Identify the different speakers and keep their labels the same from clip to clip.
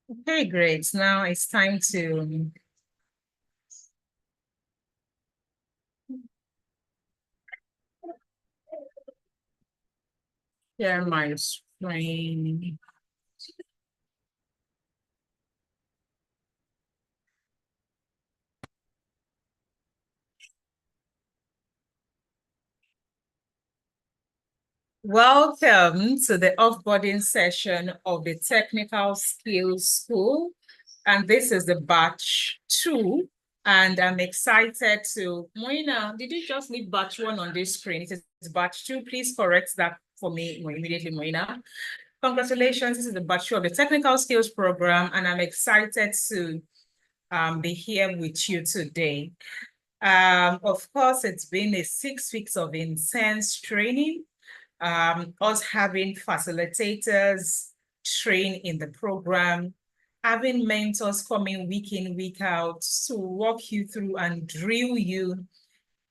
Speaker 1: Okay, great. Now it's time to share my screen. Welcome to the offboarding session of the Technical Skills School. And this is the batch 2. And I'm excited to, Moina, did you just leave batch 1 on this screen? It is batch 2. Please correct that for me immediately, Moina. Congratulations, this is the batch 2 of the Technical Skills Program, and I'm excited to be here with you today. Of course, it's been a 6 weeks of intense training. Us having facilitators train in the program, having mentors coming week in, week out to walk you through and drill you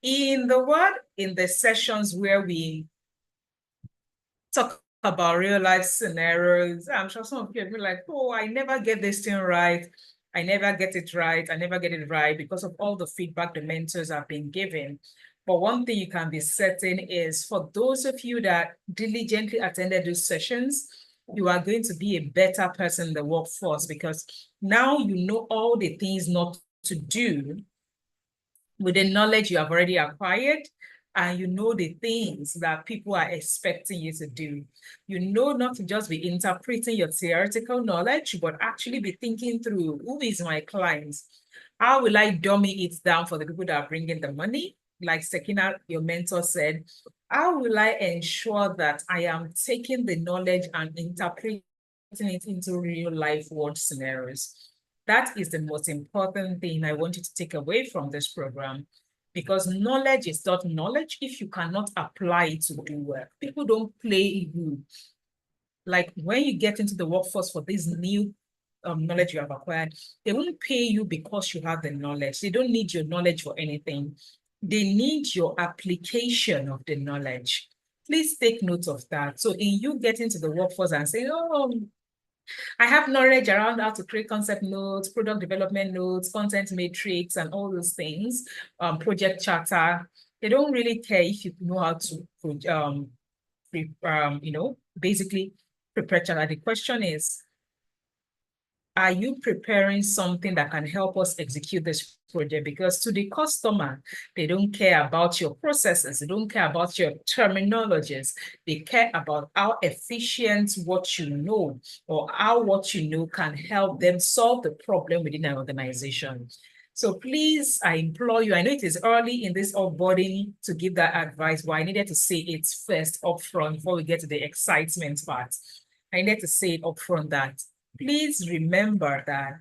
Speaker 1: in the sessions where we talk about real life scenarios. I'm sure some of you will be like, oh, I never get this thing right. I never get it right. I never get it right because of all the feedback the mentors have been giving. But one thing you can be certain is for those of you that diligently attended those sessions, you are going to be a better person in the workforce because now you know all the things not to do with the knowledge you have already acquired, and you know the things that people are expecting you to do. You know not to just be interpreting your theoretical knowledge, but actually be thinking through, who is my client? How will I dummy it down for the people that are bringing the money? Like Sekina, your mentor said, how will I ensure that I am taking the knowledge and interpreting it into real life world scenarios? That is the most important thing I want you to take away from this program, because knowledge is not knowledge if you cannot apply it to do work. People don't play you. Like when you get into the workforce for this new knowledge you have acquired, they won't pay you because you have the knowledge. They don't need your knowledge for anything. They need your application of the knowledge. Please take note of that. So in you getting to the workforce and saying, oh, I have knowledge around how to create concept notes, product development notes, content matrix, and all those things, project charter. They don't really care if you know how to, basically prepare charter. The question is, are you preparing something that can help us execute this project? Because to the customer, they don't care about your processes. They don't care about your terminologies. They care about how efficient what you know or how what you know can help them solve the problem within an organization. So please, I implore you, I know it is early in this offboarding to give that advice, but I needed to say it first upfront before we get to the excitement part. I needed to say it upfront that please remember that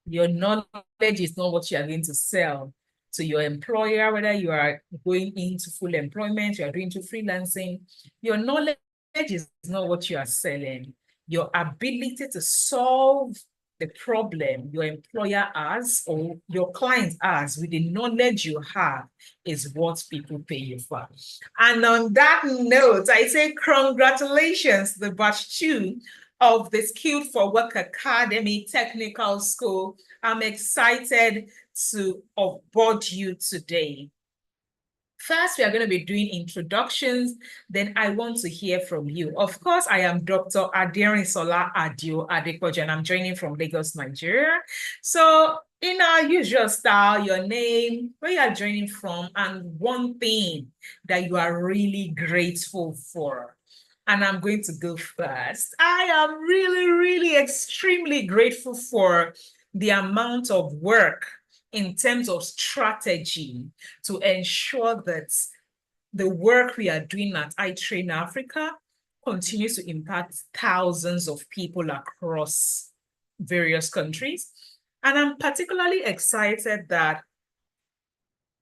Speaker 1: your knowledge is not what you are going to sell to your employer, whether you are going into full employment, you are doing to freelancing. Your knowledge is not what you are selling. Your ability to solve the problem your employer has or your client has with the knowledge you have is what people pay you for. And on that note, I say congratulations, the batch 2 of the Skilled for Work Academy Technical School. I'm excited to onboard you today. First, we are going to be doing introductions. Then I want to hear from you. Of course, I am Dr. Aderinsola Adio Adekoja, and I'm joining from Lagos, Nigeria. So in our usual style, your name, where you are joining from, and one thing that you are really grateful for. And I'm going to go first. I am really, really extremely grateful for the amount of work in terms of strategy to ensure that the work we are doing at iTrain Africa continues to impact thousands of people across various countries. And I'm particularly excited that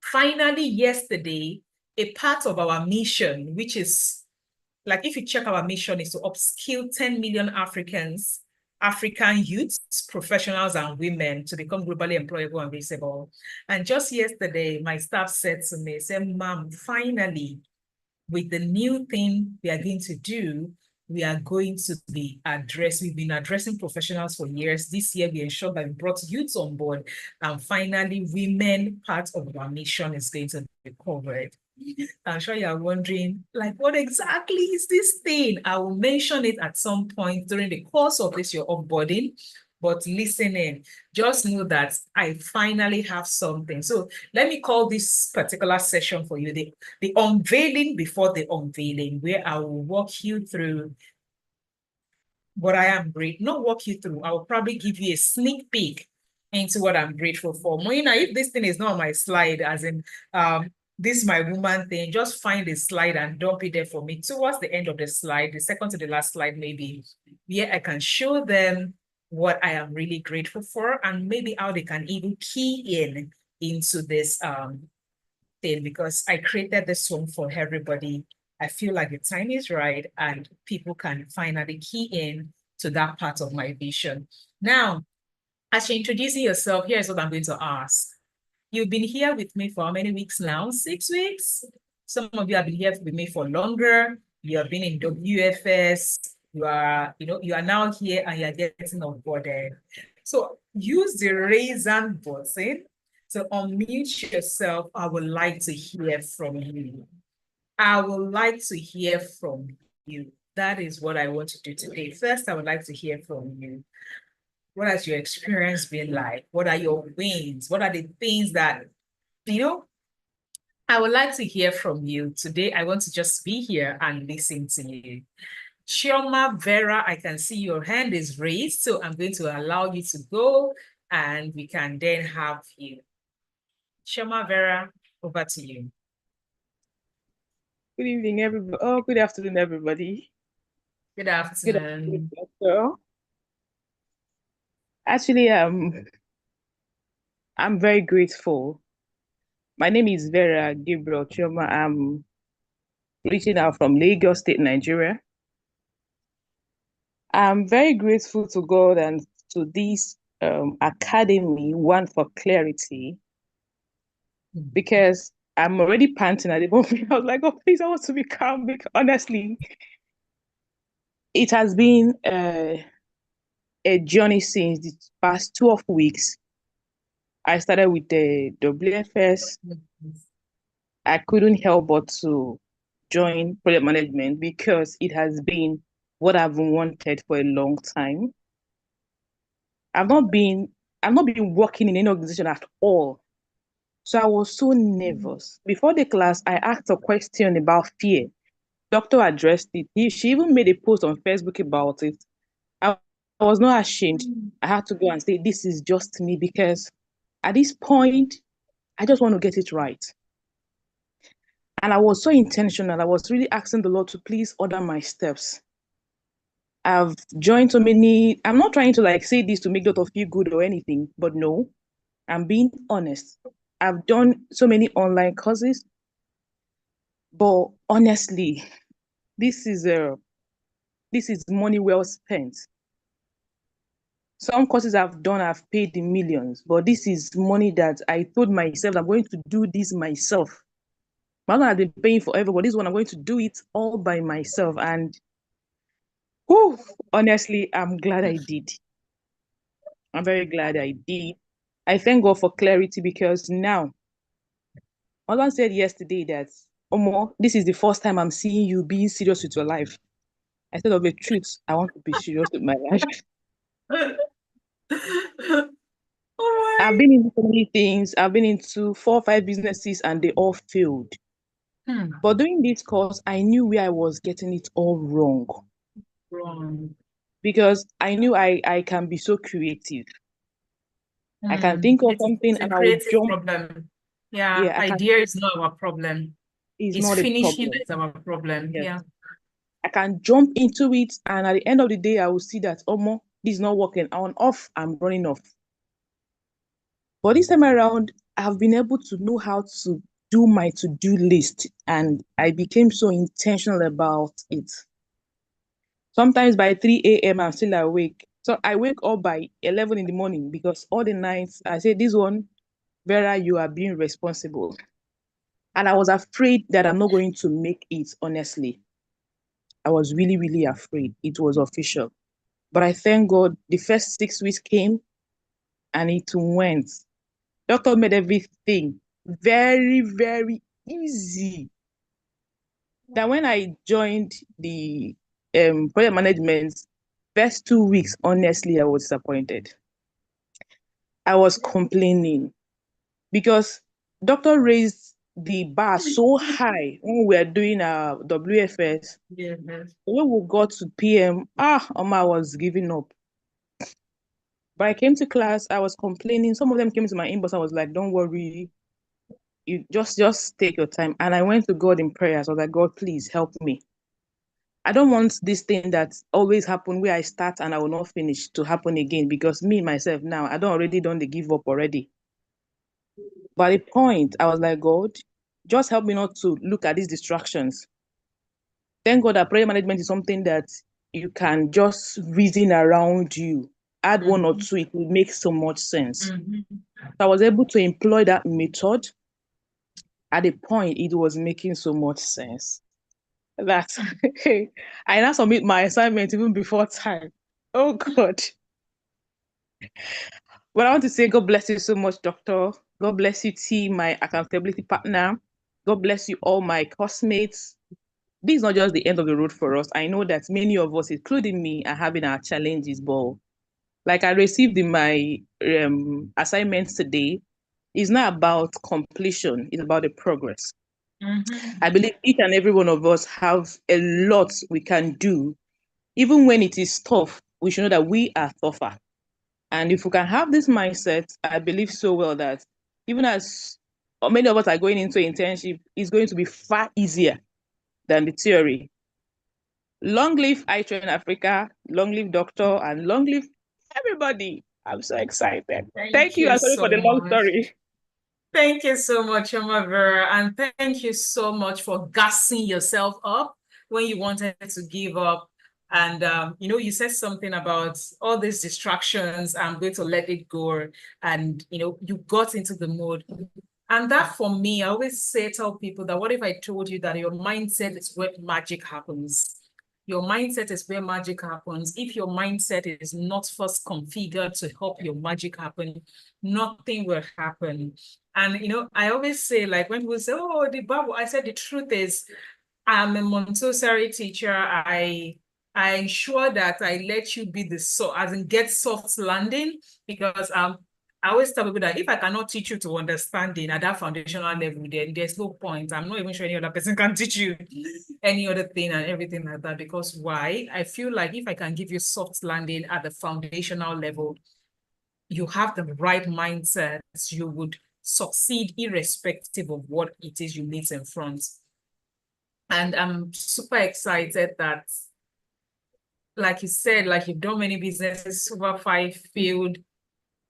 Speaker 1: finally yesterday, a part of our mission, which is like if you check our mission, is to upskill 10 million African youths, professionals, and women to become globally employable and visible. And just yesterday, my staff said to me, said, Mom, finally, with the new thing we are going to do, we are going to be we've been addressing professionals for years. This year, we ensure that we brought youths on board, and finally, women part of our mission is going to be covered. I'm sure you're wondering, like, what exactly is this thing? I will mention it at some point during the course of this, your onboarding. But listening, just know that I finally have something. So let me call this particular session for you the unveiling before the unveiling, where I will walk you through what I am great, not walk you through. I will probably give you a sneak peek into what I'm grateful for. Moina, if this thing is not on my slide, as in this my woman thing, just find a slide and dump it there for me towards the end of the slide, the second to the last slide, maybe, where I can show them what I am really grateful for, and maybe how they can even key in into this thing, because I created this one for everybody. I feel like the time is right and people can finally key in to that part of my vision. Now, as you're introducing yourself, here's what I'm going to ask. You've been here with me for how many weeks now? 6 weeks? Some of you have been here with me for longer. You have been in WFS. You are now here and you're getting onboarded. So use the raise hand button to unmute yourself. I would like to hear from you. I would like to hear from you. That is what I want to do today. First, I would like to hear from you. What has your experience been like? What are your wins? What are the things that, I would like to hear from you. Today, I want to just be here and listen to you. Chioma Vera, I can see your hand is raised, so I'm going to allow you to go and we can then have you. Chioma Vera, over to you.
Speaker 2: Good evening, everybody. Oh, good afternoon, everybody.
Speaker 1: Good afternoon.
Speaker 2: Good afternoon. Actually, I'm very grateful. My name is Vera Gabriel Chioma. I'm reaching out from Lagos State, Nigeria. I'm very grateful to God and to this academy, One for Clarity, because I'm already panting at the moment. I was like, oh, please, I want to be calm, because honestly, it has been a journey since the past 12 weeks. I started with the WFS. I couldn't help but to join project management because it has been what I've wanted for a long time. I've not been working in any organization at all. So I was so nervous. Before the class, I asked a question about fear. Doctor addressed it. She even made a post on Facebook about it. I was not ashamed. I had to go and say, this is just me, because at this point, I just want to get it right. And I was so intentional. I was really asking the Lord to please order my steps. I've joined so many, I'm not trying to like say this to make Dr. feel good or anything, but no, I'm being honest. I've done so many online courses, but honestly, this is money well spent. Some courses I've done, I've paid in millions, but this is money that I told myself I'm going to do this myself. My husband has been paying for everybody. This one, I'm going to do it all by myself. And whew, honestly, I'm glad I did. I'm very glad I did. I thank God for clarity, because now, my husband said yesterday that, Omo, this is the first time I'm seeing you being serious with your life. I said, of the truth, I want to be serious with my life. I've been into so many things. I've been into 4 or 5 businesses and they all failed. But during this course, I knew where I was getting it all wrong. Because I knew I can be so creative. I can think of something and I will jump.
Speaker 1: Problem. Yeah, idea is not our problem.
Speaker 2: It's not
Speaker 1: finishing is our problem. Yes. Yeah.
Speaker 2: I can jump into it, and at the end of the day, I will see that, oh, this is not working. I'm running off. But this time around, I've been able to know how to do my to-do list, and I became so intentional about it. Sometimes by 3 a.m., I'm still awake. So I wake up by 11 in the morning, because all the nights I say, this one, Vera, you are being responsible. And I was afraid that I'm not going to make it, honestly. I was really, really afraid. It was official. But I thank God the first 6 weeks came and it went. Doctor made everything very, very easy. That when I joined the project management, first 2 weeks, honestly, I was disappointed. I was complaining because doctor raised the bar so high when we were doing our WFS.
Speaker 1: Yeah.
Speaker 2: When we got to PM, Oma was giving up. But I came to class, I was complaining. Some of them came to my inbox. I was like, don't worry, you just take your time. And I went to God in prayers. I was like, God, please help me. I don't want this thing that always happen where I start and I will not finish to happen again, because me myself now, I don't the give up already. But at the point, I was like, God, just help me not to look at these distractions. Thank God that prayer management is something that you can just reason around you. Add one or two, it will make so much sense. So I was able to employ that method. At the point, it was making so much sense that I now submit my assignment even before time. Oh God. Well, I want to say God bless you so much, Doctor. God bless you, T, my accountability partner. God bless you, all my classmates. This is not just the end of the road for us. I know that many of us, including me, are having our challenges, but like I received in my assignments today, it's not about completion, it's about the progress. I believe each and every one of us have a lot we can do. Even when it is tough, we should know that we are tougher. And if we can have this mindset, I believe so well that even as many of us are going into internship, it's going to be far easier than the theory. Long live iTrain Africa, long live Doctor, and long live everybody. I'm so excited. Thank you. I'm sorry for the long story.
Speaker 1: Thank you so much, Omavera, and thank you so much for gassing yourself up when you wanted to give up. And, you said something about all these distractions, I'm going to let it go. And, you got into the mode. And that for me, I always tell people that what if I told you that your mindset is where magic happens? Your mindset is where magic happens. If your mindset is not first configured to help your magic happen, nothing will happen. And, I always say, like, when people say, oh, the Bible, I said, the truth is, I'm a Montessori teacher. I ensure that I let you be as in get soft landing, because I always tell people that if I cannot teach you to understanding at that foundational level, then there's no point. I'm not even sure any other person can teach you any other thing and everything like that. Because why? I feel like if I can give you soft landing at the foundational level, you have the right mindset, you would succeed irrespective of what it is you meet in front. And I'm super excited that, like you said, like you've done many businesses, Super 5 failed,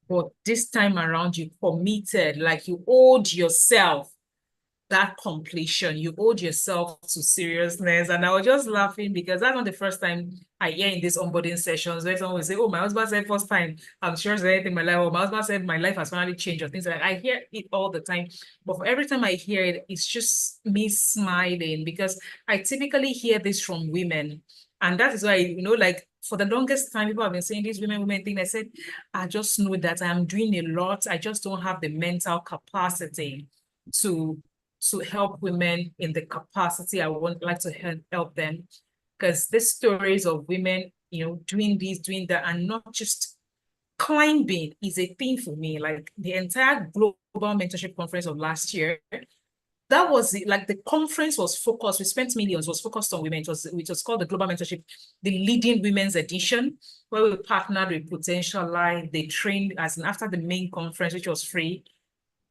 Speaker 1: but this time around you committed, like you owed yourself that completion. You owed yourself to seriousness. And I was just laughing because that's not the first time I hear in these onboarding sessions where someone will say, oh, my husband said first time, I'm sure there's anything in my life, or my husband said my life has finally changed, or things like that. I hear it all the time. But for every time I hear it, it's just me smiling, because I typically hear this from women. And that is why, like for the longest time, people have been saying this women thing. I said, I just know that I'm doing a lot. I just don't have the mental capacity to help women in the capacity I would like to help them. Because these stories of women, doing this, doing that, and not just climbing is a thing for me. Like the entire Global Mentorship Conference of last year, that was it. Like the conference was focused, we spent millions, was focused on women. It was called the Global Mentorship, the Leading Women's Edition, where we partnered with Potential Life. They trained after the main conference, which was free.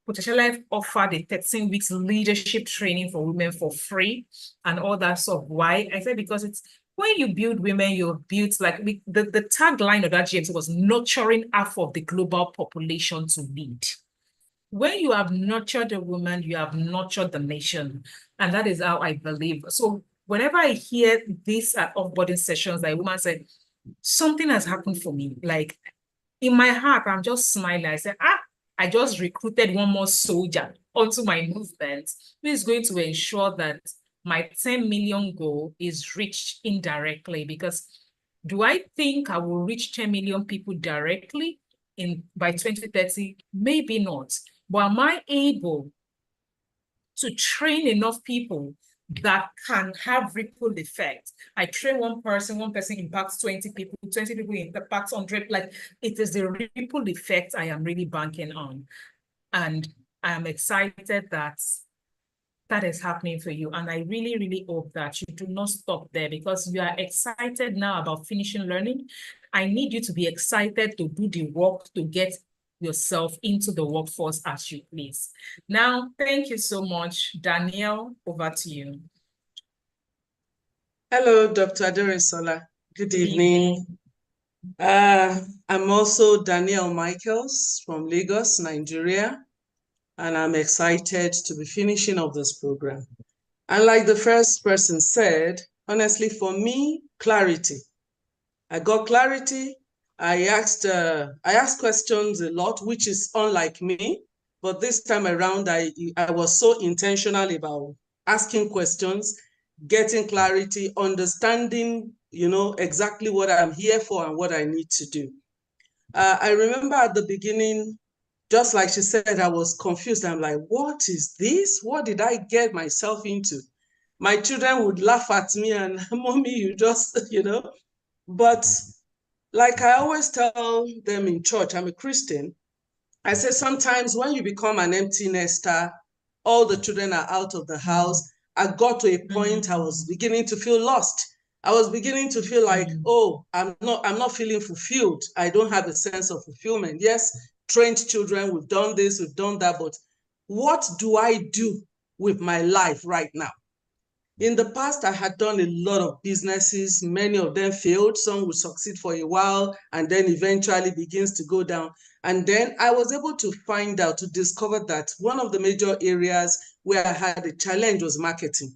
Speaker 1: Potential Life offered a 13 weeks leadership training for women for free and all that stuff. Why? I said, because it's when you build women, you're built like the tagline of that GMC was nurturing half of the global population to lead. When you have nurtured a woman, you have nurtured the nation. And that is how I believe. So whenever I hear this at offboarding sessions, like a woman said, something has happened for me. Like in my heart, I'm just smiling. I said, I just recruited one more soldier onto my movement who is going to ensure that my 10 million goal is reached indirectly, because do I think I will reach 10 million people directly by 2030? Maybe not. But am I able to train enough people that can have ripple effect? I train one person impacts 20 people, 20 people impacts 100. Like, it is the ripple effect I am really banking on. And I am excited that that is happening for you. And I really, really hope that you do not stop there, because you are excited now about finishing learning. I need you to be excited to do the work to get yourself into the workforce as you please. Now, thank you so much. Danielle, over to you.
Speaker 3: Hello, Dr. Aderesola. Good evening. I'm also Danielle Michaels from Lagos, Nigeria, and I'm excited to be finishing up this program. And like the first person said, honestly, for me, clarity. I got clarity. I asked questions a lot, which is unlike me. But this time around, I was so intentional about asking questions, getting clarity, understanding, exactly what I'm here for and what I need to do. I remember at the beginning, just like she said, I was confused. I'm like, what is this? What did I get myself into? My children would laugh at me and, Mommy, you just, But like I always tell them in church, I'm a Christian. I say sometimes when you become an empty nester, all the children are out of the house. I got to a point I was beginning to feel lost. I was beginning to feel like, oh, I'm not feeling fulfilled. I don't have a sense of fulfillment. Yes, trained children, we've done this, we've done that, but what do I do with my life right now? In the past, I had done a lot of businesses. Many of them failed. Some would succeed for a while and then eventually begins to go down. And then I was able to find out, to discover that one of the major areas where I had a challenge was marketing.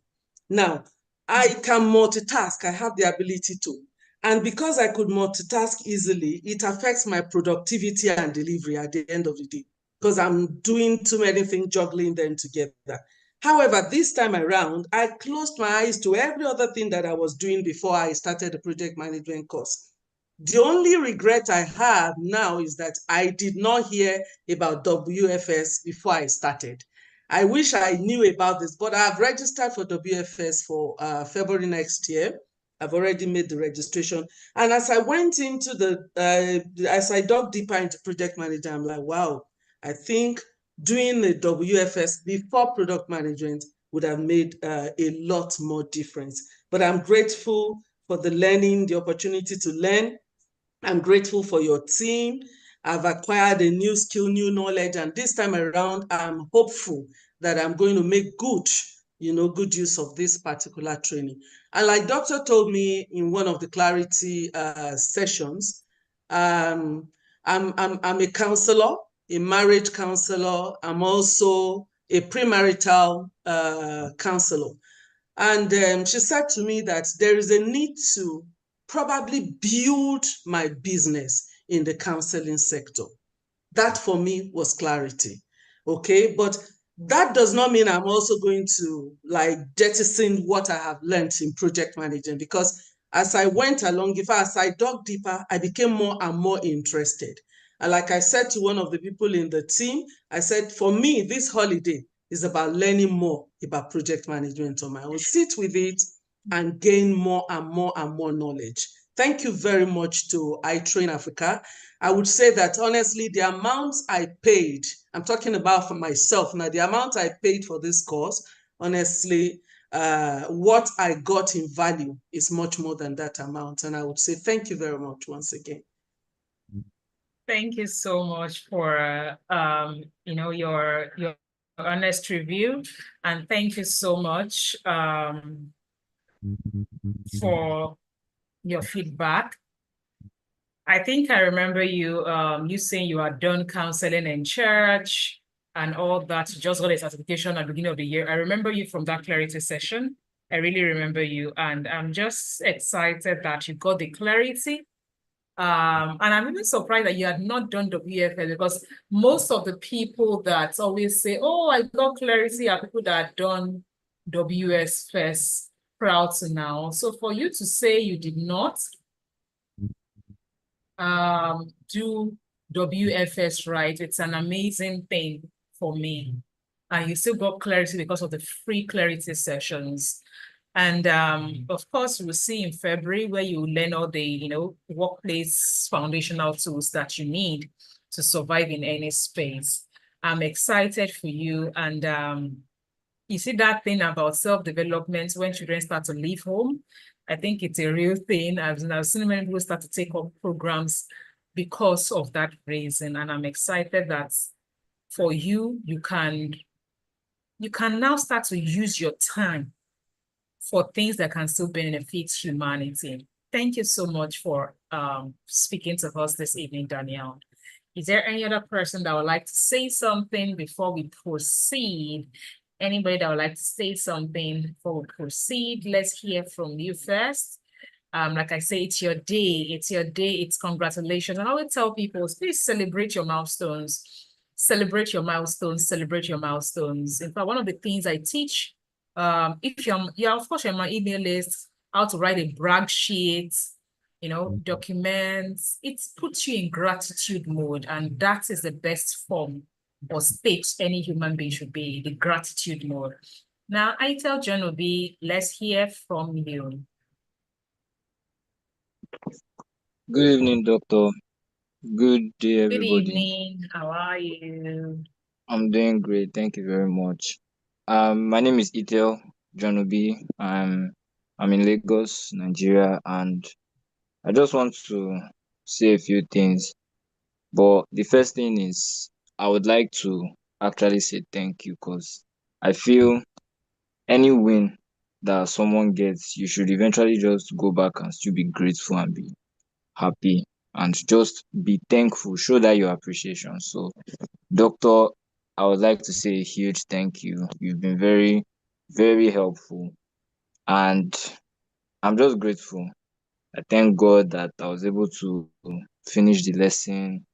Speaker 3: Now, I can multitask. I have the ability to. And because I could multitask easily, it affects my productivity and delivery at the end of the day, because I'm doing too many things, juggling them together. However, this time around, I closed my eyes to every other thing that I was doing before I started the project management course. The only regret I have now is that I did not hear about WFS before I started. I wish I knew about this, but I've registered for WFS for February next year. I've already made the registration. And as I went into as I dug deeper into project manager, I'm like, wow, I think doing the WFS before product management would have made a lot more difference. But I'm grateful for the learning, the opportunity to learn. I'm grateful for your team. I've acquired a new skill, new knowledge, and this time around, I'm hopeful that I'm going to make good use of this particular training. And like Doctor told me in one of the clarity sessions, I'm a counselor, a marriage counselor. I'm also a premarital counselor. And she said to me that there is a need to probably build my business in the counseling sector. That for me was clarity. Okay, but that does not mean I'm also going to like jettison what I have learned in project management, because as I went along, as I dug deeper, I became more and more interested. And like I said to one of the people in the team, I said, for me, this holiday is about learning more about project management on my own. Sit with it and gain more and more and more knowledge. Thank you very much to iTrain Africa. I would say that honestly, the amount I paid, I'm talking about for myself now, the amount I paid for this course, honestly, what I got in value is much more than that amount. And I would say thank you very much once again.
Speaker 1: Thank you so much for your honest review, and thank you so much for your feedback. I think I remember you you saying you are done counseling in church and all that. You just got a certification at the beginning of the year. I remember you from that clarity session. I really remember you, and I'm just excited that you got the clarity. And I'm even surprised that you had not done WFS, because most of the people that always say, oh, I got clarity, are people that have done WS first proud to now. So for you to say you did not do WFS right, it's an amazing thing for me. And you still got clarity because of the free clarity sessions. And of course, we'll see in February where you learn all the, workplace foundational tools that you need to survive in any space. I'm excited for you. And you see that thing about self-development when children start to leave home. I think it's a real thing. I've seen many people start to take up programs because of that reason. And I'm excited that for you, you can now start to use your time for things that can still benefit humanity. Thank you so much for speaking to us this evening, Danielle. Is there any other person that would like to say something before we proceed? Anybody that would like to say something before we proceed? Let's hear from you first. Like I say, it's your day. It's your day. It's congratulations. And I always tell people, please celebrate your milestones. Celebrate your milestones. Celebrate your milestones. In fact, one of the things I teach, if you're of course you're on my email list, how to write a brag sheet, documents. It puts you in gratitude mode, and that is the best form or state any human being should be, the gratitude mode. Now, I tell John Obi, let's hear from you.
Speaker 4: Good evening, Doctor. Good day,
Speaker 1: Good
Speaker 4: everybody.
Speaker 1: evening. How are you?
Speaker 4: I'm doing great. Thank you very much. My name is Itel Jonobi. I'm in Lagos, Nigeria, and I just want to say a few things. But the first thing is I would like to actually say thank you because I feel any win that someone gets, you should eventually just go back and still be grateful and be happy and just be thankful, show that your appreciation. So, Doctor, I would like to say a huge thank you. You've been very, very helpful, and I'm just grateful. I thank God that I was able to finish the lesson,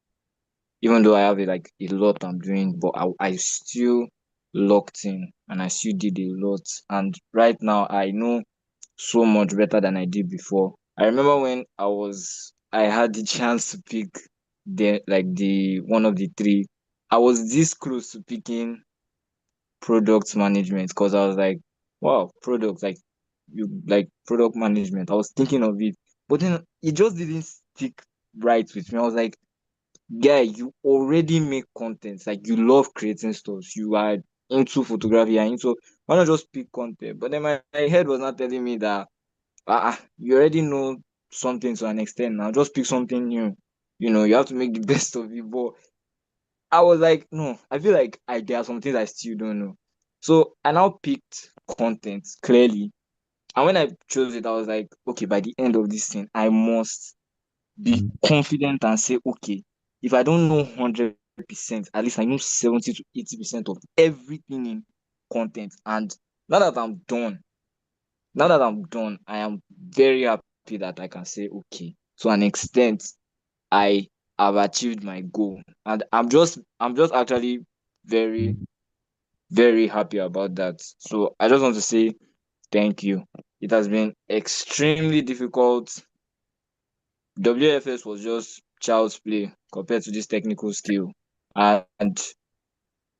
Speaker 4: even though I have a lot I'm doing, but I still locked in and I still did a lot. And right now, I know so much better than I did before. I remember when I had the chance to pick the one of the three. I was this close to picking product management because I was like, wow, product product management. I was thinking of it, but then it just didn't stick right with me. I was like, guy, you already make content. Like you love creating stuff. You are into photography and into why not just pick content? But then my head was not telling me that you already know something to an extent now. Just pick something new. You have to make the best of it. But I was like, no, I feel like there are some things I still don't know. So I now picked content clearly. And when I chose it, I was like, okay, by the end of this thing, I must be confident and say, okay, if I don't know 100%, at least I know 70 to 80% of everything in content. And now that I'm done, I am very happy that I can say, okay, to an extent, I have achieved my goal. And I'm just actually very, very happy about that. So I just want to say thank you. It has been extremely difficult. WFS was just child's play compared to this technical skill. And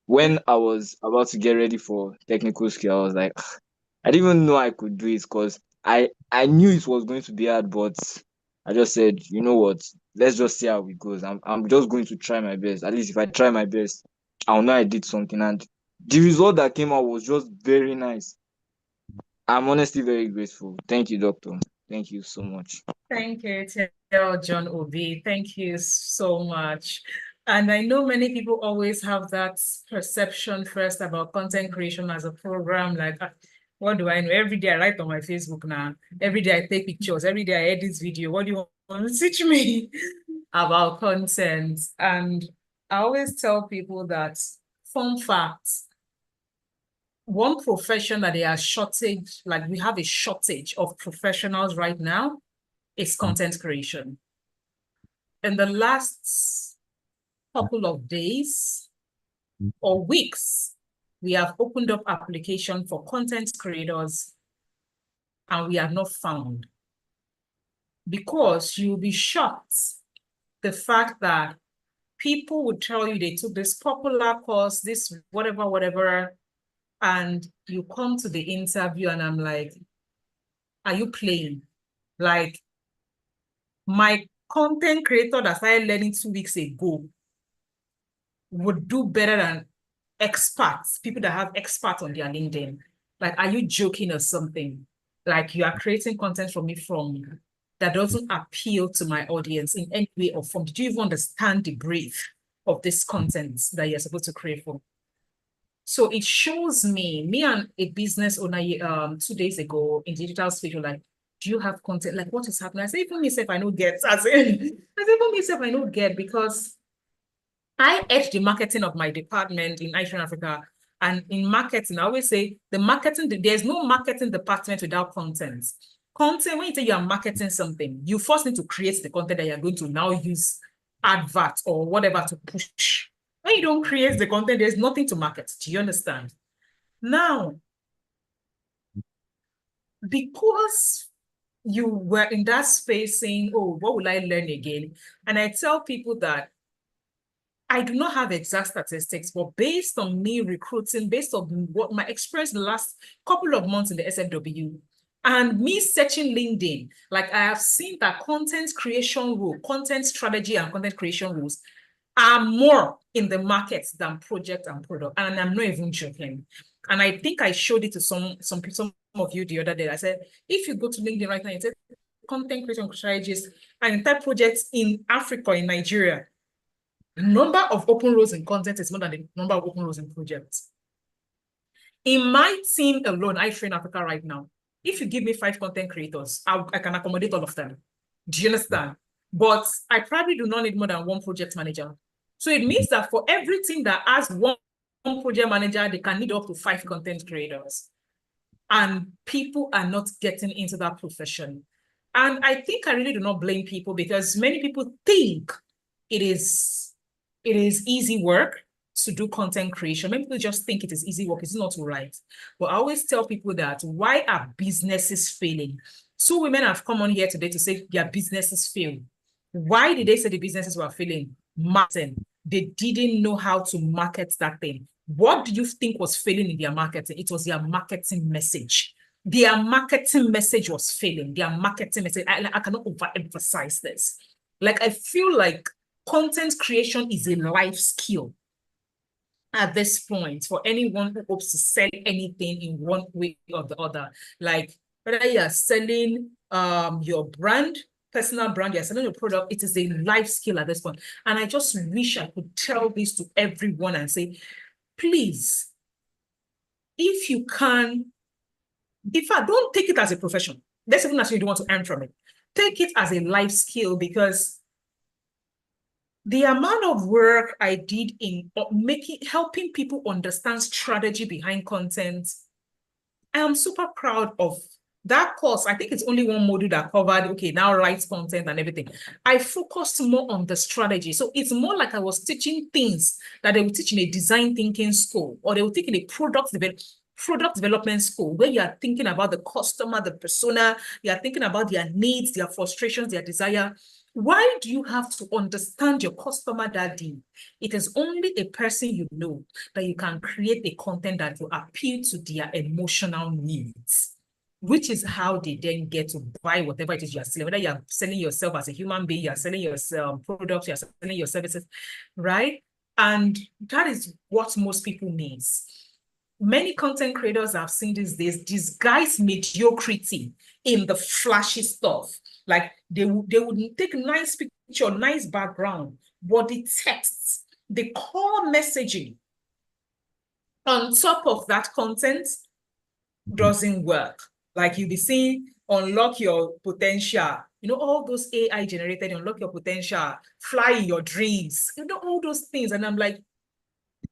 Speaker 4: when I was about to get ready for technical skill, I was like, I didn't even know I could do it because I knew it was going to be hard, but I just said, you know what? Let's just see how it goes. I'm just going to try my best. At least if I try my best, I'll know I did something. And the result that came out was just very nice. I'm honestly very grateful. Thank you, Doctor. Thank you so much.
Speaker 1: Thank you, tell John Obi. Thank you so much. And I know many people always have that perception first about content creation as a program. Like, what do I know? Every day I write on my Facebook now. Every day I take pictures. Every day I edit video. What do you want to teach me about content? And I always tell people that, fun fact, one profession that they are shortage, like we have a shortage of professionals right now, is content creation. In the last couple of days or weeks, we have opened up application for content creators and we have not found. Because you'll be shocked the fact that people would tell you they took this popular course, this whatever, and you come to the interview and I'm like, are you playing? Like, my content creator that started learning 2 weeks ago would do better than experts, people that have experts on their LinkedIn. Like, are you joking or something? Like, you are creating content for me that doesn't appeal to my audience in any way or form. Did you even understand the brief of this content that you're supposed to create for? So it shows me and a business owner 2 days ago in digital space, were like, do you have content? Like, what is happening? I say, even myself, I don't get. I don't get, because I edge the marketing of my department in Asian Africa. And in marketing, I always say there's no marketing department without content. Content, when you say you are marketing something, you first need to create the content that you're going to now use advert or whatever to push. When you don't create the content, there's nothing to market. Do you understand? Now, because you were in that space saying, oh, what will I learn again? And I tell people that I do not have exact statistics, but based on me recruiting, based on what my experience in the last couple of months in the SFW, and me searching LinkedIn, like, I have seen that content creation rule, content strategy and content creation rules are more in the market than project and product. And I'm not even joking. And I think I showed it to some of you the other day. I said, if you go to LinkedIn right now and say content creation strategies and type projects in Africa, in Nigeria, the number of open roles in content is more than the number of open roles in projects. In my team alone, I train Africa right now. If you give me 5 content creators, I can accommodate all of them. Do you understand? But I probably do not need more than 1 project manager. So it means that for everything that has one project manager, they can need up to 5 content creators. And people are not getting into that profession. And I think I really do not blame people, because many people think it is easy work to do content creation. Many people just think it is easy work. It's not right. But I always tell people that, why are businesses failing? 2 women have come on here today to say their businesses fail. Why did they say the businesses were failing? Marketing. They didn't know how to market that thing. What do you think was failing in their marketing? It was their marketing message. Their marketing message was failing. Their marketing message. I cannot overemphasize this. Like, I feel like content creation is a life skill at this point for anyone who hopes to sell anything in one way or the other. Like, whether you're selling your brand, personal brand, you're selling your product, it is a life skill at this point. And I just wish I could tell this to everyone and say, please, if you can, if I don't take it as a profession, let's even assume you don't want to earn from it, take it as a life skill, because the amount of work I did in helping people understand strategy behind content, I am super proud of that course. I think it's only one module that covered, okay, now write content and everything. I focused more on the strategy. So it's more like I was teaching things that they would teach in a design thinking school, or they would teach in a product development school, where you are thinking about the customer, the persona, you are thinking about their needs, their frustrations, their desire. Why do you have to understand your customer that deep? It is only a person you know that you can create a content that will appeal to their emotional needs, which is how they then get to buy whatever it is you're selling, whether you're selling yourself as a human being, you're selling your products, you're selling your services, right? And that is what most people need. Many content creators I've seen these days disguise mediocrity in the flashy stuff. Like, they would take nice picture, nice background, but the texts, the core messaging on top of that content doesn't work. Like, you'll be seeing unlock your potential, all those AI generated, unlock your potential, fly your dreams, all those things. And I'm like,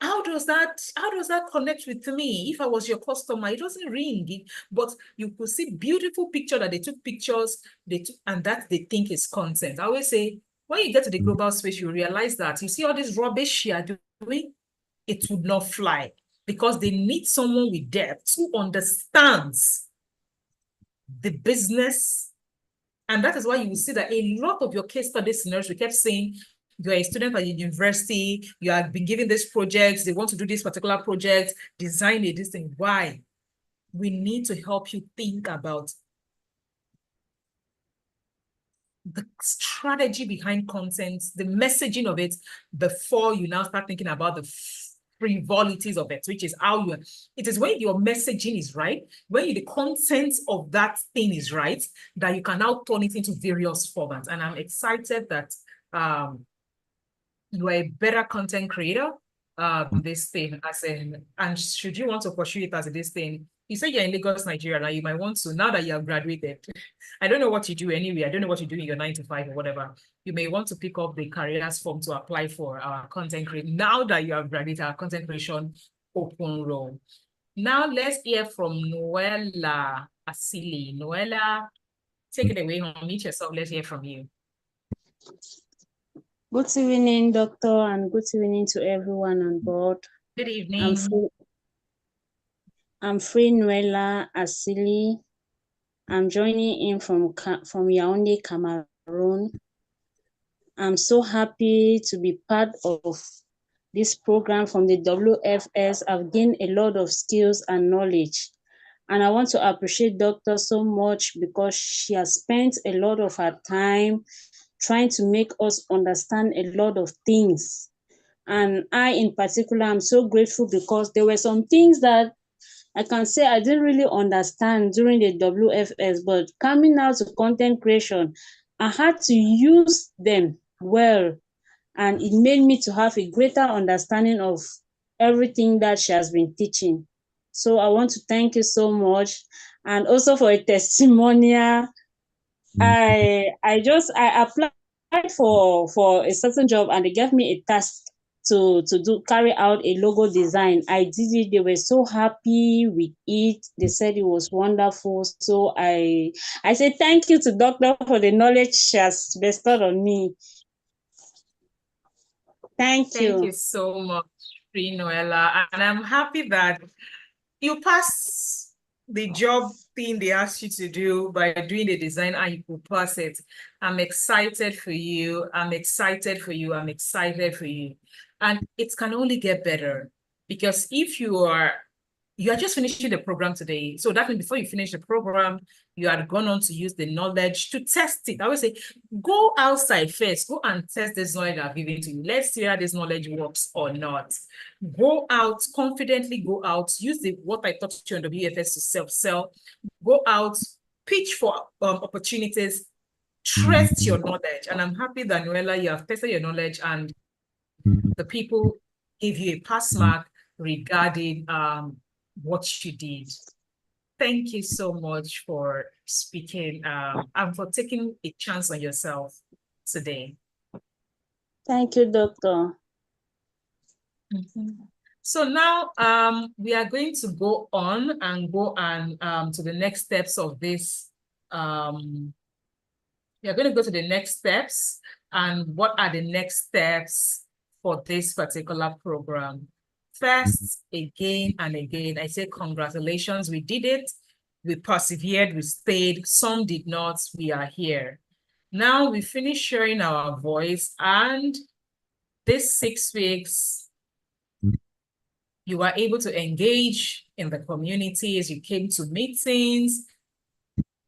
Speaker 1: how does that connect with me? If I was your customer, it doesn't ring. But you could see beautiful picture that they took pictures, and that they think is content. I always say, when you get to the global space, you realize that you see all this rubbish you are doing, it would not fly. because they need someone with depth who understands the business. And that is why you will see that a lot of your case study scenarios, we kept saying, you're a student at university, you have been given these projects, they want to do this particular project, design this thing. Why? We need to help you think about the strategy behind content, the messaging of it, before you now start thinking about the frivolities of it, which is how you, it is when your messaging is right, when the content of that thing is right, that you can now turn it into various formats. And I'm excited that you are a better content creator, this thing, as in, and should you want to pursue it as this thing, you say you're in Lagos, Nigeria, now you might want to, now that you have graduated, I don't know what you do anyway, I don't know what you do in your 9 to 5 or whatever, you may want to pick up the careers form to apply for our content creation, now that you have graduated, our content creation open role. Now let's hear from Noella Asili. Noella, take it away, unmute yourself, let's hear from you.
Speaker 5: Good evening, Doctor, and good evening to everyone on board.
Speaker 1: Good evening.
Speaker 5: I'm Free Noella Asili. I'm joining in from Yaoundé, Cameroon. I'm so happy to be part of this program from the WFS. I've gained a lot of skills and knowledge. And I want to appreciate Doctor so much because she has spent a lot of her time trying to make us understand a lot of things. And I, in particular, am so grateful because there were some things that I can say I didn't really understand during the WFS, but coming out to content creation, I had to use them well. And it made me to have a greater understanding of everything that she has been teaching. So I want to thank you so much. And also for a testimonial, I applied for a certain job and they gave me a task to carry out a logo design. I did it. They were so happy with it. They said it was wonderful. So I say thank you to Doctor for the knowledge she has bestowed on me. Thank you.
Speaker 1: Thank you so much, Free Noella. And I'm happy that you passed the job thing they asked you to do by doing the design and you could pass it. I'm excited for you. I'm excited for you. I'm excited for you. And it can only get better because if you are just finishing the program today. So that means before you finish the program, you had gone on to use the knowledge to test it. I always say, go outside first, go and test this knowledge I've given to you. Let's see how this knowledge works or not. Go out, confidently go out, use what I taught you on WFS to self-sell. Go out, pitch for opportunities, trust your knowledge. And I'm happy that, Noella, you have tested your knowledge and the people gave you a pass mark regarding what you did. Thank you so much for speaking and for taking a chance on yourself today.
Speaker 5: Thank you, Doctor.
Speaker 1: So now we are going to go on and to the next steps of this. We are going to go to the next steps and what are the next steps for this particular program. First, again and again, I say congratulations, we did it. We persevered, we stayed, some did not, we are here. Now we finished sharing our voice and this 6 weeks, you were able to engage in the communities, you came to meetings,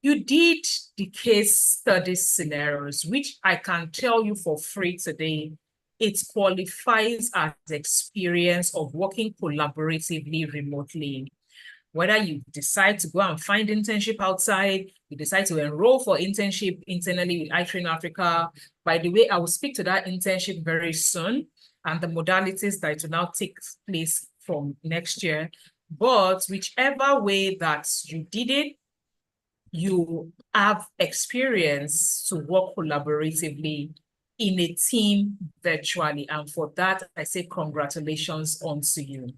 Speaker 1: you did the case study scenarios, which I can tell you for free today, it qualifies as experience of working collaboratively remotely. Whether you decide to go and find internship outside, you decide to enroll for internship internally with iTrain Africa. By the way, I will speak to that internship very soon and the modalities that will now take place from next year. But whichever way that you did it, you have experience to work collaboratively in a team virtually. And for that, I say congratulations onto you.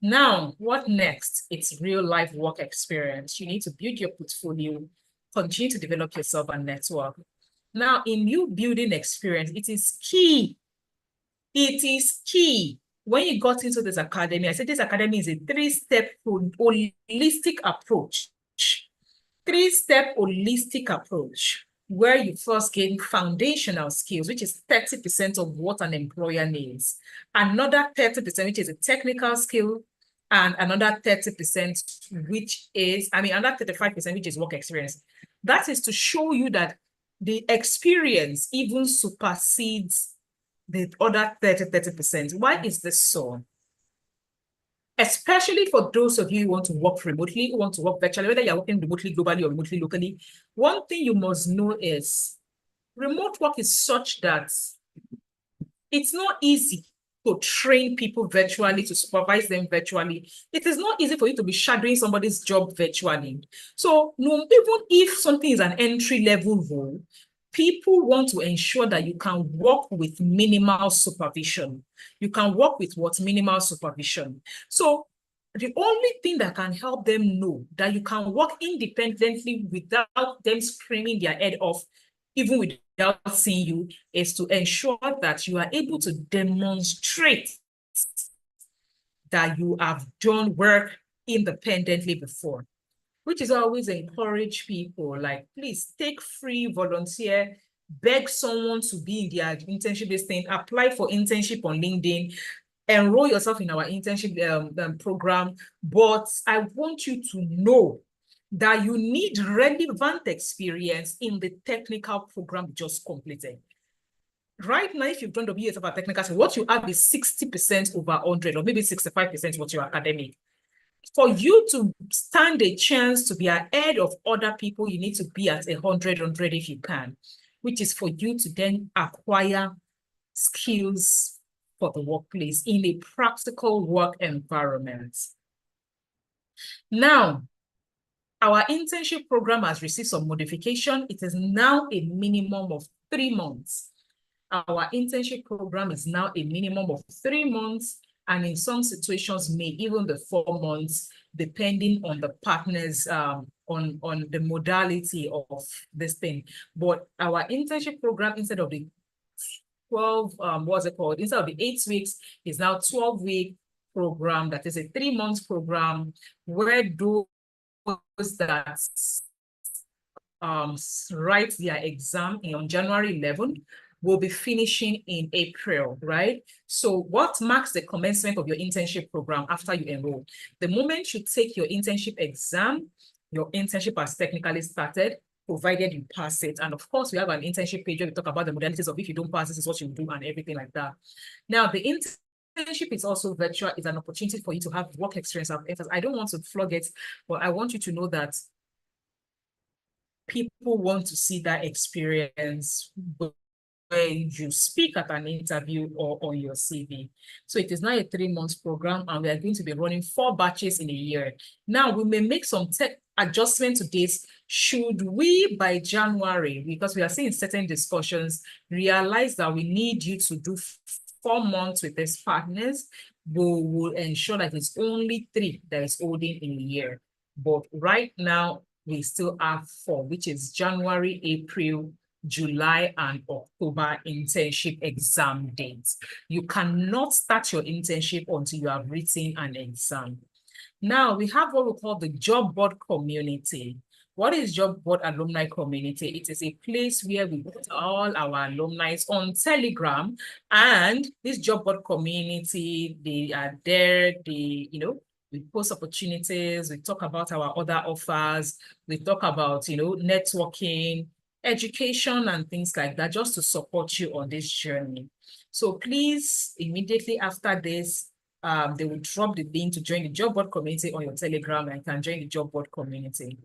Speaker 1: Now, what next? It's real life work experience. You need to build your portfolio, continue to develop yourself and network. Now, in you building experience, it is key when you got into this academy, I said this academy is a three-step holistic approach. Three-step holistic approach, where you first gain foundational skills, which is 30% of what an employer needs. Another 30%, which is a technical skill, and another 30%, which is, another 35%, which is work experience. That is to show you that the experience even supersedes the other 30%. Why is this so? Especially for those of you who want to work remotely, who want to work virtually, whether you're working remotely, globally, or remotely, locally, one thing you must know is remote work is such that it's not easy to train people virtually, to supervise them virtually. It is not easy for you to be shadowing somebody's job virtually. So even if something is an entry-level role, people want to ensure that you can work with minimal supervision. You can work with what? Minimal supervision. So the only thing that can help them know that you can work independently without them screaming their head off, even without seeing you, is to ensure that you are able to demonstrate that you have done work independently before, which is always encourage people, like, please take free, volunteer, beg someone to be in their internship thing, apply for internship on LinkedIn, enroll yourself in our internship program. But I want you to know that you need relevant experience in the technical program you just completed. Right now, if you've done WSF technical, so what you have is 60% over 100, or maybe 65% what you're academic. For you to stand a chance to be ahead of other people, you need to be at 100 if you can, which is for you to then acquire skills for the workplace in a practical work environment. Now, our internship program has received some modification. It is now a minimum of 3 months. Our internship program is now a minimum of 3 months, and in some situations may even be 4 months, depending on the partners, on the modality of this thing. But our internship program, instead of the 12, instead of the 8 weeks, is now 12-week program. That is a 3 months program, where those that write their exam on January 11 will be finishing in April, right? So what marks the commencement of your internship program after you enroll? The moment you take your internship exam, your internship has technically started, provided you pass it. And of course, we have an internship page where we talk about the modalities of if you don't pass, this is what you do and everything like that. Now, the internship is also virtual. It's an opportunity for you to have work experience. I don't want to flog it, but I want you to know that people want to see that experience when you speak at an interview or on your CV. So it is now a 3 months program, and we are going to be running 4 batches in a year. Now, we may make some adjustment to this should we, by January, because we are seeing certain discussions, realize that we need you to do 4 months with these partners. We will ensure that it's only 3 that is holding in a year. But right now, we still have 4, which is January, April, July, and October internship exam dates. You cannot start your internship until you have written an exam. Now, we have what we call the job board community. What is job board alumni community? It is a place where we put all our alumni on Telegram, and this job board community, they are there, we post opportunities, we talk about our other offers, we talk about, networking, education, and things like that, just to support you on this journey. So please, immediately after this, they will drop the link to join the job board community on your Telegram, and you can join the job board community.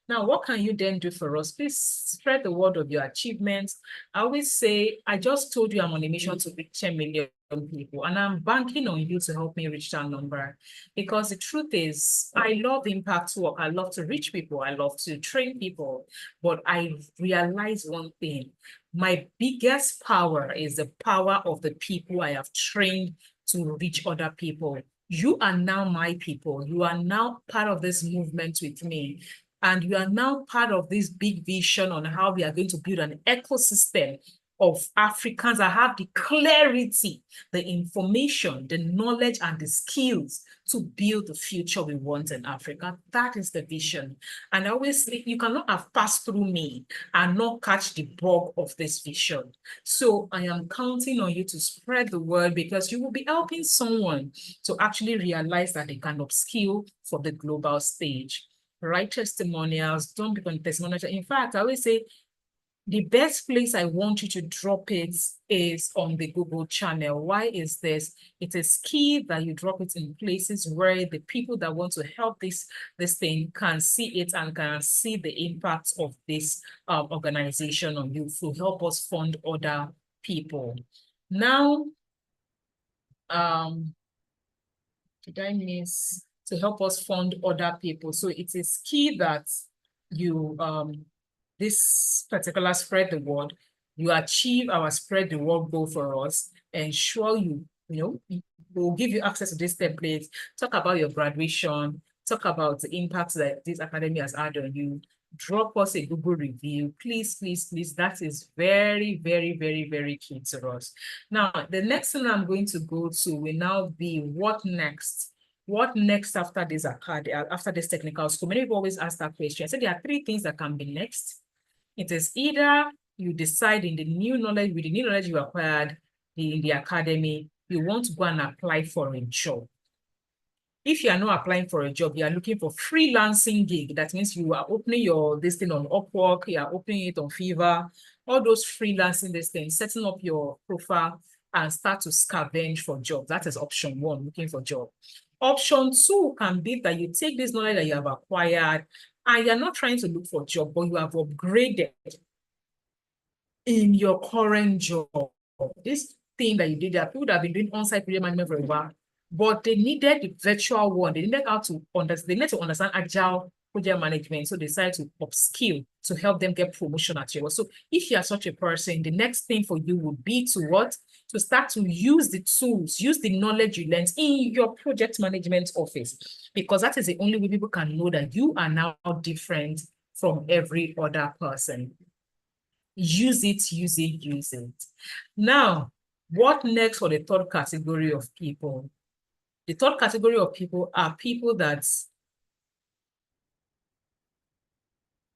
Speaker 1: Now, what can you then do for us? Please spread the word of your achievements. I always say, I just told you I'm on a mission to reach 10 million people, and I'm banking on you to help me reach that number. Because the truth is, I love impact work. I love to reach people. I love to train people. But I realize one thing. My biggest power is the power of the people I have trained to reach other people. You are now my people. You are now part of this movement with me. And you are now part of this big vision on how we are going to build an ecosystem of Africans that have the clarity, the information, the knowledge, and the skills to build the future we want in Africa. That is the vision. And I always say, you cannot have passed through me and not catch the bug of this vision. So I am counting on you to spread the word, because you will be helping someone to actually realize that they can upskill for the global stage. Write testimonials, don't become testimonials. In fact, I always say, the best place I want you to drop it is on the Google channel. Why is this? It is key that you drop it in places where the people that want to help this thing can see it and can see the impact of this organization on you to help us fund other people. Now, did I miss? To help us fund other people. So it is key that you this particular spread the word, you achieve our spread the word goal for us, ensure we'll give you access to this template, talk about your graduation, talk about the impact that this academy has had on you, drop us a Google review, please, please, please. That is very, very, very, very key to us. Now, the next thing I'm going to go to will now be what next? What next after this academy, after this technical school? Many people always ask that question. I said there are three things that can be next. It is either you decide in the new knowledge, with the new knowledge you acquired in the academy, you want to go and apply for a job. If you are not applying for a job, you are looking for freelancing gig. That means you are opening this thing on Upwork, you are opening it on Fiverr, all those freelancing things, setting up your profile and start to scavenge for jobs. That is option one, looking for job. Option two can be that you take this knowledge that you have acquired and you're not trying to look for a job, but you have upgraded in your current job. This thing that you did, there are people that have been doing on-site project management for a while, but they needed the virtual one. They needed to understand agile project management. So they decided to upskill to help them get promotion at your. So if you are such a person, the next thing for you would be to what? To start to use the tools, use the knowledge you learned in your project management office, because that is the only way people can know that you are now different from every other person. Use it, use it, use it. Now, what next for the third category of people? The third category of people are people that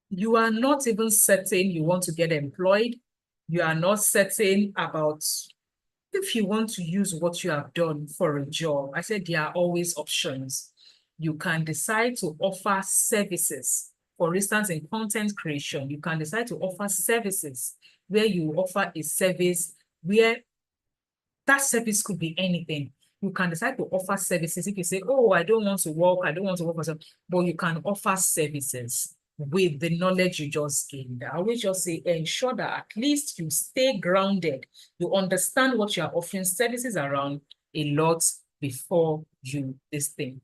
Speaker 1: you are not even certain you want to get employed. You are not certain about if you want to use what you have done for a job. I said there are always options. You can decide to offer services. For instance, in content creation, you can decide to offer services where you offer a service where that service could be anything. You can decide to offer services. If you say, oh, I don't want to work for something, but you can offer services with the knowledge you just gained. I always just say, ensure that at least you stay grounded. You understand what you are offering services around a lot before you this thing.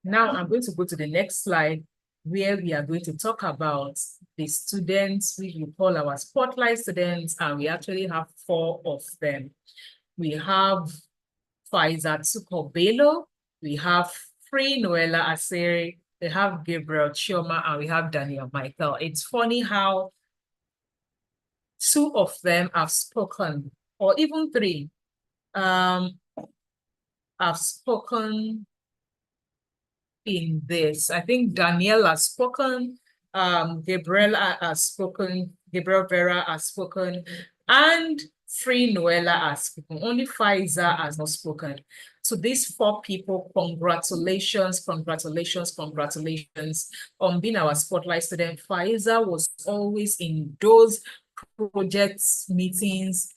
Speaker 1: Now I'm going to go to the next slide, where we are going to talk about the students, which we call our spotlight students, and we actually have 4 of them. We have Faiza Tukobelo, we have Free Noella Asere, we have Gabriel Chioma, and we have Daniel Michael. It's funny how 2 of them have spoken, or even 3 have spoken in this. I think Daniel has spoken, Gabriel has spoken, Gabriel Vera has spoken, and Free Noella has spoken. Only Faiza has not spoken. So these 4 people, congratulations, congratulations, congratulations on being our spotlight student. Faiza was always in those projects, meetings,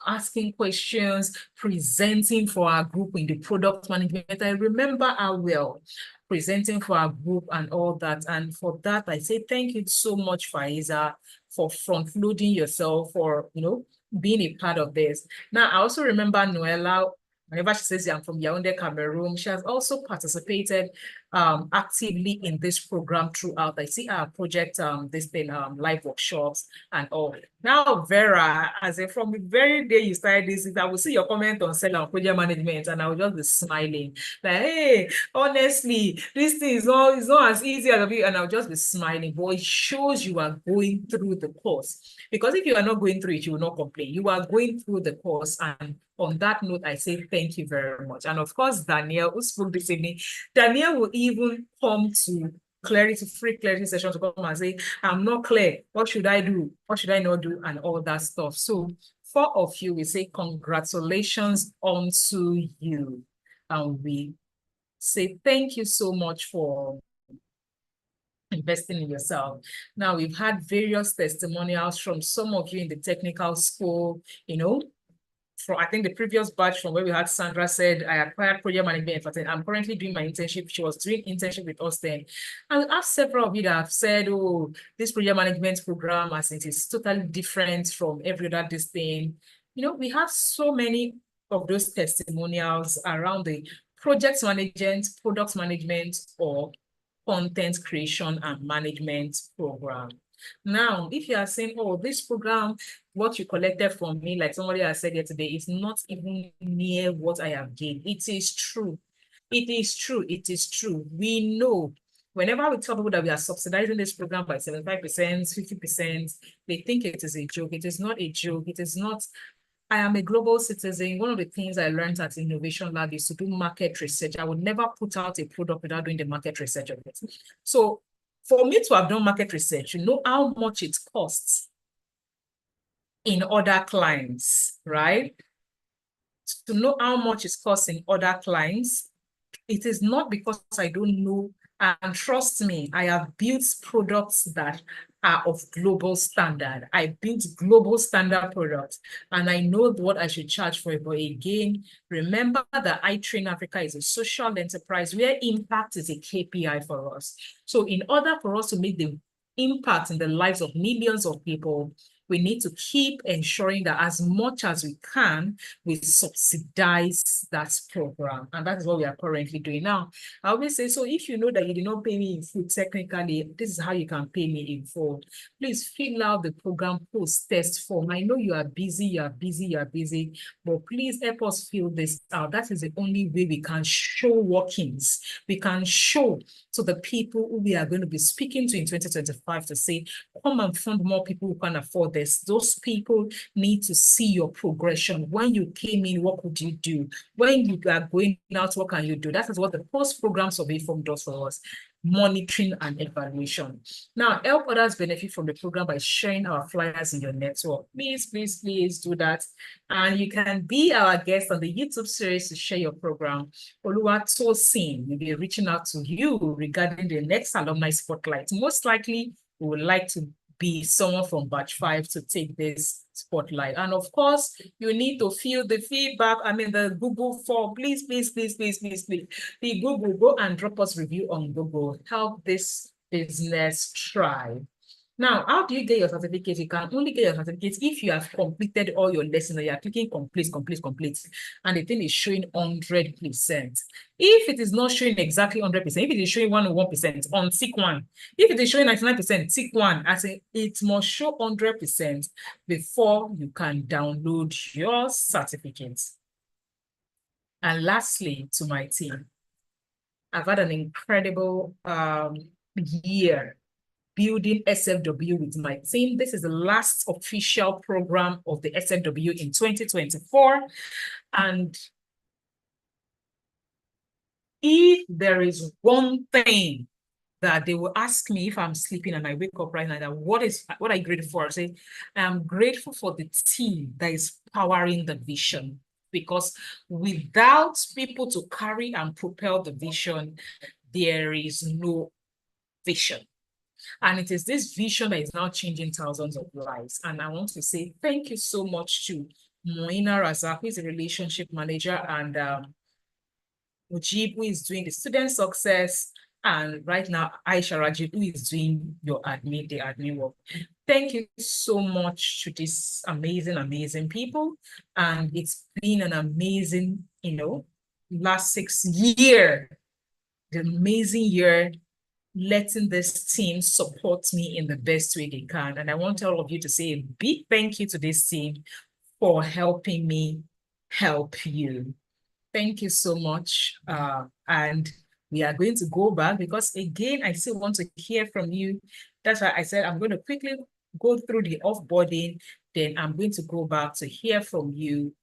Speaker 1: asking questions, presenting for our group in the product management. I remember her well, presenting for our group and all that. And for that, I say thank you so much, Faiza, for front-loading yourself, for, being a part of this. Now, I also remember Noella, whenever she says I'm from Yaoundé, Cameroon, she has also participated actively in this program throughout. I see our project, this thing, live workshops and all. Now, Vera, as in from the very day you started this, I will see your comment on seller project management, and I will just be smiling. Like, hey, honestly, this thing is not as easy as it, and I'll just be smiling. But it shows you are going through the course. Because if you are not going through it, you will not complain. You are going through the course. And on that note, I say thank you very much. And of course, Danielle, who spoke this evening, Danielle will even come to free clarity session to come and say, I'm not clear. What should I do? What should I not do? And all that stuff. So 4 of you, we say congratulations onto you. And we say thank you so much for investing in yourself. Now, we've had various testimonials from some of you in the technical school, you know, I think the previous batch from where we had Sandra said, I acquired project management, and I'm currently doing my internship. She was doing internship with us then. And we have several of you that have said, oh, this project management program, as it is totally different from every other this thing. You know, we have so many of those testimonials around the project management, product management, or content creation and management program. Now, if you are saying, oh, this program, what you collected from me, like somebody has said yesterday, is not even near what I have gained. It is true. It is true. It is true. We know whenever we tell people that we are subsidizing this program by 75%, 50%, they think it is a joke. It is not a joke. It is not. I am a global citizen. One of the things I learned at Innovation Lab is to do market research. I would never put out a product without doing the market research of it. So for me to have done market research, you know how much it costs in other clients, right? To know how much it costs in other clients, it is not because I don't know. And trust me, I have built products that are of global standard. I built global standard products, and I know what I should charge for it. But again, remember that iTrain Africa is a social enterprise where impact is a KPI for us. So in order for us to make the impact in the lives of millions of people, we need to keep ensuring that as much as we can, we subsidize that program. And that is what we are currently doing now. I always say, so if you know that you did not pay me in full, technically, this is how you can pay me in full. Please fill out the program post-test form. I know you are busy, but please help us fill this out. That is the only way we can show workings. We can show to the people who we are going to be speaking to in 2025 to say, come and fund more people who can afford this. Those people need to see your progression. When you came in, what could you do? When you are going out, what can you do? That is what the post-program survey form does for us. Monitoring and evaluation. Now, help others benefit from the program by sharing our flyers in your network. Please, please, please do that. And you can be our guest on the YouTube series to share your program. Oluwatosin will be reaching out to you regarding the next alumni spotlight. Most likely, we would like to be someone from batch 5 to take this spotlight. And of course, you need to fill the feedback. I mean, the Google form. Please, please, please, please, please, please. The Google, go and drop us review on Google. Help this business thrive. Now, how do you get your certificate? You can only get your certificate if you have completed all your lessons and you are clicking complete, and the thing is showing 100%. If it is not showing exactly 100%, if it is showing 101%, on tick 1. If it is showing 99%, tick 1. As in, it must show 100% before you can download your certificate. And lastly, to my team, I've had an incredible year building SFW with my team. This is the last official program of the SFW in 2024. And if there is one thing that they will ask me if I'm sleeping and I wake up right now, that what are you grateful for? I say, I'm grateful for the team that is powering the vision. Because without people to carry and propel the vision, there is no vision. And it is this vision that is now changing thousands of lives. And I want to say thank you so much to Moina Razak, who is a relationship manager, and Mujib, who is doing the student success, and right now Aisha Rajib, who is doing your the admin work. Thank you so much to these amazing people. And it's been an amazing, last 6 years the amazing year, letting this team support me in the best way they can. And I want all of you to say a big thank you to this team for helping me help you. Thank you so much. And we are going to go back because again, I still want to hear from you. That's why I said I'm going to quickly go through the offboarding, then I'm going to go back to hear from you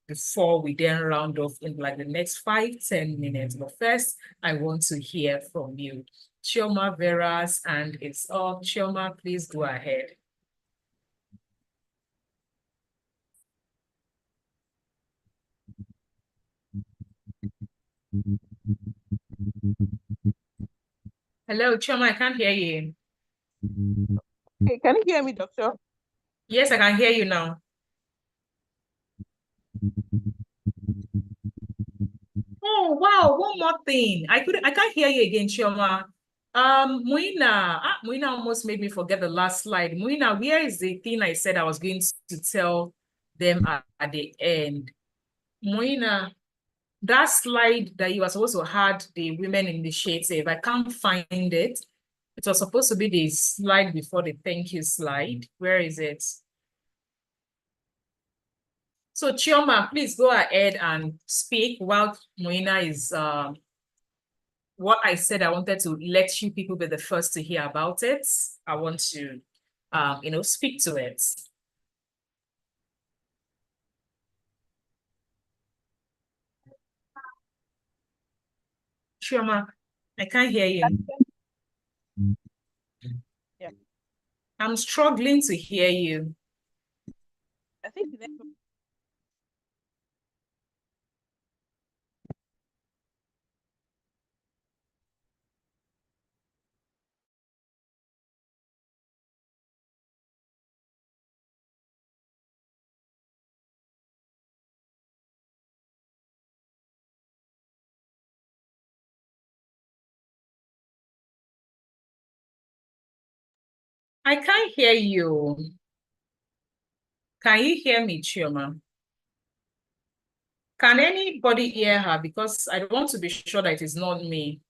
Speaker 1: before we then round off in like the next 5-10 minutes. But first, I want to hear from you. Chioma Veras, and it's all. Chioma, please go ahead. Hello, Chioma, I can't hear you.
Speaker 2: Hey, can you hear me, doctor?
Speaker 1: Yes, I can hear you now. Oh, wow, one more thing. I can't hear you again, Chioma. Muina almost made me forget the last slide. Muina, where is the thing I said I was going to tell them at the end? Muina, that slide that you were supposed to had the women initiative, I can't find it. It was supposed to be the slide before the thank you slide. Where is it? So Chioma, please go ahead and speak while Muina is what I said. I wanted to let you people be the first to hear about it. I want to speak to it. Chioma, I can't hear you.
Speaker 2: Yeah.
Speaker 1: I'm struggling to hear you.
Speaker 2: I think the next one.
Speaker 1: I can't hear you. Can you hear me, Chioma? Can anybody hear her? Because I want to be sure that it is not me.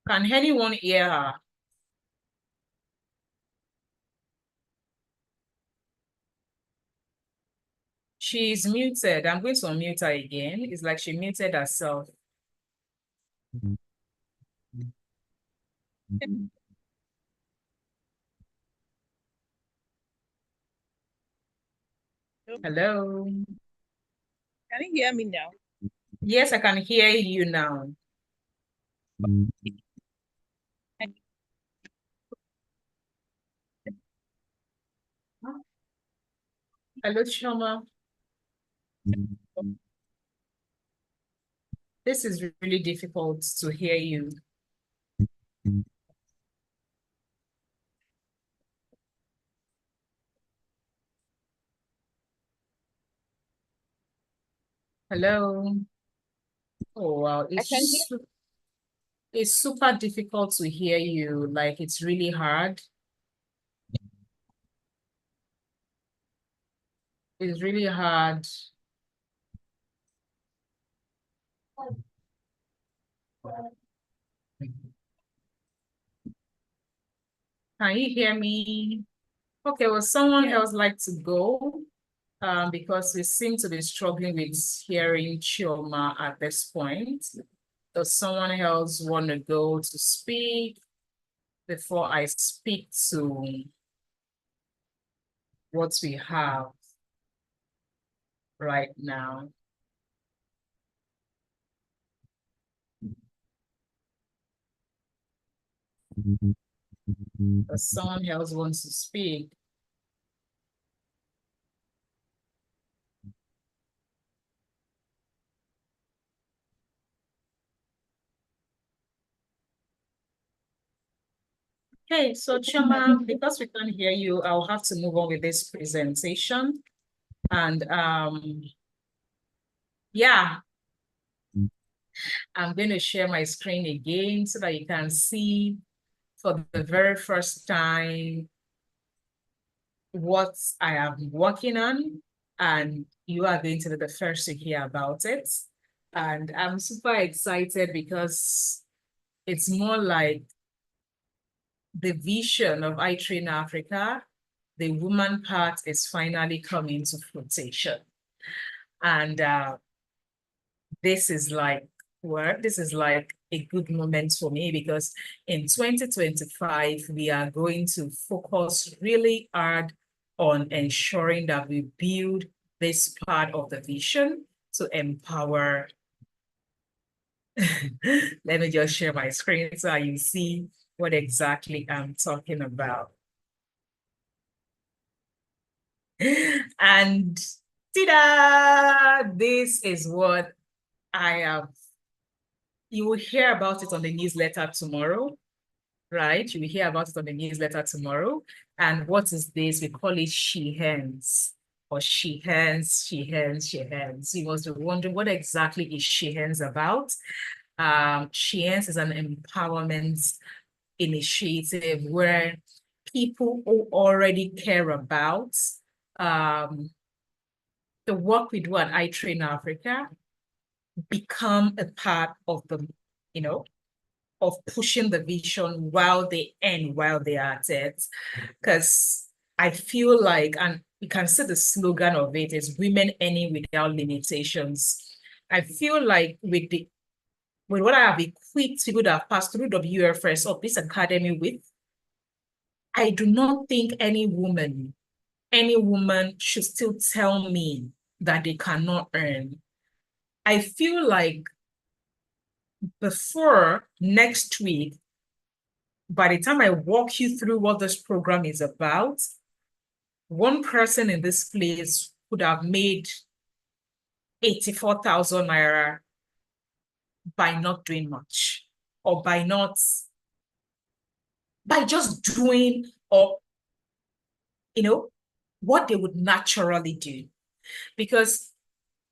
Speaker 1: Can anyone hear her? She's muted. I'm going to unmute her again. It's like she muted herself. Hello.
Speaker 2: Can you hear me now?
Speaker 1: Yes, I can hear you now. Hello, Chioma. This is really difficult to hear you. Hello. Oh, wow. It's super difficult to hear you. Like, it's really hard. It's really hard. Can you hear me? Okay, well, someone else like to go because we seem to be struggling with hearing Chioma at this point. Does someone else want to go to speak before I speak to what we have right now? Does someone else wants to speak? Okay, so Chioma, because we can't hear you, I'll have to move on with this presentation. And yeah, I'm going to share my screen again so that you can see for the very first time what I am working on, and you are going to be the first to hear about it. And I'm super excited because it's more like the vision of iTrain Africa, the woman part is finally coming to fruition. And this is like, this is like a good moment for me because in 2025, we are going to focus really hard on ensuring that we build this part of the vision to empower. Let me just share my screen so you see what exactly I'm talking about. And ta-da! This is what I have. You will hear about it on the newsletter tomorrow, right? You will hear about it on the newsletter tomorrow. And what is this? We call it She Hands, or She Hands, She Hands, She Hands. You must be wondering, what exactly is She Hands about? She Hands is an empowerment initiative where people who already care about the work we do at iTrain Africa become a part of the, of pushing the vision while they are at it. Because I feel like, and you can see the slogan of it is women earning without limitations. I feel like with what I have equipped people that have passed through WFS of this academy with, I do not think any woman should still tell me that they cannot earn. I feel like before next week, by the time I walk you through what this program is about, one person in this place would have made 84,000 naira by not doing much, or by just doing, or, what they would naturally do. Because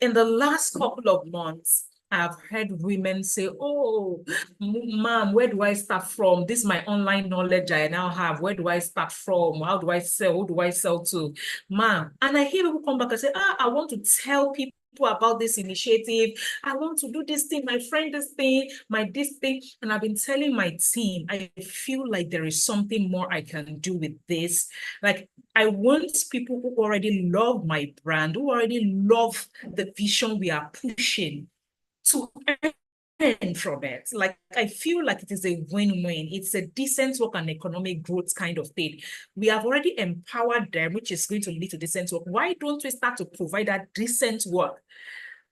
Speaker 1: in the last couple of months, I've heard women say, oh, ma'am, where do I start from? This is my online knowledge I now have. Where do I start from? How do I sell? Who do I sell to? Ma'am. And I hear people come back and say, I want to tell people about this initiative. I want to do this thing, my friend this thing, this thing. And I've been telling my team, I feel like there is something more I can do with this. Like, I want people who already love my brand, who already love the vision we are pushing, to earn from it. Like, I feel like it is a win-win. It's a decent work and economic growth kind of thing. We have already empowered them, which is going to lead to decent work. Why don't we start to provide that decent work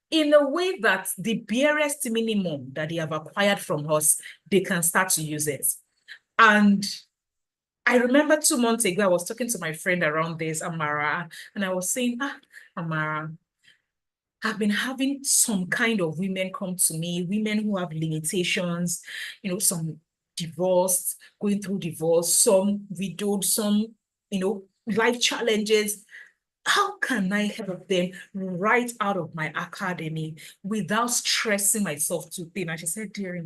Speaker 1: in a way that the barest minimum that they have acquired from us, they can start to use it? And I remember 2 months ago, I was talking to my friend around this, Amara, and I was saying, Amara, I've been having some kind of women come to me, women who have limitations, some divorced, going through divorce, some widowed, some, life challenges. How can I help them right out of my academy without stressing myself too thin? And she said, dear,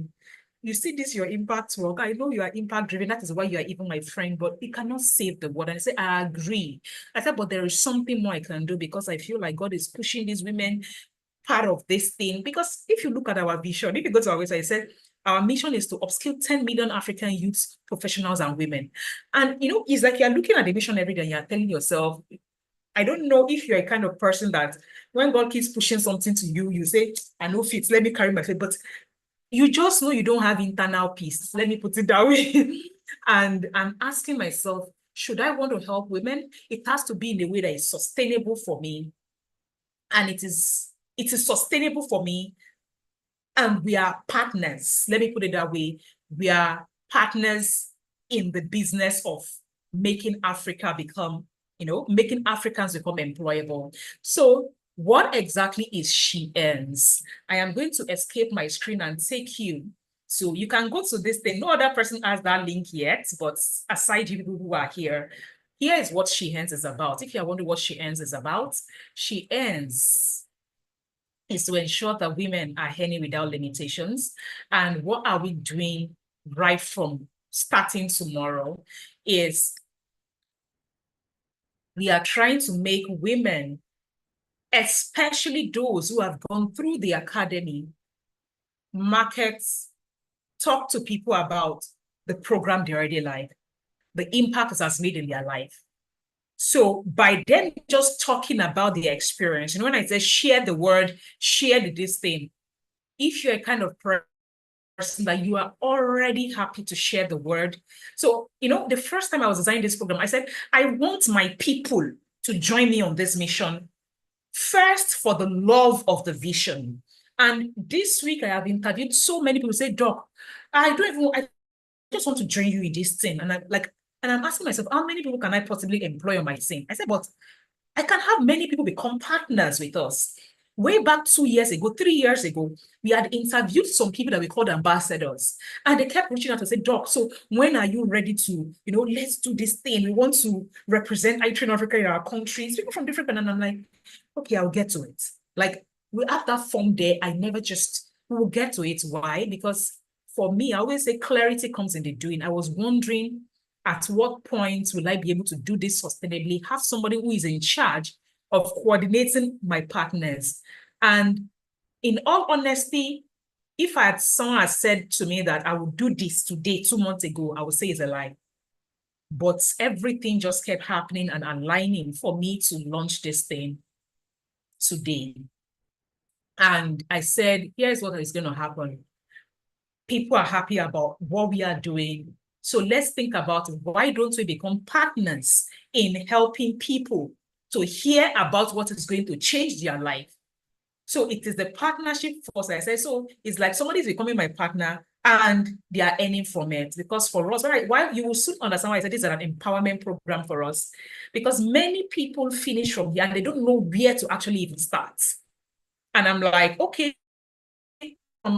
Speaker 1: you see this, your impact work. I know you are impact driven. That is why you are even my friend, but it cannot save the world. And I said, I agree. I said, but there is something more I can do because I feel like God is pushing these women part of this thing. Because if you look at our vision, if you go to our website, I said, our mission is to upskill 10 million African youths, professionals, and women. And, it's like you're looking at the vision every day and you're telling yourself, I don't know if you're a kind of person that when God keeps pushing something to you, you say, I know fit, let me carry my faith. But you just know you don't have internal peace. Let me put it that way. And I'm asking myself, should I want to help women? It has to be in a way that is sustainable for me. And it is sustainable for me. And we are partners. Let me put it that way. We are partners in the business of making Africa become, making Africans become employable. So what exactly is She Earns? I am going to escape my screen and take you. So you can go to this thing. No other person has that link yet, but aside you people who are here, here is what She Earns is about. If you're wondering what She Earns is about, She Earns is to ensure that women are earning without limitations. And what are we doing right from starting tomorrow is we are trying to make women especially those who have gone through the academy, markets, talk to people about the program they already like, the impact it has made in their life. So by them just talking about the experience, when I say share the word, share this thing, if you're a kind of person that you are already happy to share the word. So, the first time I was designing this program, I said, I want my people to join me on this mission. First, for the love of the vision. And this week I have interviewed so many people say, Doc, I just want to join you in this thing. And I'm asking myself, how many people can I possibly employ on my team? I said, but I can have many people become partners with us. Way back 2 years ago, 3 years ago, we had interviewed some people that we called ambassadors. And they kept reaching out to say, Doc, so when are you ready to, let's do this thing. We want to represent iTrain Africa in our countries. People from different, and I'm like, okay, I'll get to it. Like, we have that form there. We will get to it. Why? Because for me, I always say clarity comes in the doing. I was wondering, at what point will I be able to do this sustainably, have somebody who is in charge of coordinating my partners. And in all honesty, if someone had said to me that I would do this today, 2 months ago, I would say it's a lie. But everything just kept happening and aligning for me to launch this thing today. And I said, here's what is going to happen. People are happy about what we are doing. So let's think about why don't we become partners in helping people to hear about what is going to change their life. So it is the partnership force. I say, so it's like somebody is becoming my partner and they are earning from it. Because for us, why you will soon understand why I said this is an empowerment program for us. Because many people finish from here and they don't know where to actually even start. And I'm like, okay,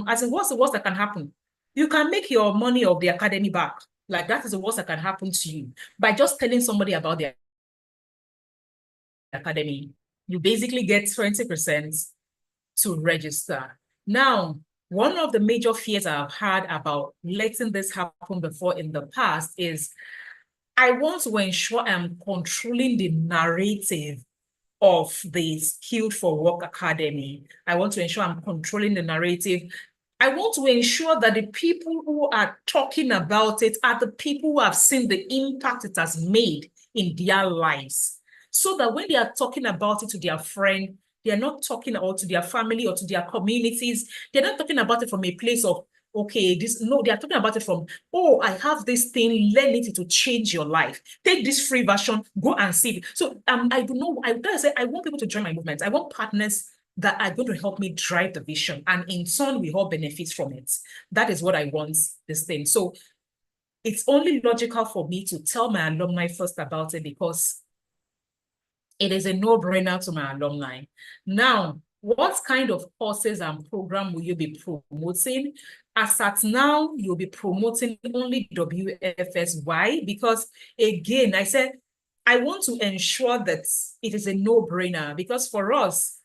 Speaker 1: as in what's the worst that can happen? You can make your money of the academy back. Like that is the worst that can happen to you by just telling somebody about the academy. You basically get 20% to register. Now, one of the major fears I've had about letting this happen before in the past is I want to ensure I'm controlling the narrative of the Skilled for Work Academy. I want to ensure I'm controlling the narrative. I want to ensure that the people who are talking about it are the people who have seen the impact it has made in their lives. So that when they are talking about it to their friend, they are not talking about to their family or to their communities. They're not talking about it from a place of, okay, no, they are talking about it from, oh, I have this thing, learn it to change your life. Take this free version, go and see it. So I want people to join my movement. I want partners that are going to help me drive the vision. And in turn, we all benefit from it. That is what I want this thing. So it's only logical for me to tell my alumni first about it because it is a no-brainer to my alumni. Now, what kind of courses and program will you be promoting? As at now, you'll be promoting only WFS. Why? Because again, I said, I want to ensure that it is a no-brainer because for us,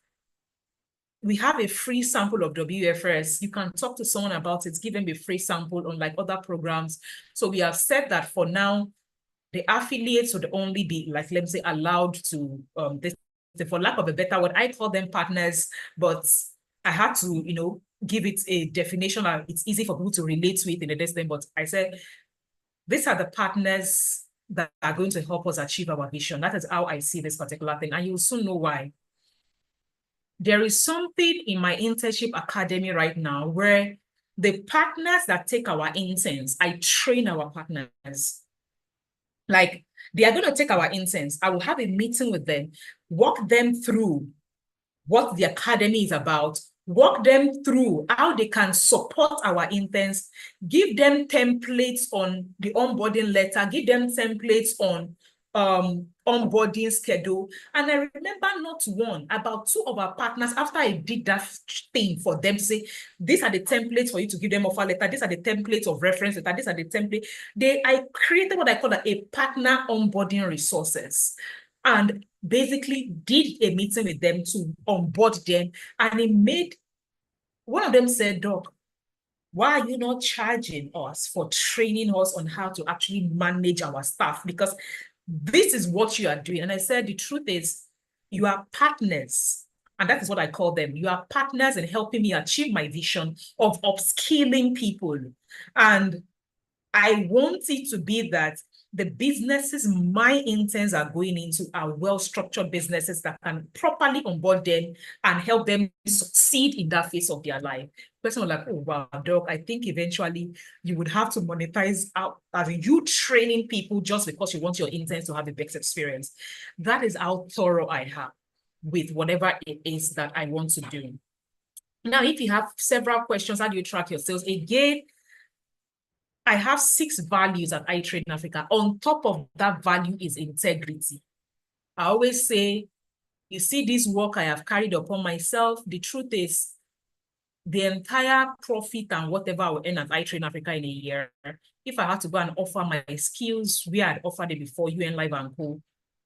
Speaker 1: we have a free sample of WFS. You can talk to someone about it, give them a free sample unlike other programs. So we have said that for now, the affiliates would only be like, let me say, allowed to, for lack of a better word, I call them partners, but I had to, give it a definition. It's easy for people to relate to it in the distance, but I said, these are the partners that are going to help us achieve our vision. That is how I see this particular thing, and you'll soon know why. There is something in my internship academy right now where the partners that take our interns, I train our partners. Like, they are going to take our interns. I will have a meeting with them, walk them through what the academy is about, walk them through how they can support our interns, give them templates on the onboarding letter, give them templates on onboarding schedule. And I remember not one, about 2 of our partners, after I did that thing for them to say, these are the templates for you to give them offer letter, these are the templates of reference letter, these are the templates. I created what I call a partner onboarding resources. And basically did a meeting with them to onboard them. And it made, one of them said, Doc, why are you not charging us for training us on how to actually manage our staff? Because this is what you are doing. And I said, the truth is, you are partners And that is what I call them. You are partners in helping me achieve my vision of upskilling people. And I want it to be that the businesses my interns are going into are well-structured businesses that can properly onboard them and help them succeed in that phase of their life. Person was like, oh, wow, Doc, I think eventually you would have to monetize out, as in you training people just because you want your interns to have the best experience. That is how thorough I have with whatever it is that I want to do. Now, if you have several questions, how do you track your sales? Again, I have 6 values at iTrade in Africa. On top of that value is integrity. I always say, you see this work I have carried upon myself. The truth is, the entire profit and whatever I will earn at iTrade in Africa in a year, if I had to go and offer my skills where I'd offered it before, UN Live and Co.,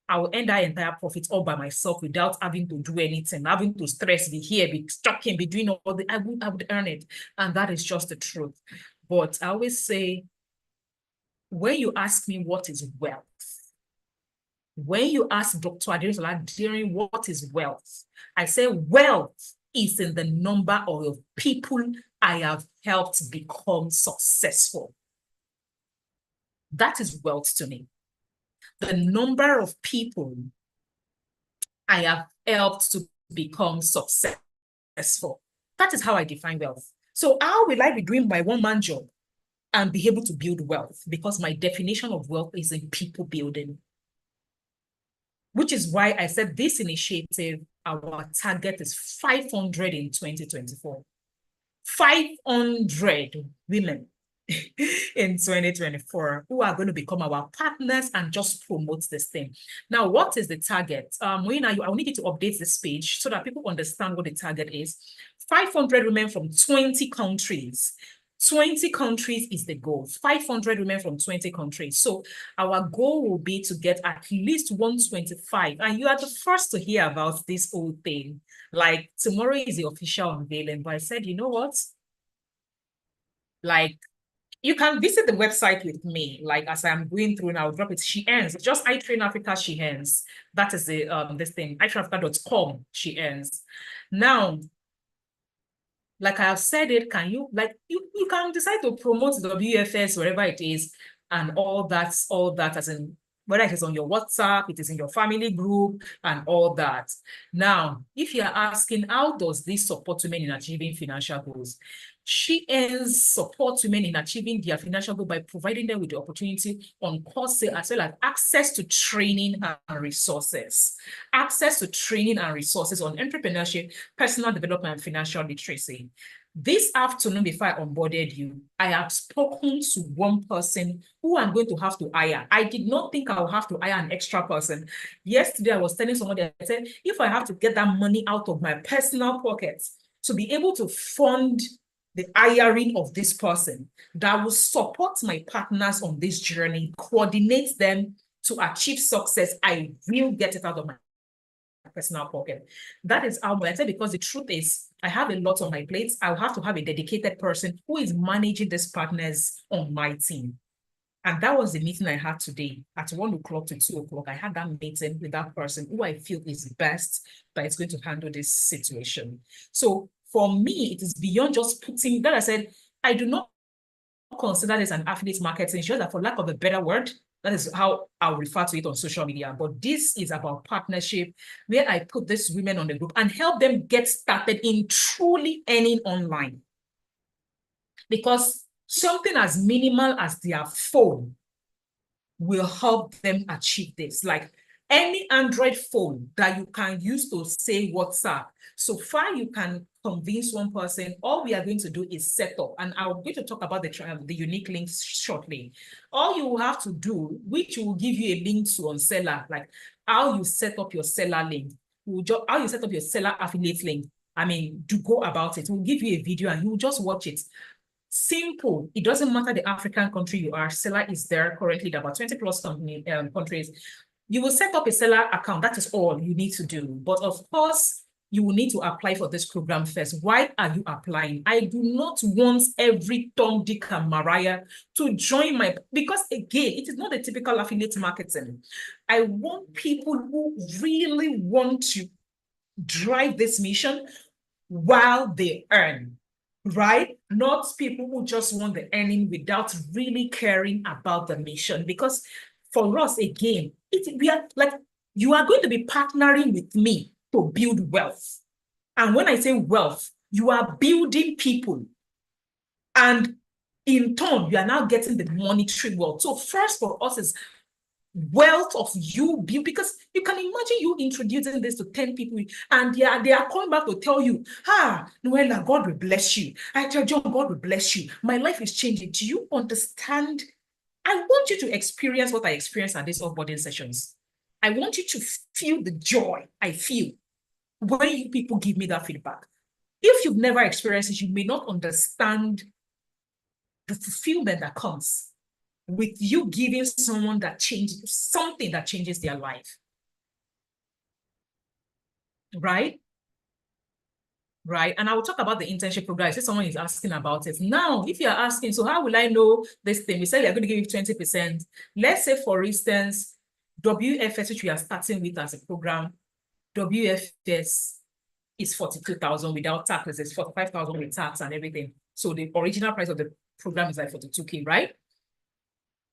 Speaker 1: I will earn that entire profit all by myself without having to do anything, having to stress, be here, be stuck in, be doing all the, I would earn it. And that is just the truth. But I always say, when you ask me what is wealth, when you ask Dr. Aderisola, what is wealth? I say wealth is in the number of people I have helped become successful. That is wealth to me. The number of people I have helped to become successful. That is how I define wealth. So how will I be doing my one-man job and be able to build wealth? Because my definition of wealth is in people building. Which is why I said this initiative, our target is 500 in 2024. 500 women in 2024 who are going to become our partners and just promote this thing. Now, what is the target? Moina, I will need you to update this page so that people understand what the target is. 500 women from 20 countries. 20 countries is the goal. 500 women from 20 countries. So our goal will be to get at least 125. And you are the first to hear about this whole thing. Like tomorrow is the official unveiling. But I said, you know what? Like, you can visit the website with me. Like as I'm going through now, I'll drop it. She Earns. Just iTrade Africa, She Earns. That is the this thing. iTradeAfrica.com, She Earns. Now, like I have said it, can you, like, you can decide to promote the WFS, wherever it is, and all that, as in, whether it is on your WhatsApp, it is in your family group, and all that. Now, if you're asking, how does this support women in achieving financial goals? She Earns support women in achieving their financial goal by providing them with the opportunity on course as well as access to training and resources. Access to training and resources on entrepreneurship, personal development, and financial literacy. This afternoon, before I onboarded you, I have spoken to one person who I'm going to have to hire. I did not think I would have to hire an extra person. Yesterday, I was telling somebody, I said, if I have to get that money out of my personal pockets to be able to fund the hiring of this person that will support my partners on this journey, coordinate them to achieve success, I will get it out of my personal pocket. That is how I said, because the truth is, I have a lot on my plate. I'll have to have a dedicated person who is managing these partners on my team. And that was the meeting I had today at 1 o'clock to 2 o'clock. I had that meeting with that person who I feel is best that is going to handle this situation. So for me, it is beyond just putting that. I said, I do not consider this an affiliate marketing, sure that for lack of a better word, that is how I'll refer to it on social media. But this is about partnership, where I put these women on the group and help them get started in truly earning online. Because something as minimal as their phone will help them achieve this. Like any Android phone that you can use to say WhatsApp. So far, you can convince one person. All we are going to do is set up, and I'm going to talk about the unique links shortly. All you will have to do, which will give you a link to on Seller, like how you set up your Seller link, how you set up your Seller affiliate link. I mean, to go about it. We'll give you a video and you will just watch it. Simple. It doesn't matter the African country you are. Seller is there currently, about 20 plus countries. You will set up a Seller account. That is all you need to do. But of course, you will need to apply for this program first. Why are you applying? I do not want every Tom, Dick, and Mariah to join my, because again, it is not a typical affiliate marketing. I want people who really want to drive this mission while they earn, right? Not people who just want the earning without really caring about the mission. Because for us, again, we are like, you are going to be partnering with me to build wealth. And when I say wealth, you are building people. And in turn, you are now getting the monetary wealth. So first for us is wealth of you build, because you can imagine you introducing this to 10 people and they are coming back to tell you, Noella, God will bless you. I tell John, God will bless you. My life is changing. Do you understand? I want you to experience what I experienced at these offboarding sessions. I want you to feel the joy I feel when you people give me that feedback. If you've never experienced it, you may not understand the fulfillment that comes with you giving someone that changes, something that changes their life. Right? Right. And I will talk about the internship program. I see someone is asking about it. Now, if you're asking, so how will I know this thing? We said we're going to give you 20%. Let's say, for instance, WFS, which we are starting with as a program, WFS is 42,000 without taxes. It's 45,000 with tax and everything. So the original price of the program is like 42K, right?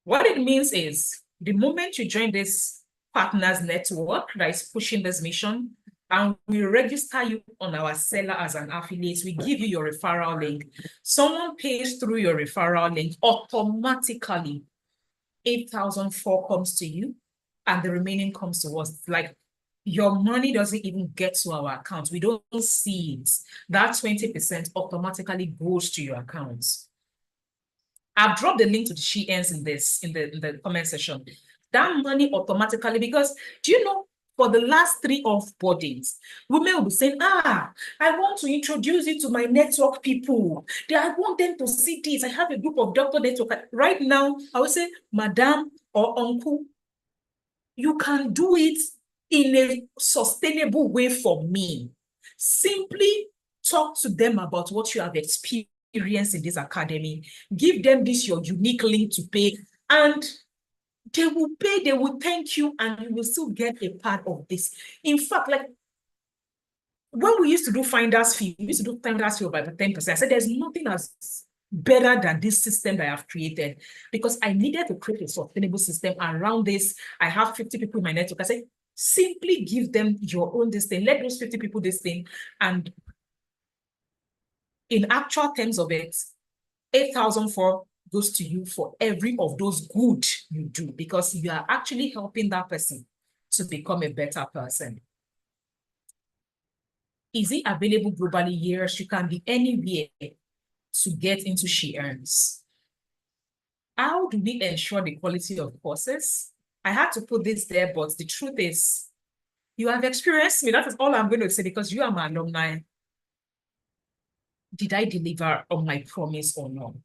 Speaker 1: What it means is the moment you join this partners network that is pushing this mission, and we register you on our seller as an affiliate, we give you your referral link. Someone pays through your referral link, automatically 8,004 comes to you and the remaining comes to us. Like, your money doesn't even get to our account. We don't see it. That 20% automatically goes to your accounts. I've dropped the link to the She Earns in the comment section. That money automatically, because do you know, for the last 3 offboardings, women will be saying, I want to introduce you to my network people. I want them to see this. I have a group of doctor network. Right now, I would say, madam or uncle, you can do it in a sustainable way for me. Simply talk to them about what you have experienced in this academy. Give them this your unique link to pay, and they will pay, they will thank you, and you will still get a part of this. In fact, like when we used to do finder's fee, we used to do finder's fee by 10%. I said there's nothing as better than this system that I have created, because I needed to create a sustainable system around this. I have 50 people in my network. I said, simply give them your own this thing. Let those 50 people this thing, and in actual terms of it, 8,004 goes to you for every of those good you do, because you are actually helping that person to become a better person. Is it available globally? Yes, you can be anywhere to get into She Earns. How do we ensure the quality of courses? I had to put this there, but the truth is, you have experienced me. That is all I'm going to say, because you are my alumni. Did I deliver on my promise or not?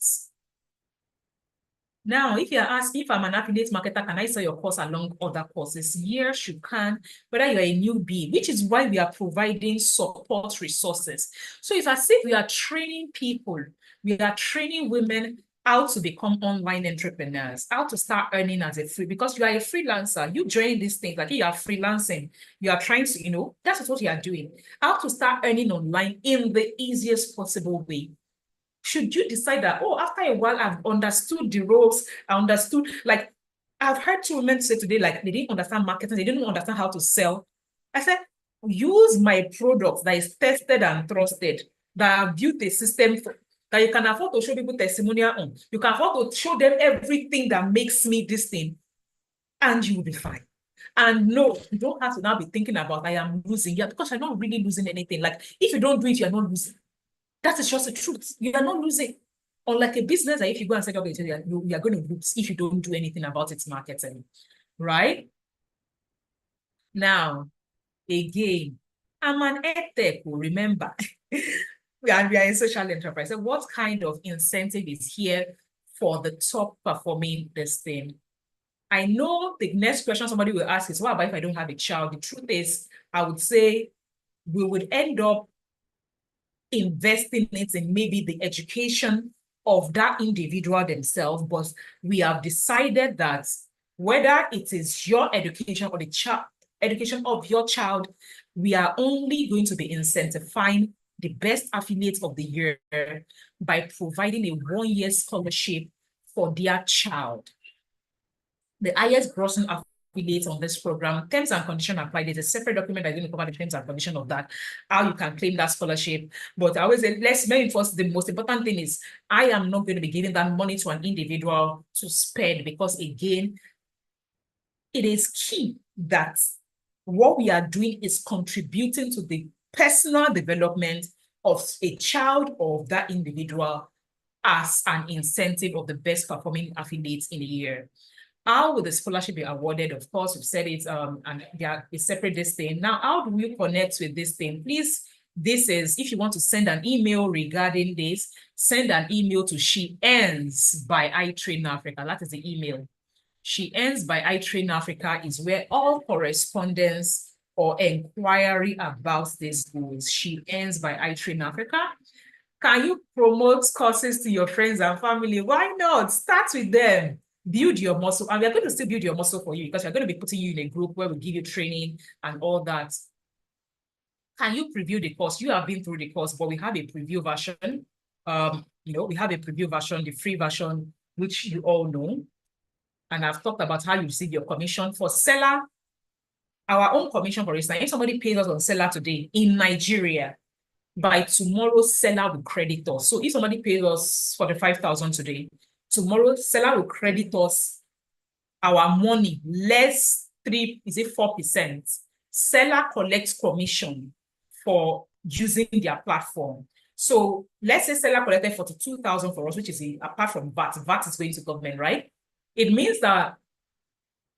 Speaker 1: Now, if you're asking if I'm an affiliate marketer, can I sell your course along other courses? Yes, you can, whether you're a newbie, which is why we are providing support resources. So it's as if we are training people, we are training women how to become online entrepreneurs, how to start earning as a free, because you are a freelancer. You join these things, like you are freelancing, you are trying to, that's what you are doing. How to start earning online in the easiest possible way. Should you decide that, after a while, I've understood the ropes, I understood, like, I've heard 2 women say today, like, they didn't understand marketing, they didn't understand how to sell. I said, use my product that is tested and trusted, that I've built a system for, that you can afford to show people testimonial on. You can afford to show them everything that makes me this thing, and you will be fine. And no, you don't have to now be thinking about, I am losing. Yeah, because you're not really losing anything. Like, if you don't do it, you're not losing. That is just the truth. You are not losing. Unlike a business, that if you go and set up, you are going to lose if you don't do anything about its marketing, right? Now, again, I'm an edtech, remember. we are a social enterprise. So what kind of incentive is here for the top performing this thing? I know the next question somebody will ask is, what about if I don't have a child? The truth is, I would say we would end up investing it in maybe the education of that individual themselves, but we have decided that whether it is your education or the education of your child, we are only going to be incentivizing the best affiliates of the year by providing a 1-year scholarship for their child. The highest grossing affiliates on this program, terms and conditions apply. There's a separate document that's going to cover the terms and conditions of that, how you can claim that scholarship. But I always say, the most important thing is I am not going to be giving that money to an individual to spend, because again, it is key that what we are doing is contributing to the personal development of a child or of that individual as an incentive of the best performing affiliates in a year. How will the scholarship be awarded? Of course, we've said it, and there is separate this thing. Now, how do we connect with this thing? Please, this is, if you want to send an email regarding this, send an email to She Ends by iTrain Africa. That is the email. She Ends by iTrain Africa is where all correspondence or inquiry about this goes. She Ends by iTrain Africa. Can you promote courses to your friends and family? Why not? Start with them. Build your muscle. And we're going to still build your muscle for you, because we're going to be putting you in a group where we give you training and all that. Can you preview the course? You have been through the course, but we have a preview version. We have a preview version, the free version, which you all know. And I've talked about how you receive your commission. For seller, our own commission, for instance, if somebody pays us on seller today in Nigeria, by tomorrow, seller will credit us. So if somebody pays us 45,000 today, tomorrow, seller will credit us our money less 4%. Seller collects commission for using their platform. So let's say seller collected 42,000 for us, which is apart from VAT. VAT is going to government, right? It means that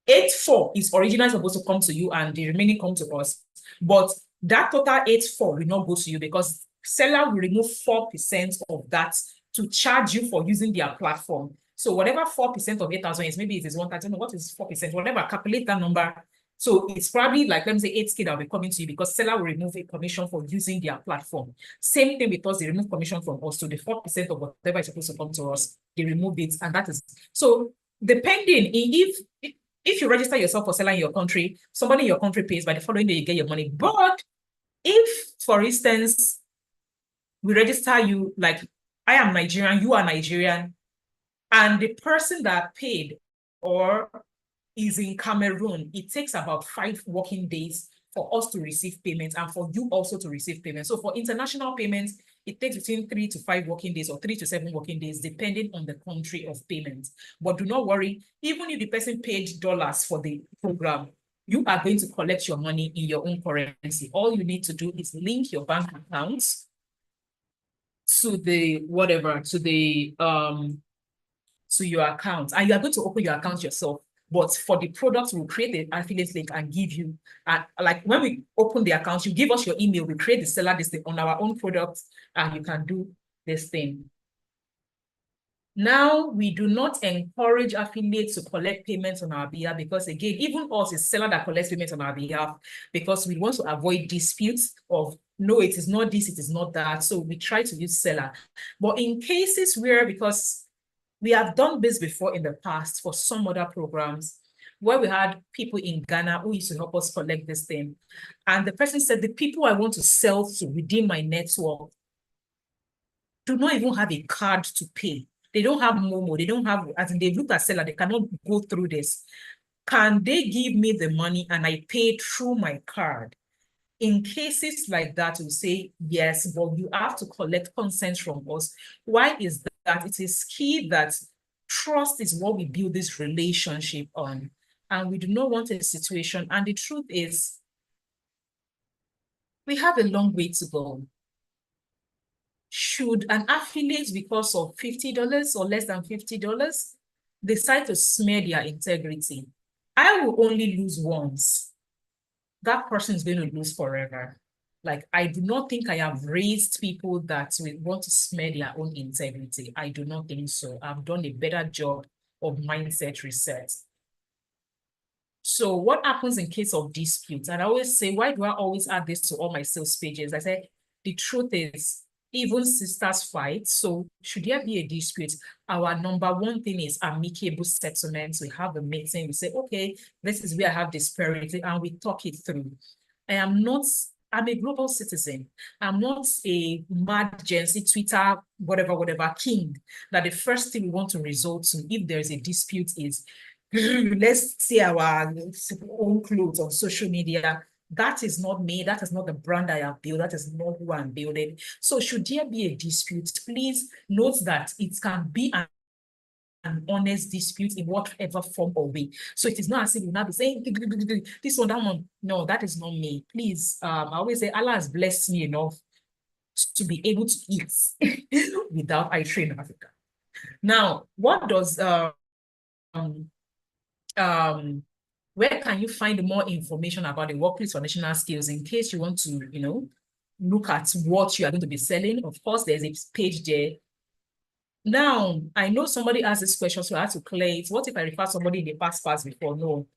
Speaker 1: 8.4 is originally supposed to come to you and the remaining come to us. But that total 8.4 will not go to you, because seller will remove 4% of that to charge you for using their platform. So whatever 4% of 8,000 is, maybe it is 1,000. What is 4%? Whatever, calculate that number. So it's probably like, let me say 8K that will be coming to you, because seller will remove a commission for using their platform. Same thing with us, they remove commission from us. So the 4% of whatever is supposed to come to us, they remove it. And that is, so depending, if you register yourself for seller in your country, somebody in your country pays, by the following day you get your money. But if, for instance, we register you, like I am Nigerian, you are Nigerian, and the person that paid or is in Cameroon, it takes about 5 working days for us to receive payments and for you also to receive payments. So for international payments, it takes between 3 to 5 working days or 3 to 7 working days, depending on the country of payment. But do not worry, even if the person paid dollars for the program, you are going to collect your money in your own currency. All you need to do is link your bank accounts to the to your account, and you are going to open your account yourself. But for the product, we'll create the affiliate link and give you, like when we open the account, you give us your email, we create the seller listing on our own products, and you can do this thing. Now, we do not encourage affiliates to collect payments on our behalf, because again, even us, is seller that collects payments on our behalf, because we want to avoid disputes of, no, it is not this, it is not that. So we try to use seller. But in cases where, because we have done this before in the past for some other programs, where we had people in Ghana who used to help us collect this thing. And the person said, the people I want to sell to within my network do not even have a card to pay. They don't have Momo. They don't have, as in they look at seller, they cannot go through this. Can they give me the money and I pay through my card? In cases like that, we'll say, yes, but you have to collect consent from us. Why is that? It is key that trust is what we build this relationship on. And we do not want a situation. And the truth is, we have a long way to go. Should an affiliate, because of $50 or less than $50, decide to smear their integrity, I will only lose once. That person is going to lose forever. Like, I do not think I have raised people that will want to smear their own integrity. I do not think so. I've done a better job of mindset reset. So what happens in case of disputes? And I always say, why do I always add this to all my sales pages? I say, the truth is, even sisters fight. So should there be a dispute, our number one thing is amicable settlements. We have a meeting, we say, okay, this is where I have disparity, and we talk it through. I'm a global citizen. I'm not a mad Gen Z Twitter, whatever king, that the first thing we want to resort to if there's a dispute is, let's see our own clothes on social media. That is not me. That is not the brand I have built. That is not who I'm building. So should there be a dispute, please note that it can be an honest dispute in whatever form or way. So it is not as if you now be saying this one, that one. No, that is not me. Please, I always say Allah has blessed me enough to be able to eat without I train in Africa. Now, what does where can you find more information about the Workplace Foundational Skills in case you want to, look at what you are going to be selling? Of course, there's a page there. Now, I know somebody asked this question, so I have to clear it. What if I refer somebody in the past before? No.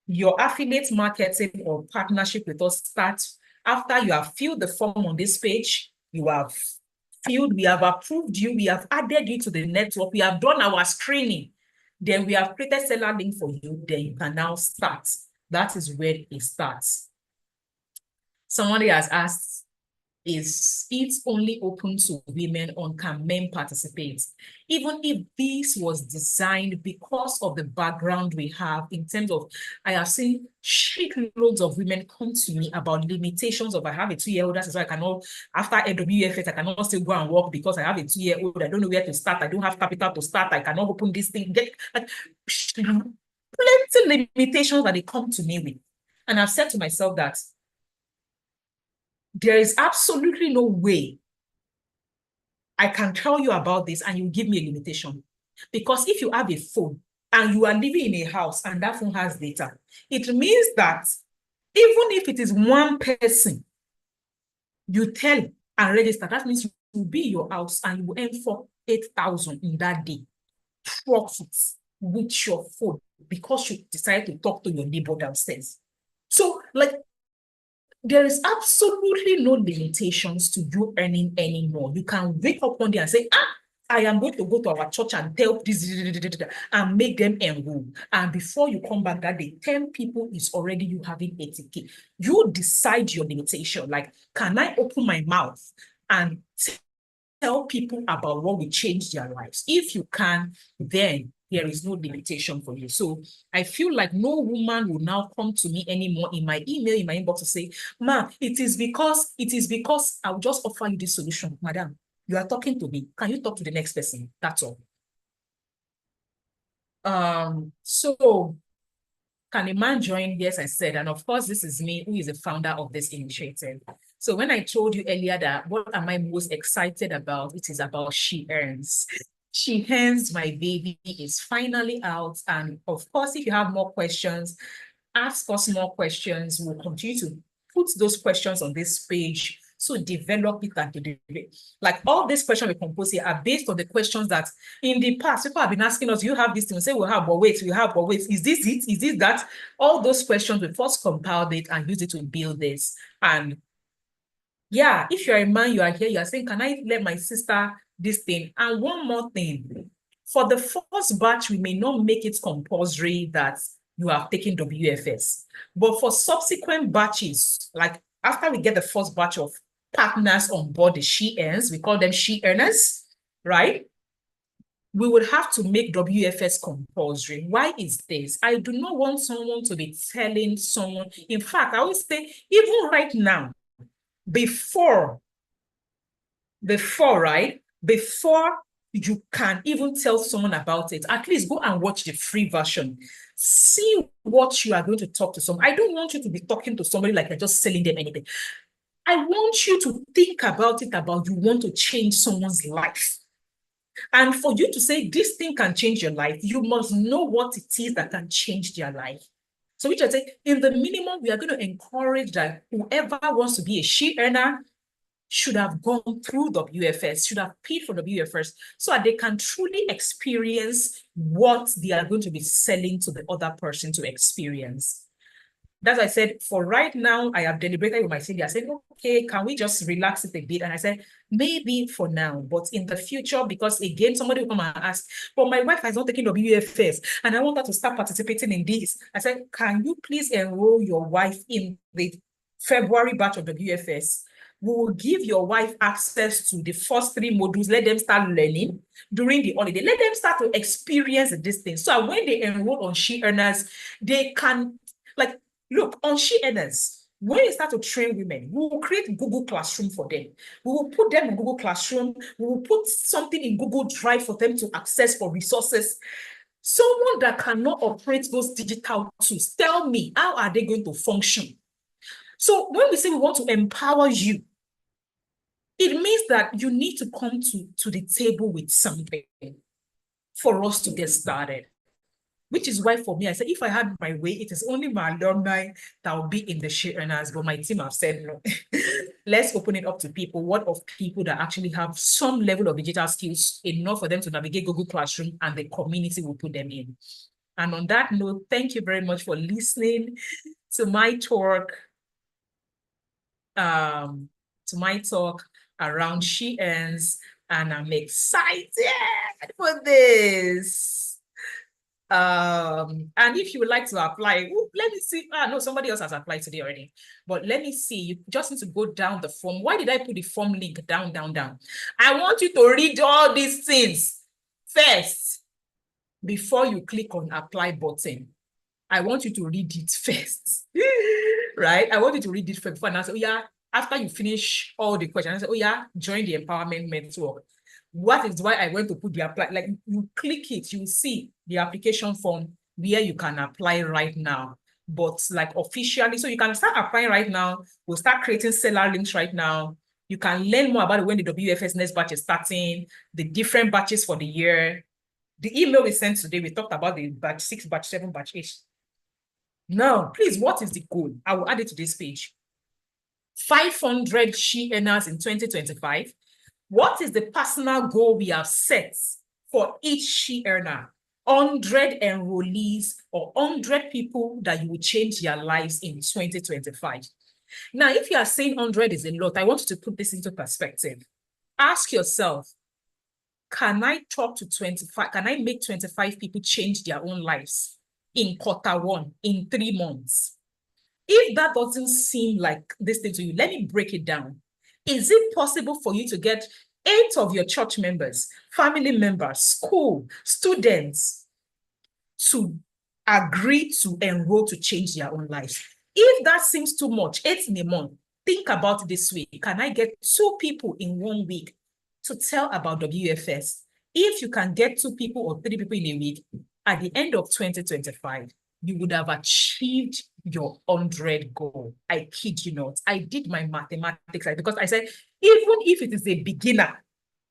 Speaker 1: Your affiliate marketing or partnership with us starts after you have filled the form on this page. You have filled, we have approved you, we have added you to the network, we have done our screening. Then we have created seller link for you. Then you can now start. That is where it starts. Somebody has asked, is it only open to women or can men participate? Even if this was designed because of the background we have in terms of, I have seen shitloads of women come to me about limitations of, I have a 2-year-old, that's why I cannot, after AWFS, I cannot still go and work because I have a 2-year-old, I don't know where to start, I don't have capital to start, I cannot open this thing, plenty limitations that they come to me with. And I've said to myself that there is absolutely no way I can tell you about this and you give me a limitation. Because if you have a phone and you are living in a house and that phone has data, it means that even if it is one person you tell and register, that means you will be in your house and you will earn 8,000 in that day profits with your phone because you decide to talk to your neighbor downstairs. So, there is absolutely no limitations to you earning anymore. You can wake up one day and say, I am going to go to our church and tell this and make them enroll. And before you come back that day, 10 people is already you having 80K. You decide your limitation. Like, can I open my mouth and tell people about what will change their lives? If you can, then there is no limitation for you. So I feel like no woman will now come to me anymore in my email, in my inbox to say, Ma, it is because I'll just offer you this solution. Madam, you are talking to me. Can you talk to the next person? That's all. So can a man join? Yes, I said. And of course, this is me, who is the founder of this initiative. So when I told you earlier that what am I most excited about, it is about She Earns. She Earns, my baby, is finally out. And of course, if you have more questions, ask us more questions. We'll continue to put those questions on this page. So develop it and deliver. Like all these questions we compose here are based on the questions that in the past people have been asking us, you have this thing, we say we have, but wait, is this it? Is this that? All those questions, we first compiled it and use it to build this. And yeah, if you're a man, you are here, you are saying, can I let my sister this thing? And one more thing, for the first batch, we may not make it compulsory that you have taken WFS. But for subsequent batches, like after we get the first batch of partners on board the She Earns, we call them She Earners, right? We would have to make WFS compulsory. Why is this? I do not want someone to be telling someone. In fact, I would say, even right now, before you can even tell someone about it, at least go and watch the free version. See what you are going to talk to someone. I don't want you to be talking to somebody like you're just selling them anything. I want you to think about it, about you want to change someone's life. And for you to say this thing can change your life, you must know what it is that can change their life. So which I say, in the minimum, we are going to encourage that whoever wants to be a She Earner should have gone through WFS, should have paid for WFS, so that they can truly experience what they are going to be selling to the other person to experience. As I said, for right now, I have deliberated with my senior. I said, okay, can we just relax it a bit? And I said, maybe for now, but in the future, because again, somebody will come and ask, but my wife has not taken WFS and I want her to start participating in this. I said, can you please enroll your wife in the February batch of WFS, we will give your wife access to the first 3 modules. Let them start learning during the holiday. Let them start to experience this thing. So when they enroll on She Earners, they can, like, look, on She Earners, when you start to train women, we will create Google Classroom for them. We will put them in Google Classroom. We will put something in Google Drive for them to access for resources. Someone that cannot operate those digital tools, tell me, how are they going to function? So when we say we want to empower you, it means that you need to come to the table with something for us to get started. Which is why for me, I said, if I had my way, it is only my alumni that will be in the She Earners, but my team have said no. Let's open it up to people. What of people that actually have some level of digital skills, enough for them to navigate Google Classroom, and the community will put them in. And on that note, thank you very much for listening to my talk. Around She Earns, and I'm excited for this. And if you would like to apply, let me see. No, somebody else has applied today already. But let me see. You just need to go down the form. Why did I put the form link down? I want you to read all these things first before you click on apply button. I want you to read it first, right? I want you to read it first before I say, oh yeah, after you finish all the questions, I say, oh yeah, join the Empowerment Network. What is why I went to put the apply, like you click it, you see the application form where you can apply right now. But like officially, so you can start applying right now. We'll start creating seller links right now. You can learn more about when the WFS next batch is starting, the different batches for the year. The email we sent today, we talked about the batch 6, batch 7, batch 8. Now, please, what is the goal? I will add it to this page. 500 She Earners in 2025. What is the personal goal we have set for each She Earner? 100 enrollees or 100 people that you will change their lives in 2025. Now, if you are saying 100 is a lot, I want you to put this into perspective. Ask yourself, can I talk to 25? Can I make 25 people change their own lives in Q1, in 3 months? If that doesn't seem like this thing to you, let me break it down. Is it possible for you to get 8 of your church members, family members, school, students to agree to enroll to change their own lives? If that seems too much, 8 in a month, think about it this way. Can I get 2 people in 1 week to tell about WFS? If you can get 2 people or 3 people in a week, at the end of 2025, you would have achieved your 100 goal. I kid you not. I did my mathematics because I said, even if it is a beginner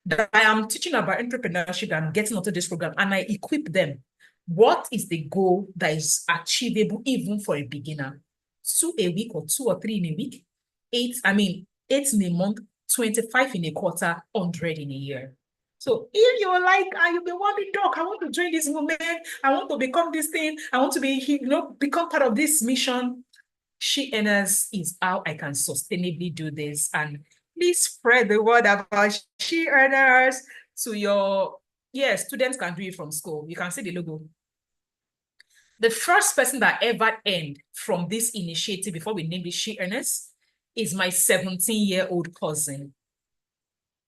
Speaker 1: that I am teaching about entrepreneurship and getting onto this program and I equip them, what is the goal that is achievable even for a beginner? 2 a week or 2 or 3 in a week, 8 in a month, 25 in a quarter, 100 in a year. So if you're like, you've been wondering, Doc, I want to join this movement, I want to become this thing, I want to be, become part of this mission, She Earners is how I can sustainably do this. And please spread the word about She Earners to your, students can do it from school. You can see the logo. The first person that ever earned from this initiative before we named it She Earners is my 17-year-old cousin.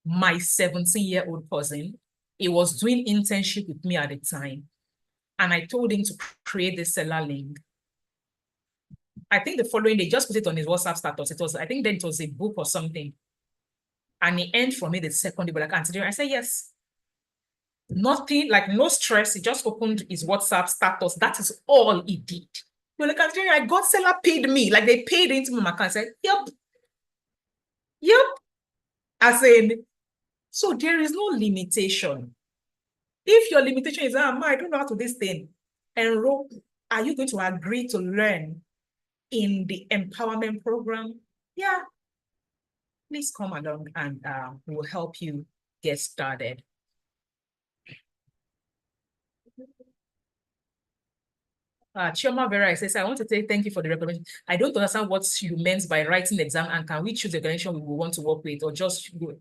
Speaker 1: My 17-year-old cousin. He was doing internship with me at the time. And I told him to create the seller link. I think the following day, just put it on his WhatsApp status. I think then it was a book or something. And he earned from it the second day, but like, I said, yes. Nothing, like no stress. He just opened his WhatsApp status. That is all he did. But like, I got seller paid me. Like they paid into my account. I said, yep. As in, so there is no limitation. If your limitation is, I don't know how to do this thing, enroll, are you going to agree to learn in the empowerment program? Yeah. Please come along and we'll help you get started. Chioma Vera says, I want to say thank you for the recommendation. I don't understand what you meant by writing the exam, and can we choose the organization we will want to work with, or just go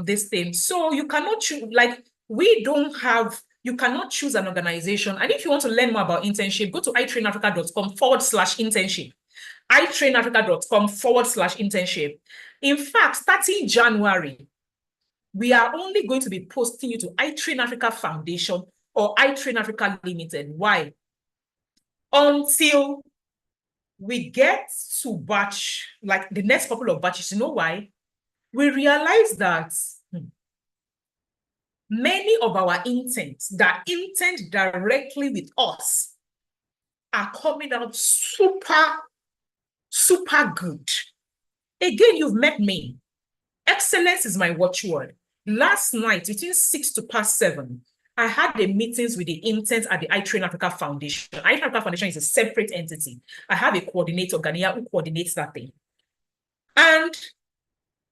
Speaker 1: this thing? So you cannot choose, like you cannot choose an organization. And if you want to learn more about internship, go to itrainafrica.com/internship. iTrainAfrica.com/internship. In fact, starting January, we are only going to be posting you to iTrain Africa Foundation or iTrain Africa Limited. Why? Until we get to batch, like the next couple of batches. You know why? We realize that many of our interns that intend directly with us are coming out super good. Again, you've met me. Excellence is my watchword. Last night, between 6 to past 7, I had the meetings with the interns at the iTrain Africa Foundation. iTrain Africa Foundation is a separate entity. I have a coordinator, Ghania, who coordinates that thing. And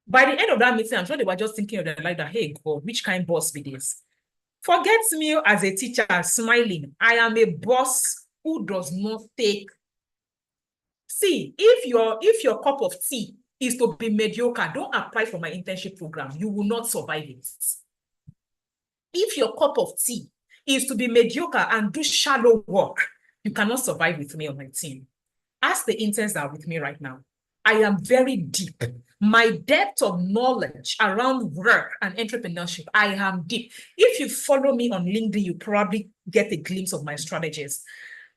Speaker 1: by the end of that meeting, I'm sure they were just thinking of their life that, hey, God, which kind of boss be this? Forget me as a teacher smiling. I am a boss who does not take. See, if your cup of tea is to be mediocre, don't apply for my internship program. You will not survive it. If your cup of tea is to be mediocre and do shallow work, you cannot survive with me on my team. Ask the interns that are with me right now. I am very deep. My depth of knowledge around work and entrepreneurship, I am deep. If you follow me on LinkedIn, you probably get a glimpse of my strategies.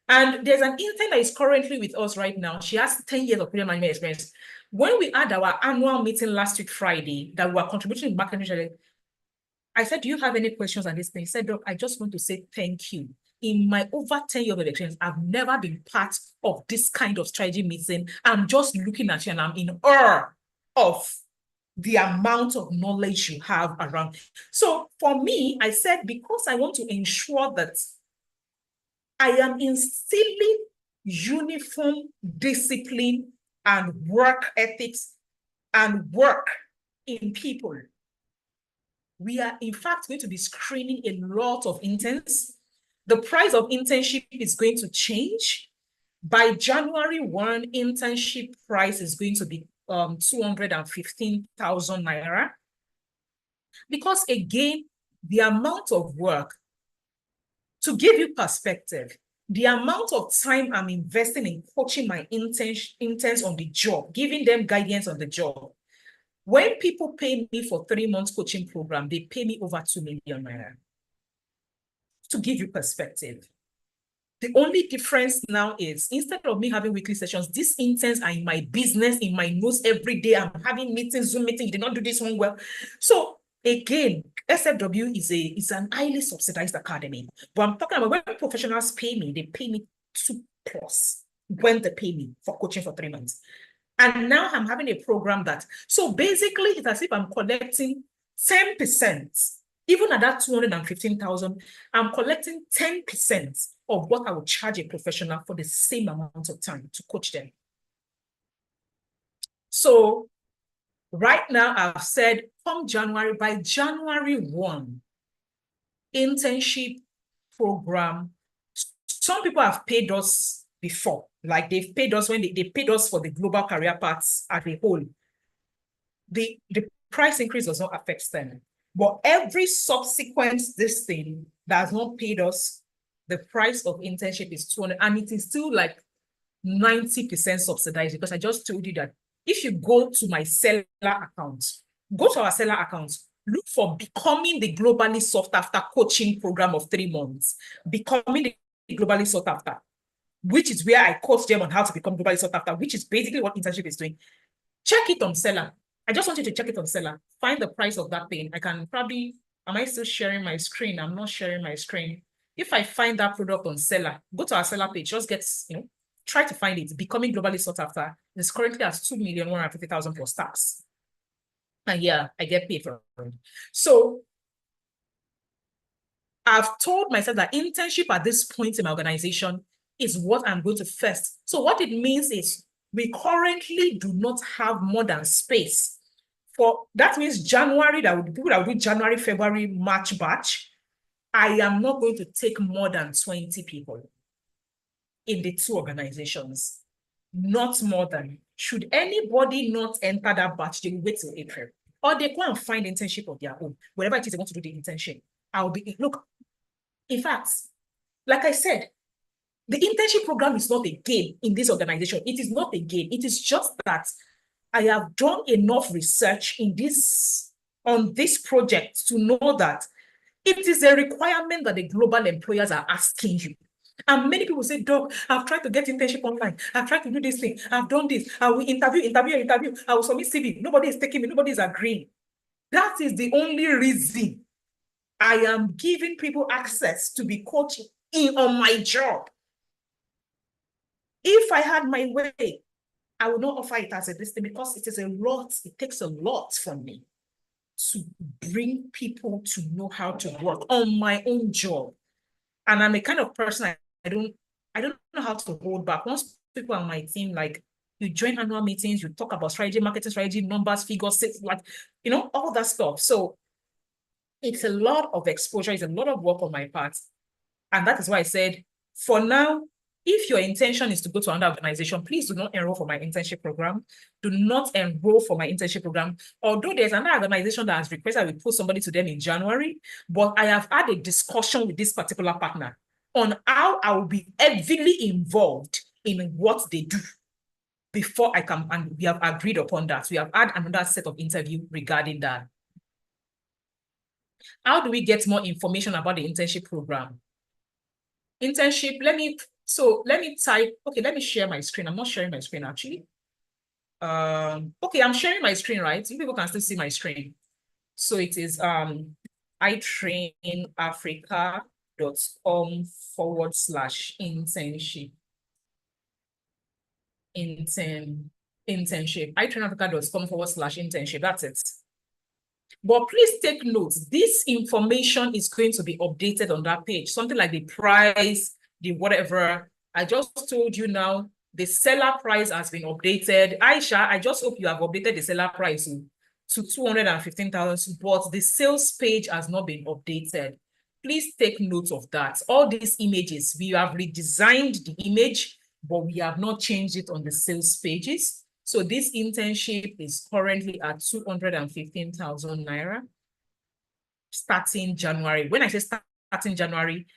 Speaker 1: And there's an intern that is currently with us right now. She has 10 years of project management experience. When we had our annual meeting last week, Friday, that we were contributing to marketing, I said, do you have any questions on this thing? He said, Doc, I just want to say thank you. In my over 10 years of experience, I've never been part of this kind of strategy meeting. I'm just looking at you and I'm in awe of the amount of knowledge you have around. So for me, I said, because I want to ensure that I am instilling uniform discipline and work ethics and work in people, we are in fact going to be screening a lot of interns. The price of internship is going to change. By January 1, internship price is going to be 215,000 Naira. Because again, the amount of work, to give you perspective, the amount of time I'm investing in coaching my interns on the job, giving them guidance on the job. When people pay me for 3 months coaching program, they pay me over 2 million Naira. To give you perspective. The only difference now is, instead of me having weekly sessions, these interns are in my business, in my notes every day. I'm having meetings, Zoom meetings. You did not do this one well. So again, SFW is an highly subsidized academy. But I'm talking about when professionals pay me, they pay me 2+ when they pay me for coaching for 3 months. And now I'm having a program that, so basically it's as if I'm collecting 10%. Even at that 215,000, I'm collecting 10% of what I would charge a professional for the same amount of time to coach them. So right now I've said by January 1, internship program, some people have paid us before, like they've paid us when they paid us for the global career paths as a whole. The price increase does not affect them. But every subsequent this thing that has not paid us, the price of internship is 200, and it is still like 90% subsidized, because I just told you that if you go to my seller account, go to our seller account, look for Becoming the Globally Sought After coaching program of 3 months, Becoming the Globally Sought After, which is where I coach them on how to become globally sought after, which is basically what internship is doing. Check it on seller. I just want you to check it on seller. Find the price of that thing. I can probably, am I still sharing my screen? I'm not sharing my screen. If I find that product on seller, go to our seller page, just get, try to find it. Becoming Globally Sought After. It's currently at 2,150,000 plus tax. And yeah, I get paid for it. So I've told myself that internship at this point in my organization is what I'm going to first. So what it means is we currently do not have more than space for, that means January, people that will do January, February, March batch. I am not going to take more than 20 people in the 2 organizations, not more than. Should anybody not enter that batch, they will wait till April, or they go and find internship of their own, wherever it is they want to do the internship. I'll be, look, in fact, like I said, The internship program is not a game in this organization. It is not a game. It is just that I have done enough research on this project to know that it is a requirement that the global employers are asking you. And many people say, Doc, I've tried to get internship online. I've tried to do this thing. I've done this. I will interview. I will submit CV. Nobody is taking me. Nobody is agreeing. That is the only reason I am giving people access to be coaching on my job. If I had my way, I would not offer it as a listing because it is a lot. It takes a lot from me to bring people to know how to work on my own job. And I'm a kind of person, I don't know how to hold back. Once people on my team, like, you join annual meetings, you talk about strategy, marketing strategy, numbers, figures, like, all that stuff. So it's a lot of exposure, it's a lot of work on my part. And that is why I said, for now, if your intention is to go to another organization, please do not enroll for my internship program. Do not enroll for my internship program. Although there's another organization that has requested I will put somebody to them in January, but I have had a discussion with this particular partner on how I will be heavily involved in what they do before I can, and we have agreed upon that. We have had another set of interview regarding that. How do we get more information about the internship program? Internship, let me type, okay, let me share my screen. I'm not sharing my screen actually. Okay, I'm sharing my screen, right? You people can still see my screen. So it is itrainafrica.com/internship. Internship. itrainafrica.com/internship. That's it. But please take note, this information is going to be updated on that page. Something like the price, the whatever. I just told you now, the seller price has been updated. Aisha, I just hope you have updated the seller price to 215,000, but the sales page has not been updated. Please take note of that. All these images, we have redesigned the image, but we have not changed it on the sales pages. So this internship is currently at 215,000 Naira starting January. When I say starting January,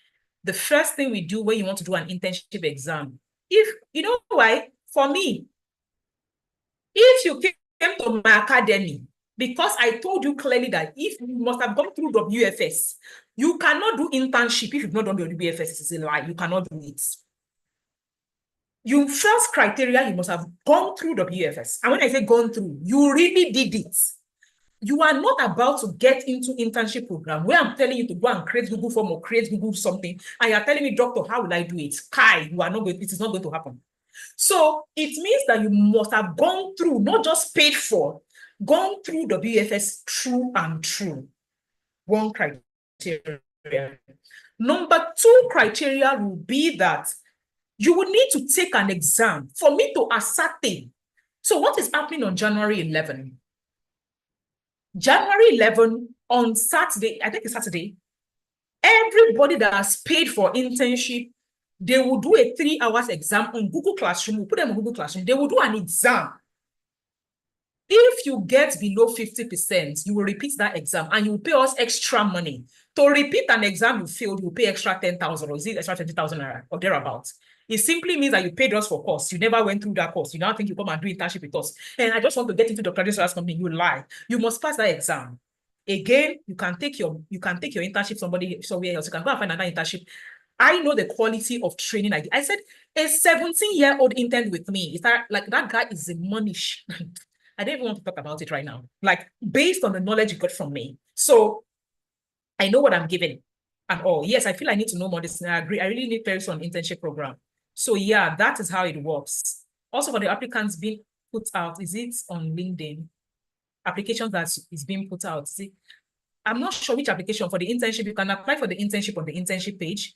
Speaker 1: the first thing we do when you want to do an internship exam, if you know why, for me, if you came to my academy, because I told you clearly that if you must have gone through WFS, you cannot do internship if you've not done the WFS. It's a lie. You cannot do it. Your first criteria, you must have gone through WFS. And when I say gone through, you really did it. You are not about to get into internship program where I'm telling you to go and create Google form or create Google something. And you're telling me, doctor, how will I do it? Kai, you are not going, it is not going to happen. So it means that you must have gone through, not just paid for, gone through WFS true and true. One criteria. Number two criteria will be that you would need to take an exam for me to ascertain. So what is happening on January 11? January 11, on Saturday, I think it's Saturday, everybody that has paid for internship, they will do a 3 hours exam on Google Classroom. We'll put them on Google Classroom. They will do an exam. If you get below 50%, you will repeat that exam and you will pay us extra money. To repeat an exam you failed, you pay extra 10,000 or is it extra 20,000 or thereabouts. It simply means that you paid us for course. You never went through that course. You now think you come and do internship with us. And I just want to get into Dr. Adesola's company. You lie. You must pass that exam. Again, you can take your internship somewhere else. You can go and find another internship. I know the quality of training I said a 17-year-old intern with me. Is that like that guy is a money? I don't even want to talk about it right now. Like based on the knowledge you got from me. So I know what I'm giving and all. Yes, I feel I need to know more this. I agree. I really need parents on internship program. So yeah, that is how it works. Also for the applicants being put out, is it on LinkedIn? Applications that is being put out. See, I'm not sure which application for the internship. You can apply for the internship on the internship page.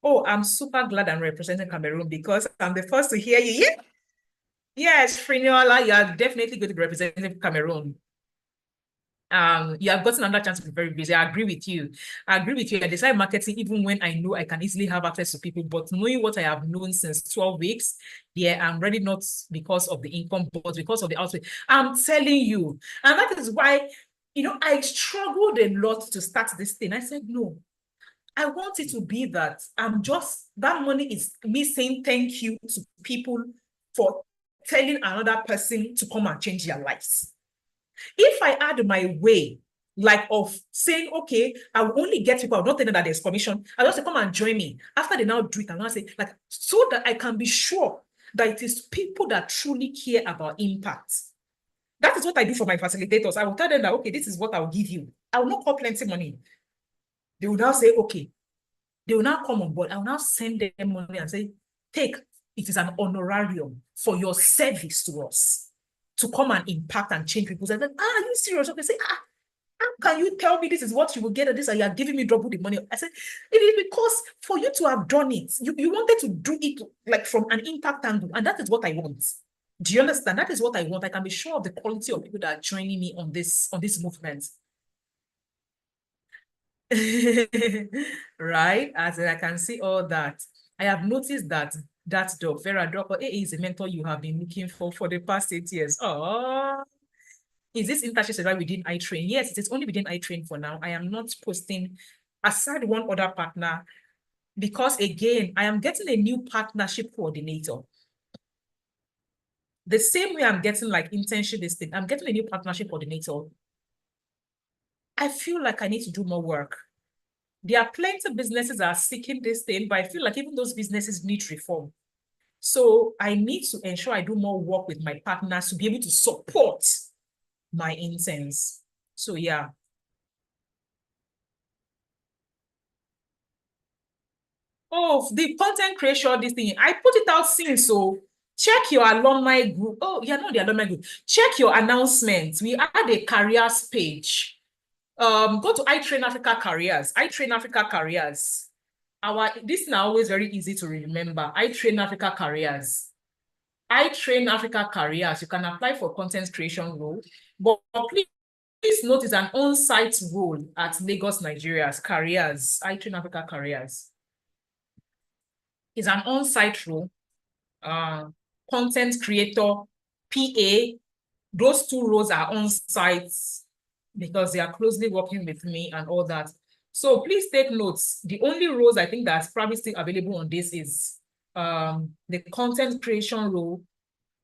Speaker 1: Oh, I'm super glad I'm representing Cameroon because I'm the first to hear you. Yeah. Yes, Friniola, you are definitely going to be representing Cameroon. You have gotten another chance to be very busy. I agree with you. I decide marketing even when I know I can easily have access to people, but knowing what I have known since 12 weeks, yeah, I'm ready not because of the income, but because of the output. I'm telling you. And that is why, I struggled a lot to start this thing. I said, no, I want it to be that that money is me saying thank you to people for telling another person to come and change their lives. If I add my way, like of saying, okay, I will only get people, I'm not telling that there's commission, I just say, come and join me. After they now do it, I'm not say, like, so that I can be sure that it is people that truly care about impact. That is what I do for my facilitators. I will tell them that, okay, this is what I will give you. I will not call plenty money. They will now say, okay, they will now come on board. I will now send them money and say, take, it is an honorarium for your service to us to come and impact and change people's lives. Are you serious? Okay, say, how can you tell me this is what you will get at this and you are giving me double the money? I said, it is because for you to have done it, you wanted to do it like from an impact angle, and that is what I want. Do you understand? That is what I want. I can be sure of the quality of people that are joining me on this movement. Right? As I can see all that. I have noticed that dog, Vera Dropper, is a mentor you have been looking for the past 8 years. Oh, is this internship right within iTrain? Yes, it is only within iTrain for now. I am not posting aside one other partner because, again, I am getting a new partnership coordinator. The same way I'm getting like internship this thing, I'm getting a new partnership coordinator. I feel like I need to do more work. There are plenty of businesses that are seeking this thing, but I feel like even those businesses need reform. So I need to ensure I do more work with my partners to be able to support my interns. So yeah. Oh, the content creation, this thing, I put it out since, so check your alumni group. Oh, yeah, not the alumni group. Check your announcements. We add a careers page. Go to iTrain Africa Careers. iTrain Africa Careers. This is now always very easy to remember. iTrain Africa Careers. iTrain Africa Careers. You can apply for content creation role, but please note it's an on-site role at Lagos, Nigeria's Careers. iTrain Africa Careers. It's an on-site role. Content creator, PA. Those two roles are on-site because they are closely working with me and all that. So please take notes. The only roles I think that's probably still available on this is the content creation role.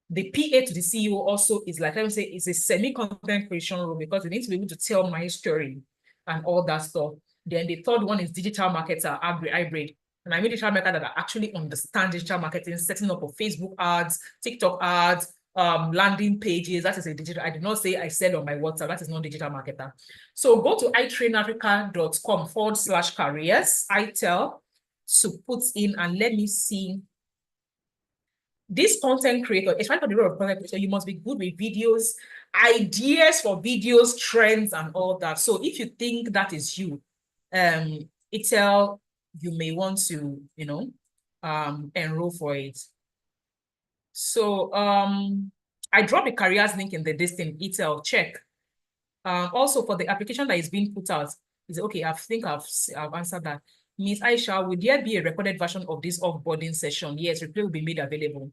Speaker 1: The PA to the CEO also is, like I would say, is a semi-content creation role because they need to be able to tell my story and all that stuff. Then the third one is digital marketer, hybrid. And I mean digital marketer that actually understand digital marketing, setting up of Facebook ads, TikTok ads, landing pages. That is a digital. I did not say I sell on my WhatsApp. That is not digital marketer. So go to itrainafrica.com/careers, ITEL, to put in, and let me see. This content creator, especially for the role of content creator, you must be good with videos, ideas for videos, trends, and all that. So if you think that is you, ITEL, you may want to, enroll for it. So I dropped the careers link in the listing, ITEL, check. Also for the application that is being put out, is okay, I think I've answered that. Ms. Aisha, will there be a recorded version of this offboarding session? Yes, replay will be made available.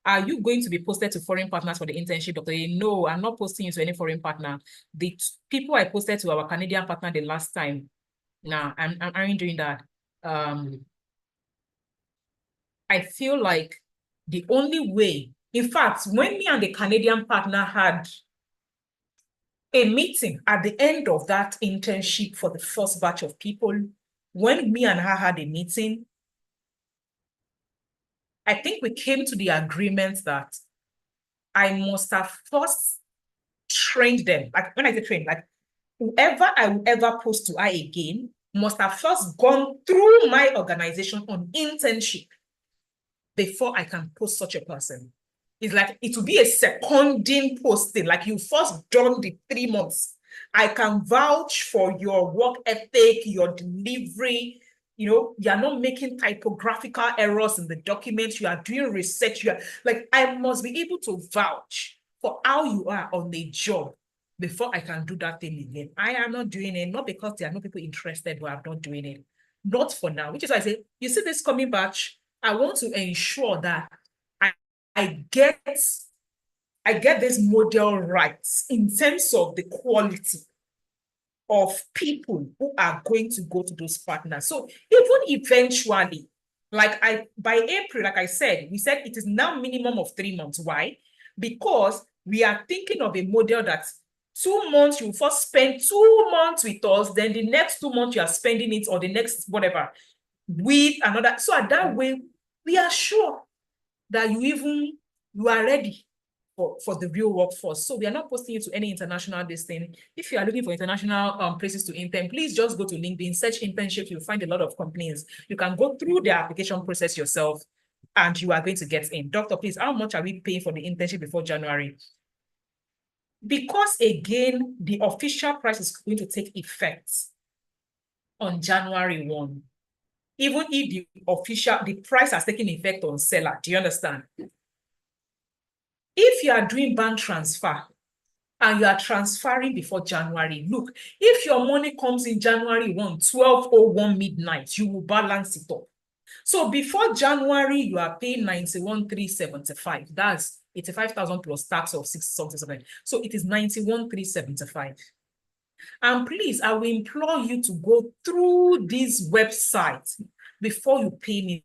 Speaker 1: Are you going to be posted to foreign partners for the internship, Dr. A? No, I'm not posting you to any foreign partner. The people I posted to our Canadian partner the last time, nah, I'm doing that. I feel like the only way, in fact, when me and the Canadian partner had a meeting at the end of that internship for the first batch of people, when me and her had a meeting, I think we came to the agreement that I must have first trained them. Like when I say trained, like whoever I will ever post to her again must have first gone through my organization on internship before I can post such a person. It's like it will be a seconding posting, like you first done the 3 months. I can vouch for your work ethic, your delivery. You are not making typographical errors in the documents. You are doing research. I must be able to vouch for how you are on the job before I can do that thing again. I am not doing it, not because there are no people interested, but I'm not doing it. Not for now, which is why I say, you see this coming batch, I want to ensure that I get this model right in terms of the quality of people who are going to go to those partners. So even eventually, by April, like I said, we said it is now minimum of 3 months. Why? Because we are thinking of a model that's 2 months, you first spend 2 months with us, then the next 2 months you are spending it, or the next whatever with another. So at that way, we are sure that you are ready for the real workforce. So we are not posting you to any international thing. If you are looking for international places to intern, please just go to LinkedIn, search internships. You'll find a lot of companies. You can go through the application process yourself, and you are going to get in. Doctor, please, how much are we paying for the internship before January? Because again, the official price is going to take effect on January 1. Even if the price has taken effect on seller, do you understand? If you are doing bank transfer and you are transferring before January, look, if your money comes in January 1, 12:01 midnight, you will balance it up. So before January, you are paying 91,375. That's 85,000 plus tax of 6 something. So it is 91,375. And please, I will implore you to go through this website before you pay me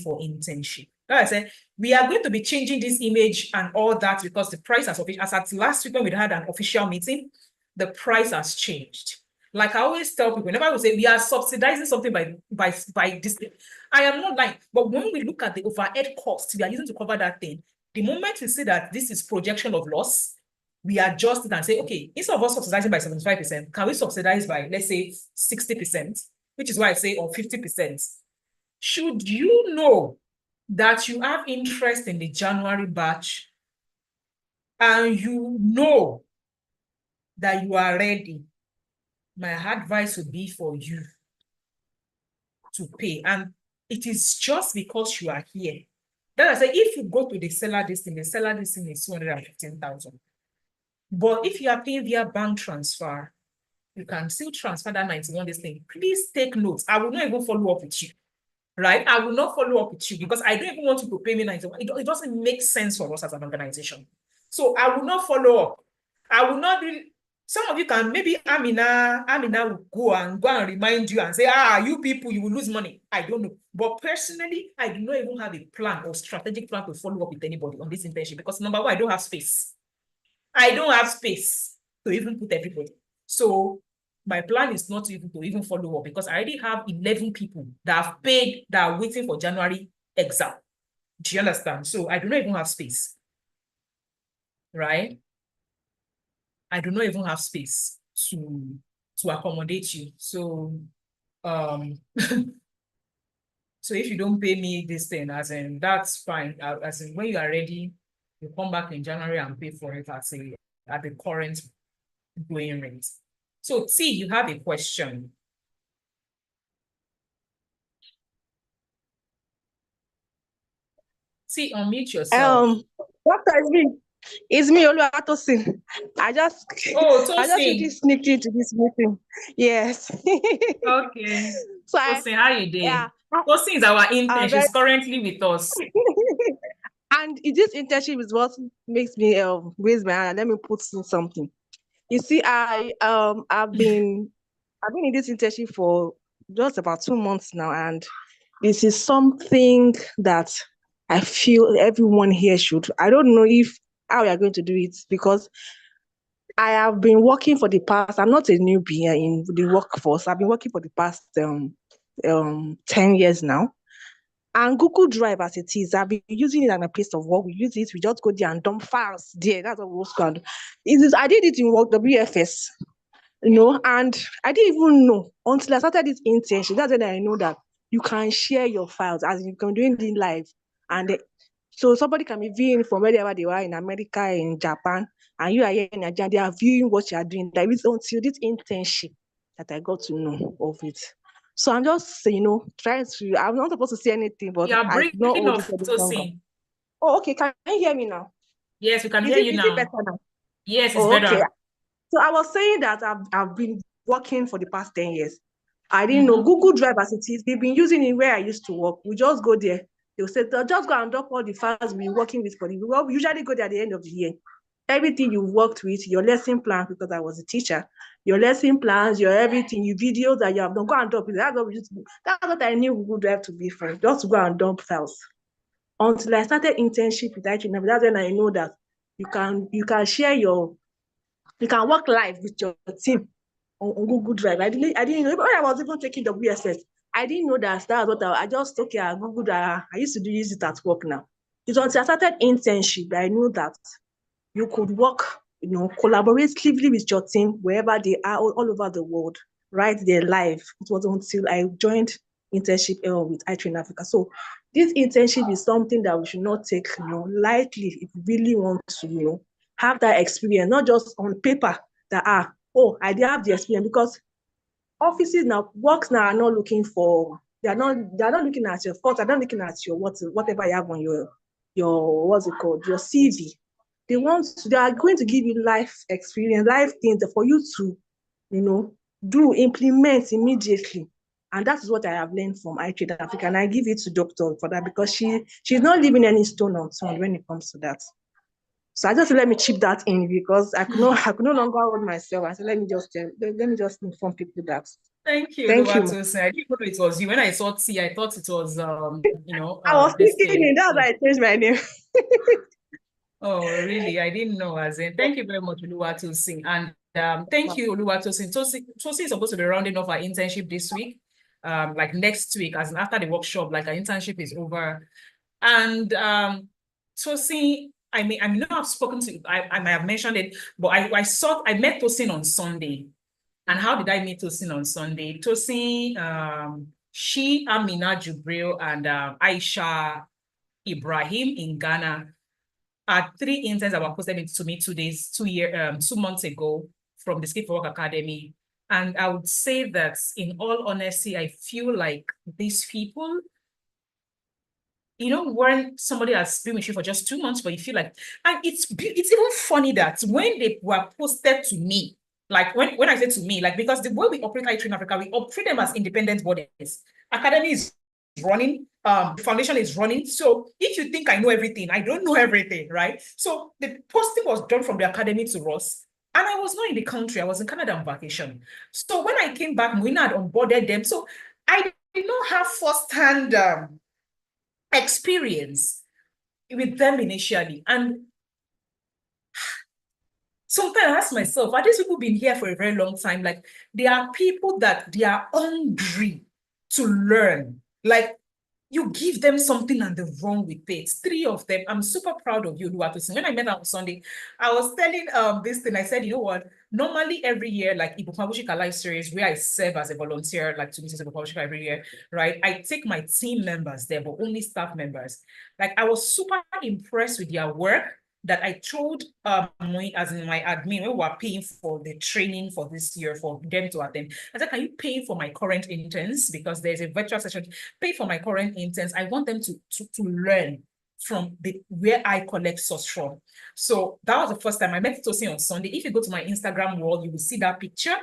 Speaker 1: for internship. Like I said, we are going to be changing this image and all that because the price has, as at last week when we had an official meeting, the price has changed. Like I always tell people, whenever we say we are subsidizing something by this thing, I am not lying. But when we look at the overhead cost we are using to cover that thing, the moment we see that this is projection of loss, we adjust it and say, okay, instead of us subsidizing by 75%, can we subsidize by, let's say, 60%, which is why I say, or 50%. Should you know that you have interest in the January batch and you know that you are ready, my advice would be for you to pay. And it is just because you are here. Then I say, if you go to the seller listing is 215,000. But if you are paying via bank transfer, you can still transfer that 91 this thing. Please take notes. I will not even follow up with you. Right? I will not follow up with you because I don't even want you to pay me 91. It doesn't make sense for us as an organization. So I will not follow up. I will not do. Some of you can, maybe Amina will go and remind you and say, you people, you will lose money. I don't know. But personally, I do not even have a plan or strategic plan to follow up with anybody on this internship because number one, I don't have space. I don't have space to even put everybody. So my plan is not to even follow up because I already have 11 people that have paid, that are waiting for January exam. Do you understand? So I do not even have space. Right? I do not even have space to accommodate you. So so if you don't pay me this thing, as in that's fine. As in when you are ready, you come back in January and pay for it at the current going rate. So T, you have a question. T, unmute yourself.
Speaker 2: Doctor, it's me, Oluwatosin. I just really sneaked into this meeting. Yes.
Speaker 1: Okay.
Speaker 2: So
Speaker 1: Tosin, how you doing? Yeah. Tosin is our intern. She's currently with us.
Speaker 2: And this internship is what makes me raise my hand and let me put in something. You see, I've been in this internship for just about 2 months now, and this is something that I feel everyone here should. I don't know how we are going to do it because I have been working for the past. I'm not a newbie in the workforce. I've been working for the past 10 years now. And Google Drive, as it is, I've been using it at my place of work. We use it. We just go there and dump files there. That's what we was going to do. I did it in work WFS, and I didn't even know until I started this internship. That's when I know that you can share your files as you can do it in live. And so somebody can be viewing from wherever they are in America, in Japan, and you are here in Nigeria, they are viewing what you are doing. That is until this internship that I got to know of it. So I'm just, trying to, I'm not supposed to say anything, but
Speaker 1: you're breaking off, Tosin.
Speaker 2: Oh, okay. Can you hear me now?
Speaker 1: Yes, we can hear you now. Is it better now? Yes, it's better. Okay.
Speaker 2: So I was saying that I've been working for the past 10 years. I didn't know Google Drive as it is. They've been using it where I used to work. We just go there. They'll say, just go and drop all the files we're working with for you. We usually go there at the end of the year.
Speaker 6: everything you've worked with, your lesson plan, because I was a teacher, your lesson plans, your everything, your videos that you have done, go and dump it. That's what I knew Google Drive to be for, just to go and dump files. Until I started internship with iTrainer, that's when I know that you can share you can work live with your team on Google Drive. I didn't know, when I was even taking WSS, I didn't know that was what I just, okay, Google Drive, I used to use it at work now. It's until I started internship, I knew that you could work, collaboratively with your team wherever they are, all over the world, right there live. It was until I joined internship with iTrain Africa. So this internship is something that we should not take, lightly if we really want to, have that experience, not just on paper that I did have the experience, because offices now, works now are not looking for, they're not looking at your thoughts, they're not looking at your whatever you have on your what's it called, your CV. They are going to give you life experience, life things for you to, implement immediately. And that is what I have learned from iTrain Africa. And I give it to Dr. for that, because she's not leaving any stone unturned when it comes to that. So I just let me chip that in, because I could no longer hold myself. I said, let me just inform people that.
Speaker 1: Thank you.
Speaker 6: Thank you.
Speaker 1: I didn't know it was you. When I saw T, I thought it was
Speaker 6: I was thinking that's why I changed my name.
Speaker 1: Oh, really? I didn't know. As in, thank you very much, Oluwatosin. And thank you, Oluwatosin. Tosin is supposed to be rounding off our internship this week. Like next week, as in after the workshop, like our internship is over. And Tosin, I know I've spoken to you, I might have mentioned it, but I met Tosin on Sunday. And how did I meet Tosin on Sunday? Tosin, she, Amina Jubril, and Aisha Ibrahim in Ghana are 3 interns that were posted to me 2 months ago from the Skip for Work Academy. And I would say that, in all honesty, I feel like these people, when somebody has been with you for just 2 months, but you feel like, and it's even funny that when they were posted to me, like when I say to me, like, because the way we operate iTrain Africa, we operate them as independent bodies. Academy is running, the foundation is running. So if you think I know everything, I don't know everything, right? So the posting was done from the academy to us. And I was not in the country, I was in Canada on vacation. So when I came back, Moina had onboarded them. So I did not have firsthand experience with them initially. And sometimes I ask myself, are these people been here for a very long time? Like, there are people that they are hungry to learn. Like, you give them something and they run with it. 3 of them. I'm super proud of you, Oluwatosin. When I met on Sunday, I was telling this thing. I said, you know what? Normally every year, like Igbo Fabushika Life Series, where I serve as a volunteer, like to Mrs. Igbo Fabushika every year, right? I take my team members there, but only staff members. Like, I was super impressed with their work, that I told as in my admin, we were paying for the training for this year for them to attend. I said, can you pay for my current interns? Because there's a virtual session. Pay for my current interns. I want them to learn from where I collect source from. So that was the first time I met Tosin on Sunday. If you go to my Instagram wall, you will see that picture.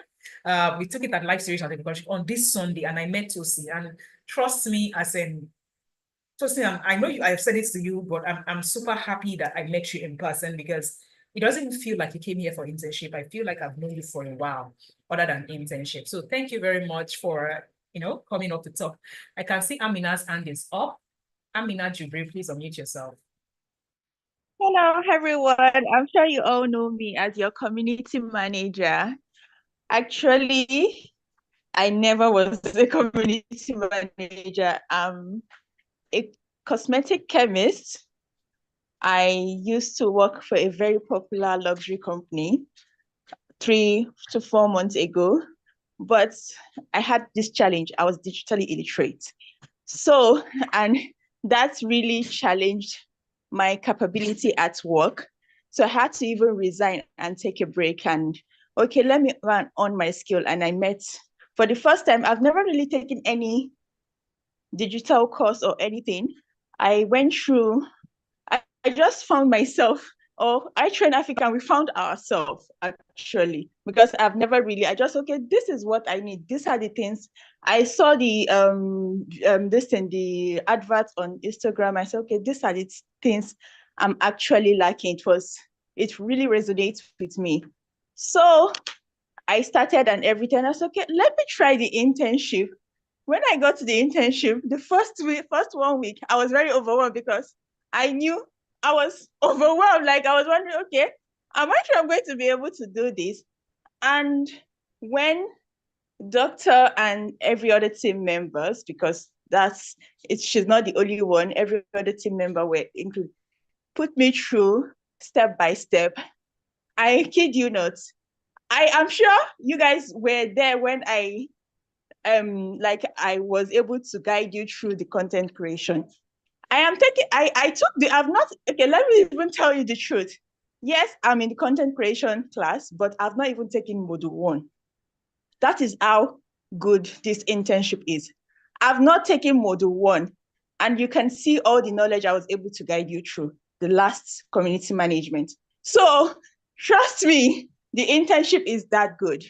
Speaker 1: We took it at Live Series on this Sunday, and I met Tosin. And trust me, as in, Tosin, I know I've said it to you, but I'm super happy that I met you in person, because it doesn't feel like you came here for internship. I feel like I've known you for a while, other than internship. So thank you very much for, coming up to talk. I can see Amina's hand is up. Amina Jubril, please unmute yourself.
Speaker 7: Hello, everyone. I'm sure you all know me as your community manager. Actually, I never was a community manager. I'm a cosmetic chemist. I used to work for a very popular luxury company 3 to 4 months ago, but I had this challenge. I was digitally illiterate. So, and that's really challenged my capability at work. So I had to even resign and take a break and, okay, let me run on my skill. And I met, for the first time, I've never really taken any digital course or anything. I went through, I just found myself, or iTrain Africa, we found ourselves actually, because I've never really, okay, this is what I need. These are the things. I saw the the adverts on Instagram. I said, okay, these are the things I'm actually lacking. It it really resonates with me. So I started and everything. I said, okay, let me try the internship. When I got to the internship, the first 1 week, I was very overwhelmed because I knew I was overwhelmed. Like I was wondering, okay, am I sure I'm going to be able to do this? And when Doctor and every other team members, because she's not the only one, every other team member were included, put me through step by step. I kid you not. I am sure you guys were there when I was able to guide you through the content creation. I've not, okay, let me even tell you the truth. Yes, I'm in the content creation class, but I've not even taken module 1. That is how good this internship is. I've not taken module 1, and you can see all the knowledge I was able to guide you through the last community management. So trust me, the internship is that good.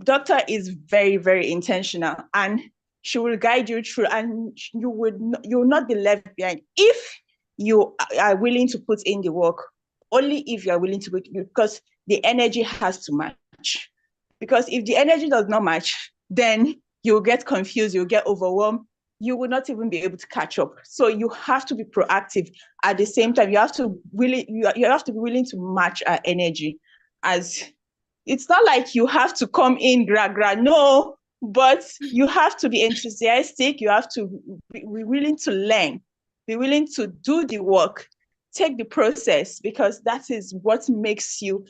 Speaker 7: Doctor is very, very intentional, and she will guide you through, and you will not be left behind if you are willing to put in the work. Only if you are willing to, because the energy has to match. Because if the energy does not match, then you'll get confused, you'll get overwhelmed, you will not even be able to catch up. So you have to be proactive. At the same time, you have to be willing to match our energy. As it's not like you have to come in gra, no, but you have to be enthusiastic. You have to be willing to learn, be willing to do the work, take the process, because that is what makes you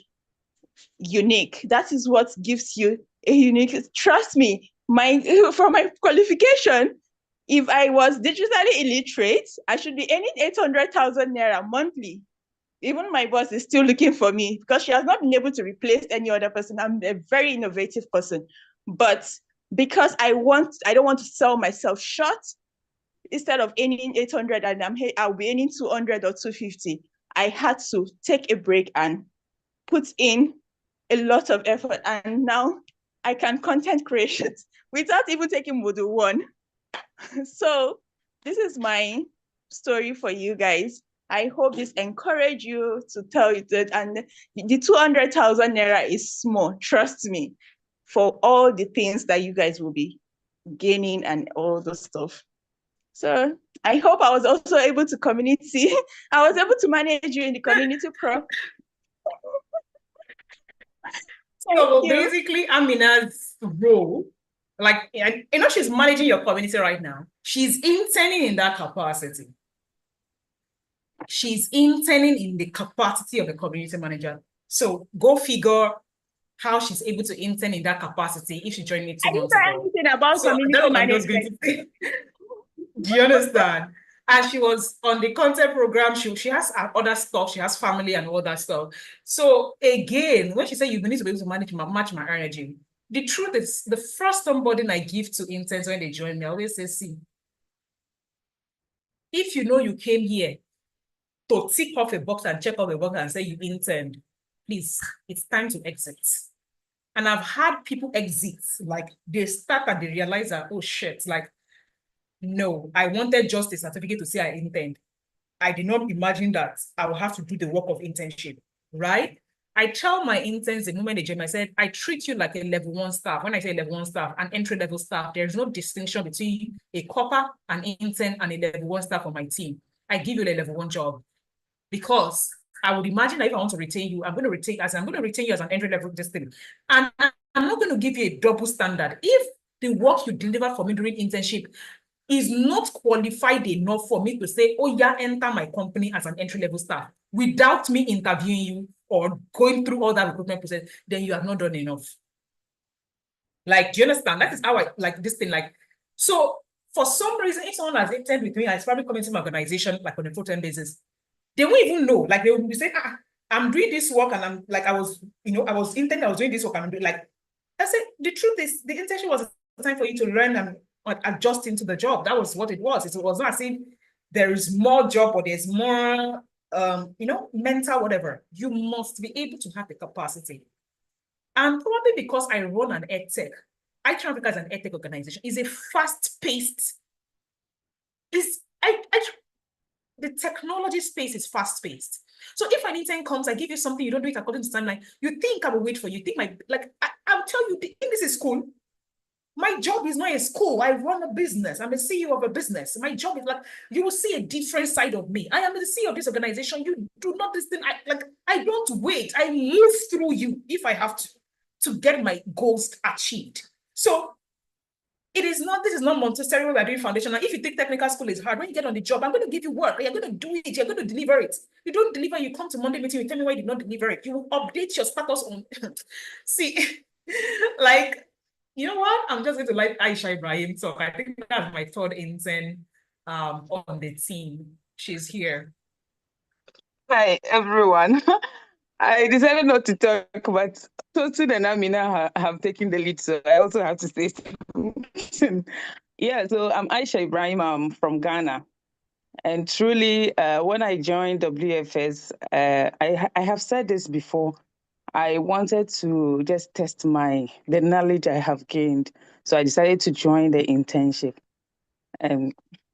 Speaker 7: unique. That is what gives you a unique, trust me, from my qualification, if I was digitally illiterate, I should be earning 800,000 naira monthly. Even my boss is still looking for me because she has not been able to replace any other person. I'm a very innovative person, but because I don't want to sell myself short, instead of earning 800 and I'll be earning 200 or 250, I had to take a break and put in a lot of effort, and now I can content create without even taking module 1. So this is my story for you guys. I hope this encourage you to tell you that, and the 200,000 naira is small, trust me, for all the things that you guys will be gaining and all those stuff. So I hope I was also able to I was able to manage you in the community pro.
Speaker 1: So basically, Amina's role, like, she's managing your community right now. She's interning in that capacity. She's interning in the capacity of a community manager. So go figure how she's able to intern in that capacity if she joined me 2 months ago.
Speaker 7: I didn't know anything about community management.
Speaker 1: Do you understand? And she was on the content program. She has other stuff. She has family and all that stuff. So again, when she said you need to be able to match my energy, the truth is, the first onboarding I give to interns when they join me, I always say, see, if you know you came here to tick off a box and check off a box and say you interned, please, it's time to exit. And I've had people exit, like they start and they realize that, oh shit, like, no, I wanted just a certificate to say I intend. I did not imagine that I will have to do the work of internship, right? I tell my interns the moment they join, I said, I treat you like a level 1 staff. When I say level 1 staff, an entry-level staff, there's no distinction between a copper, an intern, and a level 1 staff on my team. I give you a level 1 job because I would imagine that if I want to retain you, I'm going to retain you as an entry-level distinct. And I'm not going to give you a double standard. If the work you deliver for me during internship is not qualified enough for me to say, oh yeah, enter my company as an entry-level staff without me interviewing you or going through all that recruitment process, then you have not done enough. Like, do you understand? That is how I like this thing. Like, so for some reason, if someone has interned with me, it's probably coming to my organization like on a full-time basis, they won't even know. Like, they will be saying, I'm doing this work, and I'm like, I was intending, I was doing this work, and I'm doing like, I said, the truth is, the internship was a time for you to learn and adjust into the job. That was what it was. It was not as if there is more job or there's more, mental whatever. You must be able to have the capacity. And probably because I run an edtech, iTraffic as an edtech organization is a fast-paced. The technology space is fast-paced. So if an intern comes, I give you something, you don't do it according to timeline, you think I will wait for you. You think I'll tell you, this is school. My job is not a school. I run a business. I'm a CEO of a business. My job is you will see a different side of me. I am the CEO of this organization. You do not listen. I don't wait. I live through you if I have to get my goals achieved. So this is not Montessori where we're doing foundation. If you think technical school is hard, when you get on the job, I'm going to give you work. You're going to do it. You're going to deliver it. You don't deliver, you come to Monday meeting, you tell me why you did not deliver it. You will update your status on, see, you know what? I'm just going to let Aisha Ibrahim talk. I think that's my third intern on the team. She's here.
Speaker 2: Hi, everyone. I decided not to talk, but Tosin and Amina have taken the lead, so I also have to say something. Yeah, so I'm Aisha Ibrahim. I'm from Ghana. And truly, when I joined WFS, I have said this before, I wanted to just test the knowledge I have gained. So I decided to join the internship. And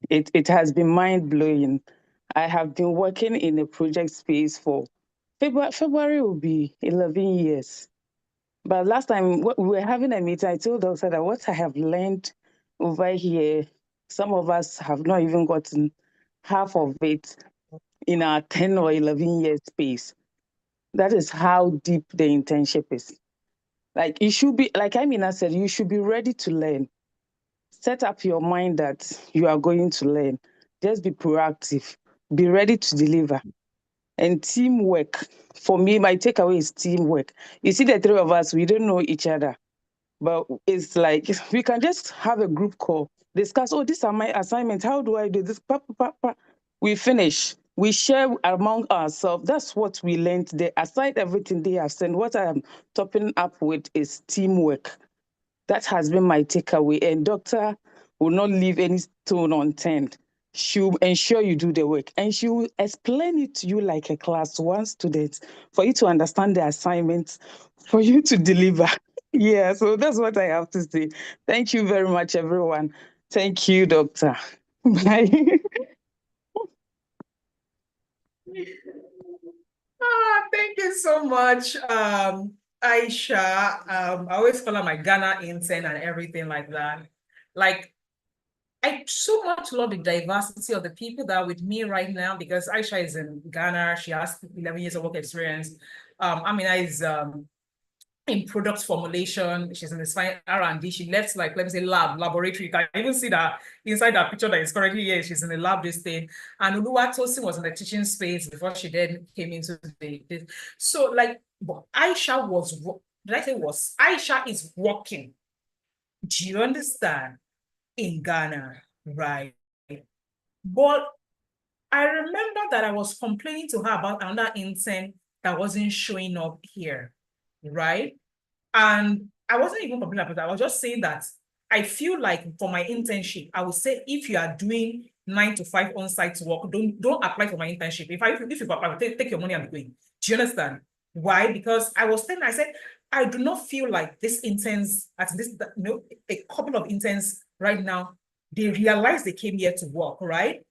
Speaker 2: it has been mind-blowing. I have been working in a project space for February will be 11 years. But last time we were having a meeting, I told Dr. that what I have learned over here, some of us have not even gotten half of it in our 10 or 11 year space. That is how deep the internship is. It should be, like Amina said, you should be ready to learn. Set up your mind that you are going to learn. Just be proactive. Be ready to deliver. And teamwork, for me, my takeaway is teamwork. You see, the three of us, we don't know each other, but it's like we can just have a group call, discuss, oh, these are my assignments. How do I do this? We finish. We share among ourselves. That's what we learned there. Aside everything they have said, what I am topping up with is teamwork. That has been my takeaway. And doctor will not leave any stone unturned. She'll ensure you do the work, and she will explain it to you like a class 1 student for you to understand the assignments, for you to deliver. Yeah, so that's what I have to say. Thank you very much, everyone. Thank you, doctor. Bye.
Speaker 1: Thank you so much, Aisha. I always call her my Ghana intern and everything like that. I so much love the diversity of the people that are with me right now, because Aisha is in Ghana. She has 11 years of work experience. Amina is in product formulation. She's in the R&D. She left, let me say, laboratory. You can even see that inside that picture that is currently here. She's in the lab this thing. And Oluwatosin was in the teaching space before she then came into the. So Aisha Aisha is working. Do you understand? In Ghana, right? But I remember that I was complaining to her about another intern that wasn't showing up here, right? And I wasn't even complaining about that. I was just saying that I feel like for my internship, I would say if you are doing 9 to 5 on-site work, don't apply for my internship. If you apply, take your money and be going. Do you understand? Why? Because I said, I do not feel like these interns, a couple of interns right now, they realize they came here to work, right?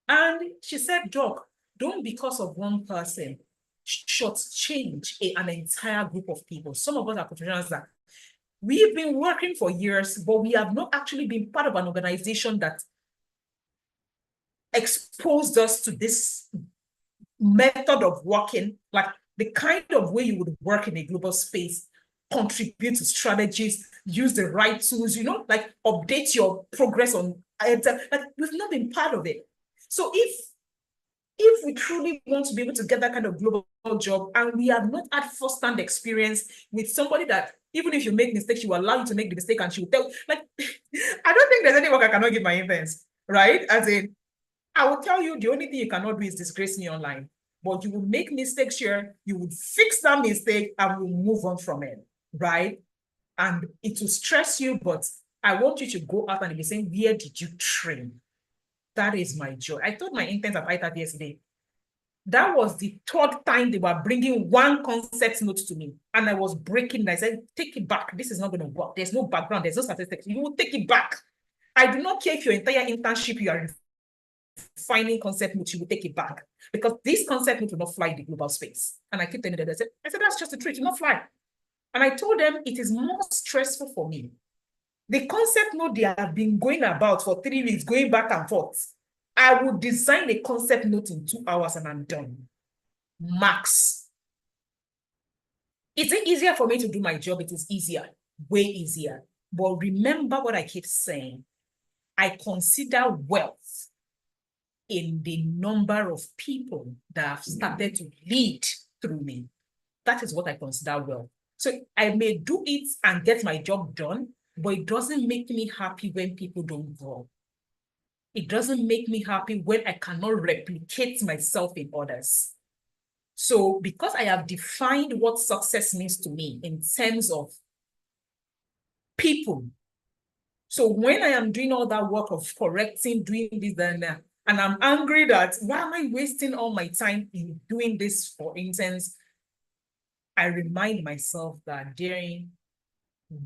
Speaker 1: And she said, Doc, don't because of one person shortchange an entire group of people. Some of us are professionals that we've been working for years, but we have not actually been part of an organization that exposed us to this method of working, like the kind of way you would work in a global space, contribute to strategies, use the right tools, update your progress on, we've not been part of it. So if we truly want to be able to get that kind of global job, and we have not had first-hand experience with somebody that, even if you make mistakes, she will allow you to make the mistake and she will tell, I don't think there's any work I cannot give my interns, right? As in, I will tell you, the only thing you cannot do is disgrace me online. But you will make mistakes here, you will fix that mistake, and we'll move on from it, right? And it will stress you, but I want you to go out and be saying, where did you train? That is my job. I told my interns at ITAT yesterday, that was the 3rd time they were bringing one concept note to me, and I was breaking it. I said, take it back. This is not going to work. There's no background. There's no statistics. You will take it back. I do not care if your entire internship you are defining concept note, you will take it back. Because this concept note will not fly in the global space. And I keep telling them, I said, that's just the truth, it will not fly. And I told them it is more stressful for me. The concept note they have been going about for 3 weeks, going back and forth. I would design a concept note in 2 hours and I'm done. Max. It's easier for me to do my job. It is easier, way easier. But remember what I keep saying. I consider wealth in the number of people that have started to lead through me. That is what I consider wealth. So I may do it and get my job done, but it doesn't make me happy when people don't grow. It doesn't make me happy when I cannot replicate myself in others. So because I have defined what success means to me in terms of people, so when I am doing all that work of correcting, doing this and that, and I'm angry that why am I wasting all my time in doing this, for instance, I remind myself that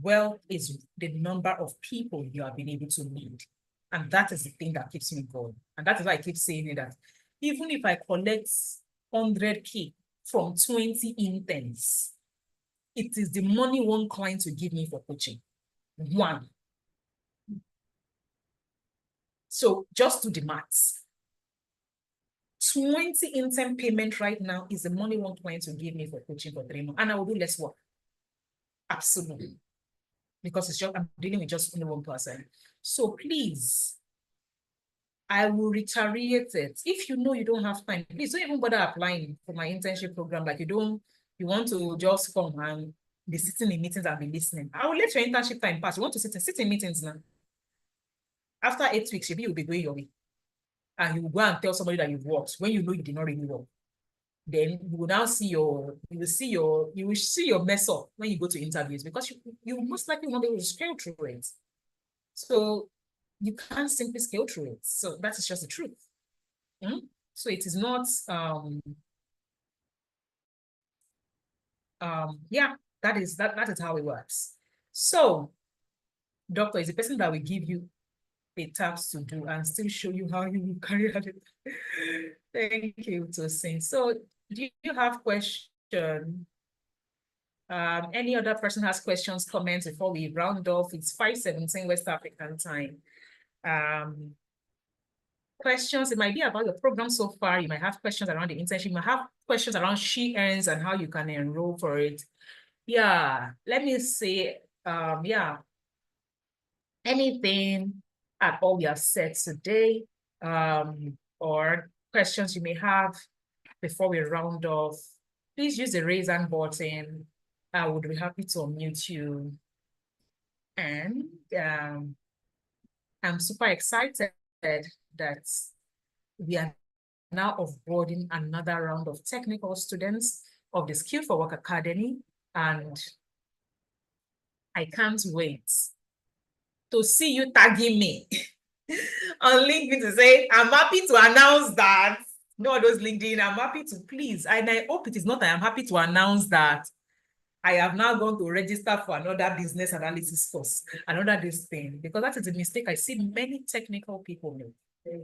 Speaker 1: wealth is the number of people you have been able to lead. And that is the thing that keeps me going. And that is why I keep saying that even if I collect 100K from 20 interns, it is the money one client will give me for coaching. One. So just do the maths. 20 intern payment right now is the money one client will give me for coaching for 3 months. And I will do less work. Absolutely. Because it's just, I'm dealing with just only one person. So please, I will reiterate it. If you know you don't have time, please don't even bother applying for my internship program. Like you want to just come and be sitting in meetings and be listening. I will let your internship time pass. You want to sit in meetings now. After 8 weeks, you'll be going your way. And you will go and tell somebody that you've worked when you know you did not really work. Then you will now see you will see your mess up when you go to interviews, because you most likely won't be able to scale through it. So you can't simply scale through it. So that is just the truth. So it is not yeah, that is how it works. So doctor is the person that will give you the tasks to do and still show you how you will carry out it. Thank you, Tosin. So do you have questions? Any other person has questions, comments before we round off? It's 5:17 West African time. Questions, it might be about your program so far. You might have questions around the internship. You might have questions around She Earns and how you can enroll for it. Yeah, let me say, yeah, anything at all we have said today, or questions you may have before we round off, please use the raise hand button. I would be happy to unmute you. And I'm super excited that we are now offboarding another round of technical students of the Skill for Work Academy. And I can't wait to see you tagging me on LinkedIn to say, I'm happy to announce that. No, those LinkedIn, I'm happy to please. And I hope it is not, I am happy to announce that I have now gone to register for another business analysis course, another this thing, because that is a mistake I see many technical people make.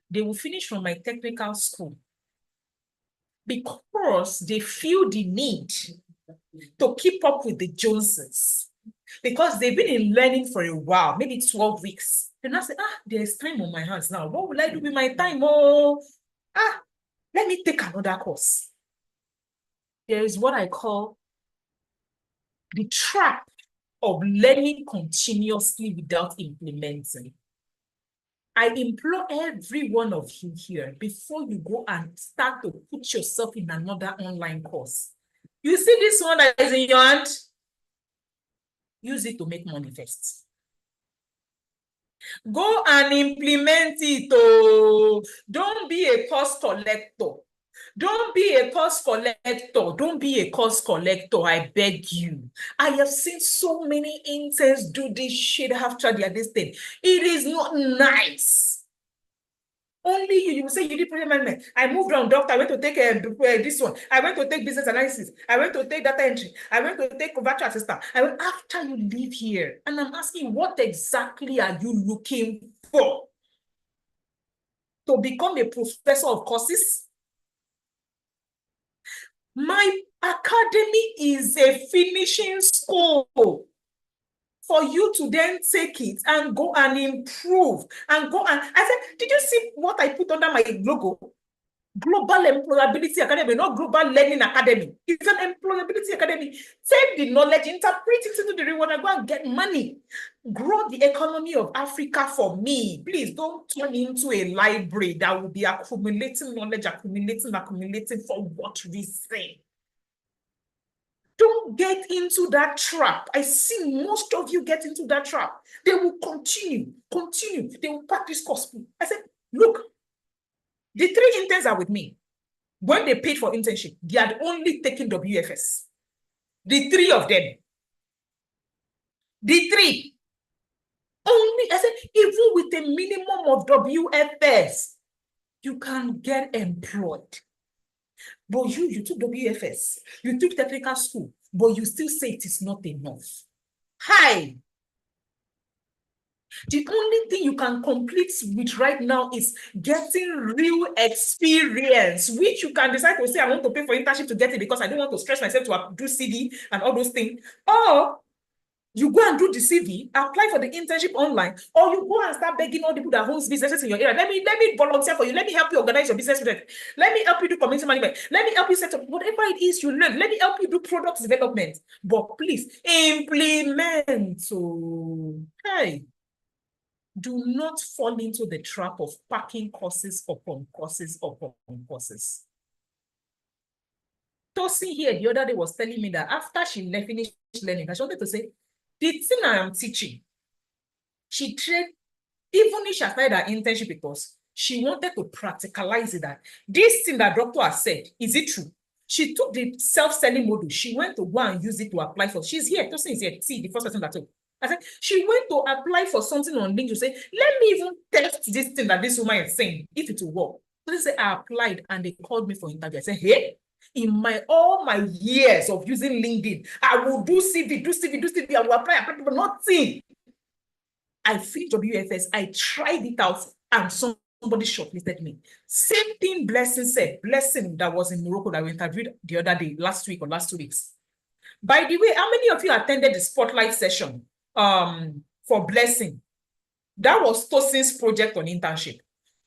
Speaker 1: They will finish from my technical school because they feel the need to keep up with the Joneses, because they've been in learning for a while, maybe 12 weeks. And I say, there's time on my hands now. What will I do with my time? Oh, let me take another course. There is what I call the trap of learning continuously without implementing. I implore every one of you here, before you go and start to put yourself in another online course. You see this one that is in your hand? Use it to make money first. Go and implement it. Oh, don't be a course collector. Don't be a course collector. Don't be a course collector. I beg you. I have seen so many interns do this shit after their this thing. It is not nice. Only you say you did project management. I moved on, doctor. I went to take this one. I went to take business analysis. I went to take data entry. I went to take virtual assistant. After you leave here, and I'm asking, what exactly are you looking for? to become a professor of courses. My academy is a finishing school for you to then take it and go and improve and go and, I said, did you see what I put under my logo? Global Employability Academy, not Global Learning Academy. It's an employability academy. Take the knowledge, interpret it into the reward, and go and get money. Grow the economy of Africa for me. Please don't turn into a library that will be accumulating knowledge, accumulating for what reason. Don't get into that trap. I see most of you get into that trap. They will continue. They will practice course. I said, look, the 3 interns are with me. When they paid for internship, they had only taken WFS. The 3 of them. The 3. Only, I said, even with a minimum of WFS, you can get employed. But you took WFS, you took technical school, but you still say it is not enough. Hi. The only thing you can complete with right now is getting real experience, which you can decide to say, I want to pay for internship to get it because I don't want to stress myself to do CV and all those things. Or you go and do the CV, apply for the internship online, or you go and start begging all the people that owns businesses in your area. Let me volunteer for you. Let me help you organize your business with it. Let me help you do community management. Let me help you set up whatever it is you learn. Let me help you do product development. But please implement. So, hey, do not fall into the trap of packing courses upon courses upon courses. Tosi here the other day was telling me that after she finished learning, she wanted to say, the thing I am teaching, she tried, even if she started her internship because she wanted to practicalize it, that this thing that doctor has said, is it true? She took the self-selling model. She went to go and use it to apply for. She's here. Tosin is here. See, the first person that told. I said, she went to apply for something on LinkedIn to say, let me even test this thing that this woman is saying, if it will work. So they say, I applied and they called me for interview. I said, hey, in all my years of using LinkedIn, I will do CV, I will apply, but nothing. I finished WFS, I tried it out, and somebody shortlisted me. Same thing Blessing said. Blessing that was in Morocco that we interviewed the other day, last week or last 2 weeks. By the way, how many of you attended the spotlight session for Blessing? That was Tosin's project on internship.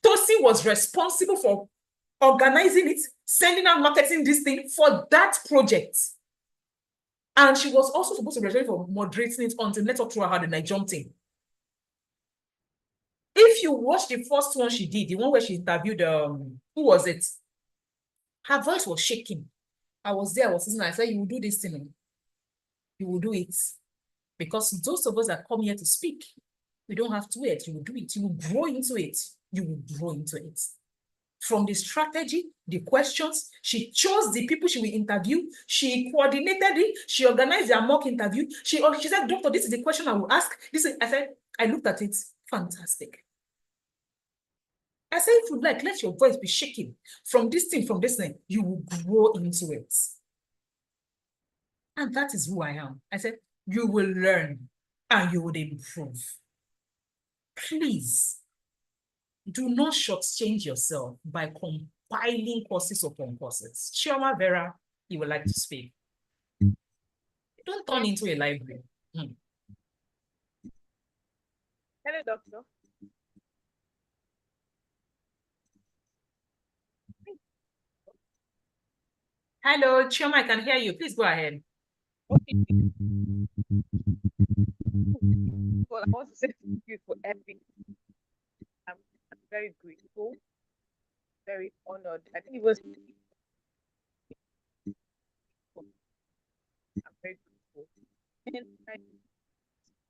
Speaker 1: Tosin was responsible for organizing it, sending out marketing this thing for that project. And she was also supposed to be responsible for moderating it until let's talk through how the night jumped in. If you watch the first one she did, the one where she interviewed, who was it? Her voice was shaking. I was there, I was listening, I said, you will do this thing. You will do it. Because those of us that come here to speak, we don't have to wait. You will do it. You will grow into it. You will grow into it. From the strategy, the questions, she chose the people she will interview. She coordinated it. She organized their mock interview. She said, doctor, this is the question I will ask. I looked at it. Fantastic. I said, if you like, let your voice be shaking. From this thing, you will grow into it. And that is who I am. I said, you will learn and you will improve. Please, do not shortchange yourself by compiling courses upon courses. Chioma Vera, you would like to speak. Don't turn into a library.
Speaker 8: Hello, doctor.
Speaker 1: Hello, Chioma, I can hear you. Please go ahead.
Speaker 8: Okay. Well, I want to say thank you for everything. I'm very grateful, very honored. I think it was. I'm very grateful.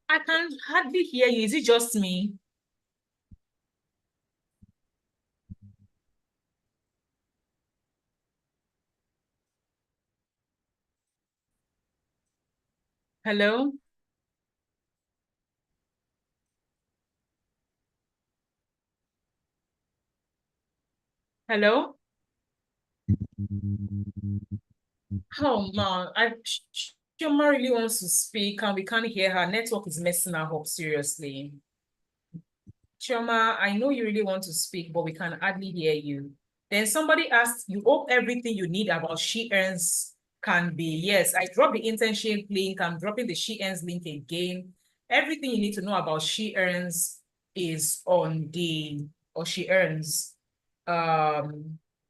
Speaker 1: I can hardly hear you. Is it just me? Hello? Hello? Oh, man. Chioma really wants to speak and we can't hear her. Network is messing her up, seriously. Chioma, I know you really want to speak, but we can hardly hear you. Then somebody asked, you hope everything you need about She Earns can be. Yes, I dropped the internship link. I'm dropping the She Earns link again. Everything you need to know about She Earns is on the, or She Earns.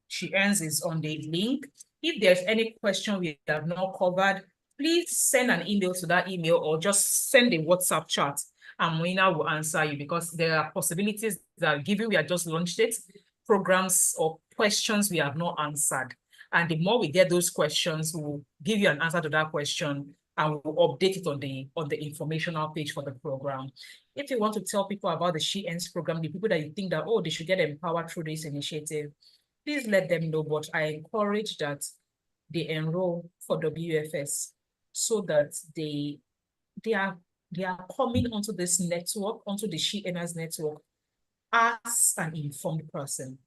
Speaker 1: She Earns is on the link. If there's any question we have not covered, please send an email to that email or just send a WhatsApp chat and Moina will answer you, because there are possibilities that given we have just launched it, programs or questions we have not answered. And the more we get those questions, we'll give you an answer to that question and we'll update it on the informational page for the program. If you want to tell people about the She Earns program, the people that you think that, oh, they should get empowered through this initiative, please let them know. But I encourage that they enroll for WFS so that they are coming onto this network, onto the She Earners network as an informed person.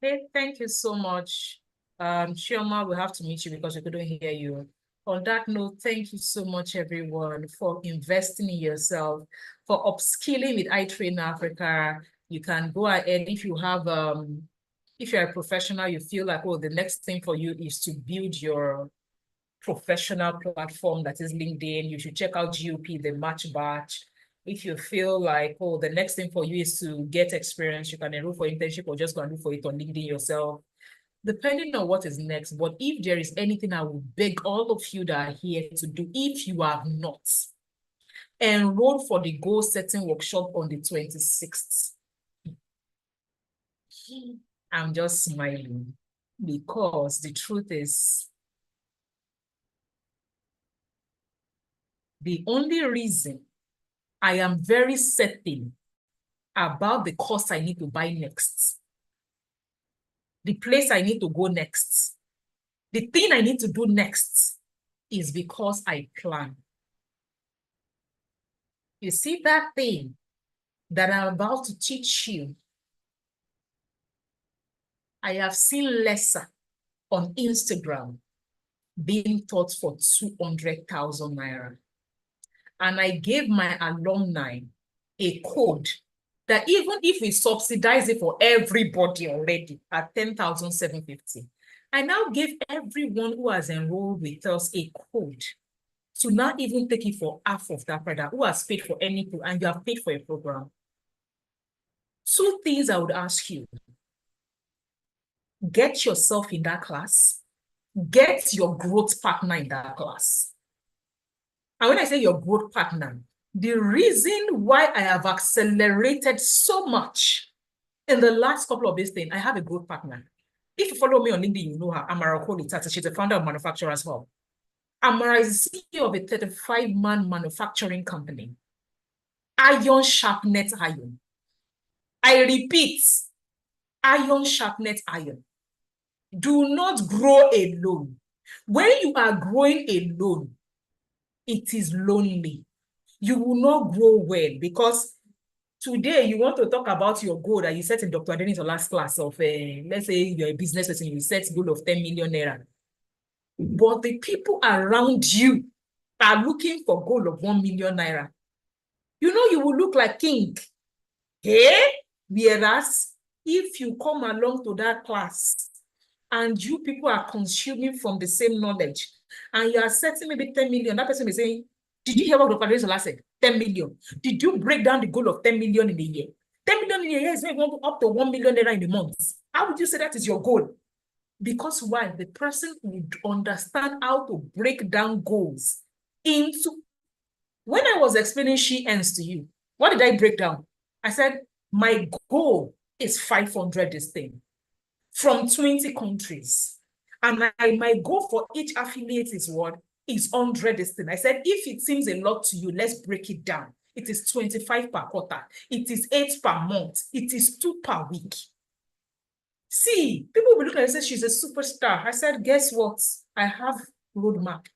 Speaker 1: Okay, thank you so much. Chioma, we have to meet you because we couldn't hear you. On that note, thank you so much, everyone, for investing in yourself, for upskilling with iTrain Africa. You can go ahead if you have, if you're a professional, you feel like, oh, the next thing for you is to build your professional platform that is LinkedIn. You should check out GOP, the Match Batch. If you feel like, oh, the next thing for you is to get experience, you can enroll for internship or just go and do for it on LinkedIn yourself, depending on what is next. But if there is anything, I will beg all of you that are here to do, if you have not, enroll for the goal setting workshop on the 26th. I'm just smiling because the truth is, the only reason I am very certain about the course I need to buy next, the place I need to go next, the thing I need to do next, is because I plan. You see that thing that I'm about to teach you, I have seen lesser on Instagram being taught for 200,000 naira. And I gave my alumni a code that even if we subsidize it for everybody already at 10,750, I now give everyone who has enrolled with us a code to not even take it for half of that product, who has paid for anything, and you have paid for a program. Two things I would ask you: get yourself in that class, get your growth partner in that class. And when I say your growth partner, the reason why I have accelerated so much in the last couple of these things, I have a growth partner. If you follow me on LinkedIn, you know her, Amara Okoli-Tata. She's the founder of Manufacturers Hub. Amara is the CEO of a 35-man manufacturing company. Iron sharpness iron. I repeat, iron sharpness iron. Do not grow alone. When you are growing alone, it is lonely. You will not grow well, because today you want to talk about your goal that you set in Dr. Adeni's last class of, let's say you're a business person, you set goal of 10 million naira. But the people around you are looking for goal of 1 million naira. You know, you will look like king. Hey? Whereas if you come along to that class and you people are consuming from the same knowledge and you are setting maybe 10 million, that person is saying, did you hear what Dr. Adeni said? 10 million. Did you break down the goal of 10 million in a year? 10 million in a year is maybe up to 1 million naira in a month. How would you say that is your goal? Because why? The person would understand how to break down goals into. When I was explaining She Earns to you, what did I break down? I said, my goal is 500 this thing from 20 countries. And my goal for each affiliate is what? Is 100 this thing. I said, if it seems a lot to you, let's break it down. It is 25 per quarter. It is 8 per month. It is 2 per week. See, people will look at her and say she's a superstar. I said, guess what? I have roadmap.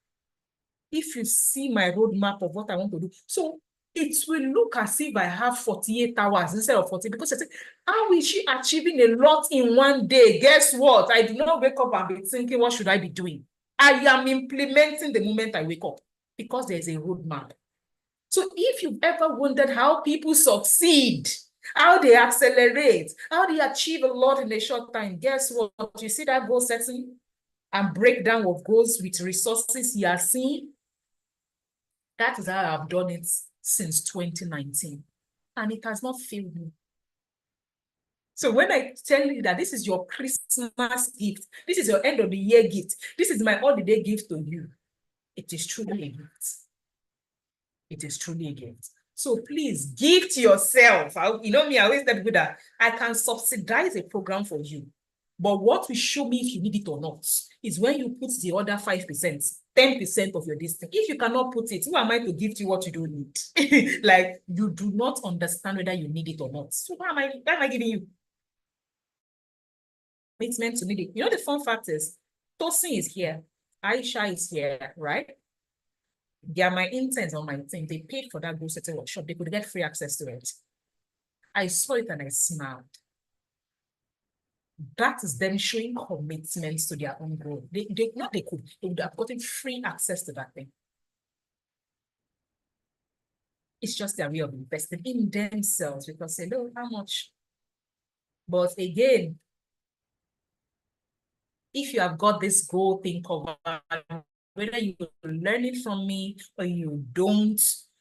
Speaker 1: If you see my roadmap of what I want to do, so it will look as if I have 48 hours instead of 40, because I said, how is she achieving a lot in one day? Guess what? I do not wake up and be thinking, what should I be doing? I am implementing the moment I wake up, because there's a roadmap. So if you've ever wondered how people succeed, how they accelerate, how they achieve a lot in a short time, guess what? You see that goal setting and breakdown of goals with resources you are seeing? That is how I've done it since 2019. And it has not failed me. So when I tell you that this is your Christmas gift, this is your end of the year gift, this is my holiday gift to you, it is truly a gift. It is truly a gift. So please gift yourself. You know me, I always tell people that I can subsidize a program for you. But what will show me if you need it or not is when you put the other 5%, 10% of your distance. If you cannot put it, who am I to gift you what you don't need? Like, you do not understand whether you need it or not. So what am I giving you? It's meant to need it. You know, the fun fact is, Tosin is here. Aisha is here, right? They are my interns on my team. They paid for that goal setting workshop. They could get free access to it. I saw it and I smiled. That is them showing commitments to their own goal. They would have gotten free access to that thing. It's just their way of investing in themselves because they know how much. But again, if you have got this goal thing covered, whether you learn it from me or you don't,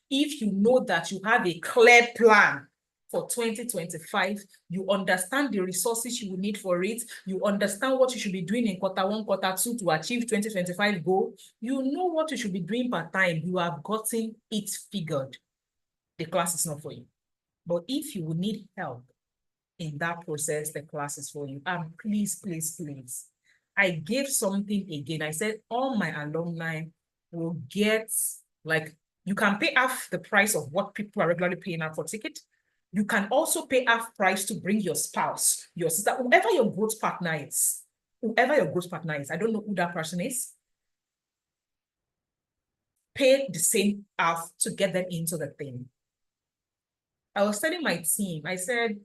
Speaker 1: if you know that you have a clear plan for 2025, you understand the resources you will need for it, you understand what you should be doing in Q1, Q2 to achieve 2025 goal, you know what you should be doing per time, you have gotten it figured. The class is not for you. But if you will need help in that process, the class is for you. And please, please, please, I gave something again. I said all my alumni will get, like, you can pay half the price of what people are regularly paying out for ticket. You can also pay half price to bring your spouse, your sister, whoever your growth partner is. Whoever your growth partner is, I don't know who that person is. Pay the same half to get them into the thing. I was telling my team, I said,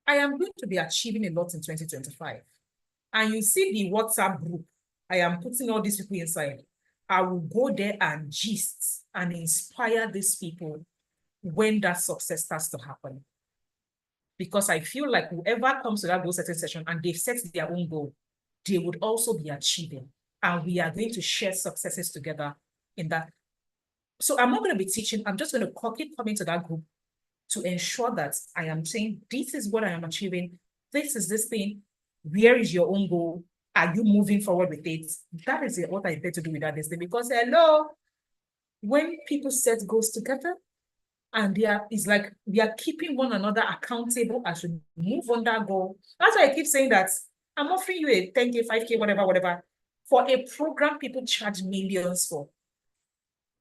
Speaker 1: I am going to be achieving a lot in 2025. And you see the WhatsApp group, I am putting all these people inside. I will go there and gist and inspire these people when that success starts to happen. Because I feel like whoever comes to that goal setting session and they've set their own goal, they would also be achieving. And we are going to share successes together in that. So I'm not going to be teaching, I'm just going to keep coming to that group to ensure that I am saying, this is what I am achieving, this is this thing, where is your own goal? Are you moving forward with it? That is what I did to do with that this thing. Because hello, when people set goals together, and it's like we are keeping one another accountable as we move on that goal. That's why I keep saying that I'm offering you a 10K, 5K, whatever. For a program people charge millions for.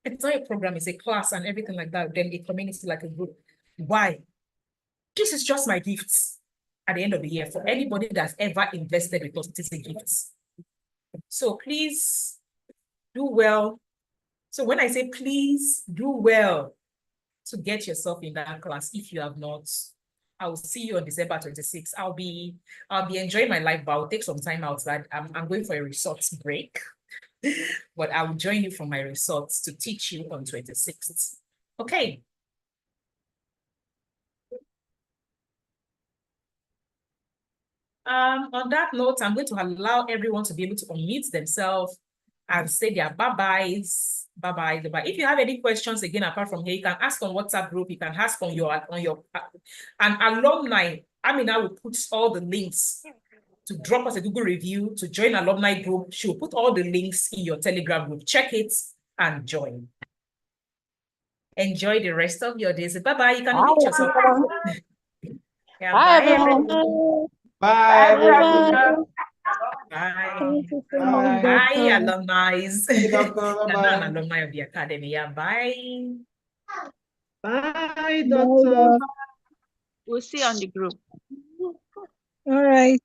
Speaker 1: It's not a program, it's a class and everything like that. Then a community like a group. Why? This is just my gifts at the end of the year for anybody that's ever invested with us. It is a gift. So please do well. So when I say please do well to get yourself in that class, if you have not, I will see you on December 26th. I'll be enjoying my life, but I'll take some time outside. I'm going for a resort break, but I will join you from my resort to teach you on 26th. Okay. On that note, I'm going to allow everyone to be able to unmute themselves and say their bye-byes. Bye-bye. If you have any questions, again, apart from here, you can ask on WhatsApp group, you can ask on your and alumni. I mean, I will put all the links to drop us a Google review, to join alumni group. She'll put all the links in your Telegram group. Check it and join. Enjoy the rest of your days. Bye-bye. You can unmute yourself. Yeah,
Speaker 5: Bye, everyone.
Speaker 3: Bye.
Speaker 1: Bye.
Speaker 5: Bye.
Speaker 1: Bye, alumni.
Speaker 3: Doctor.
Speaker 1: You're not an alumni of the academy. Yeah, bye.
Speaker 3: Bye, Doctor.
Speaker 7: We'll see you on the group.
Speaker 2: All right.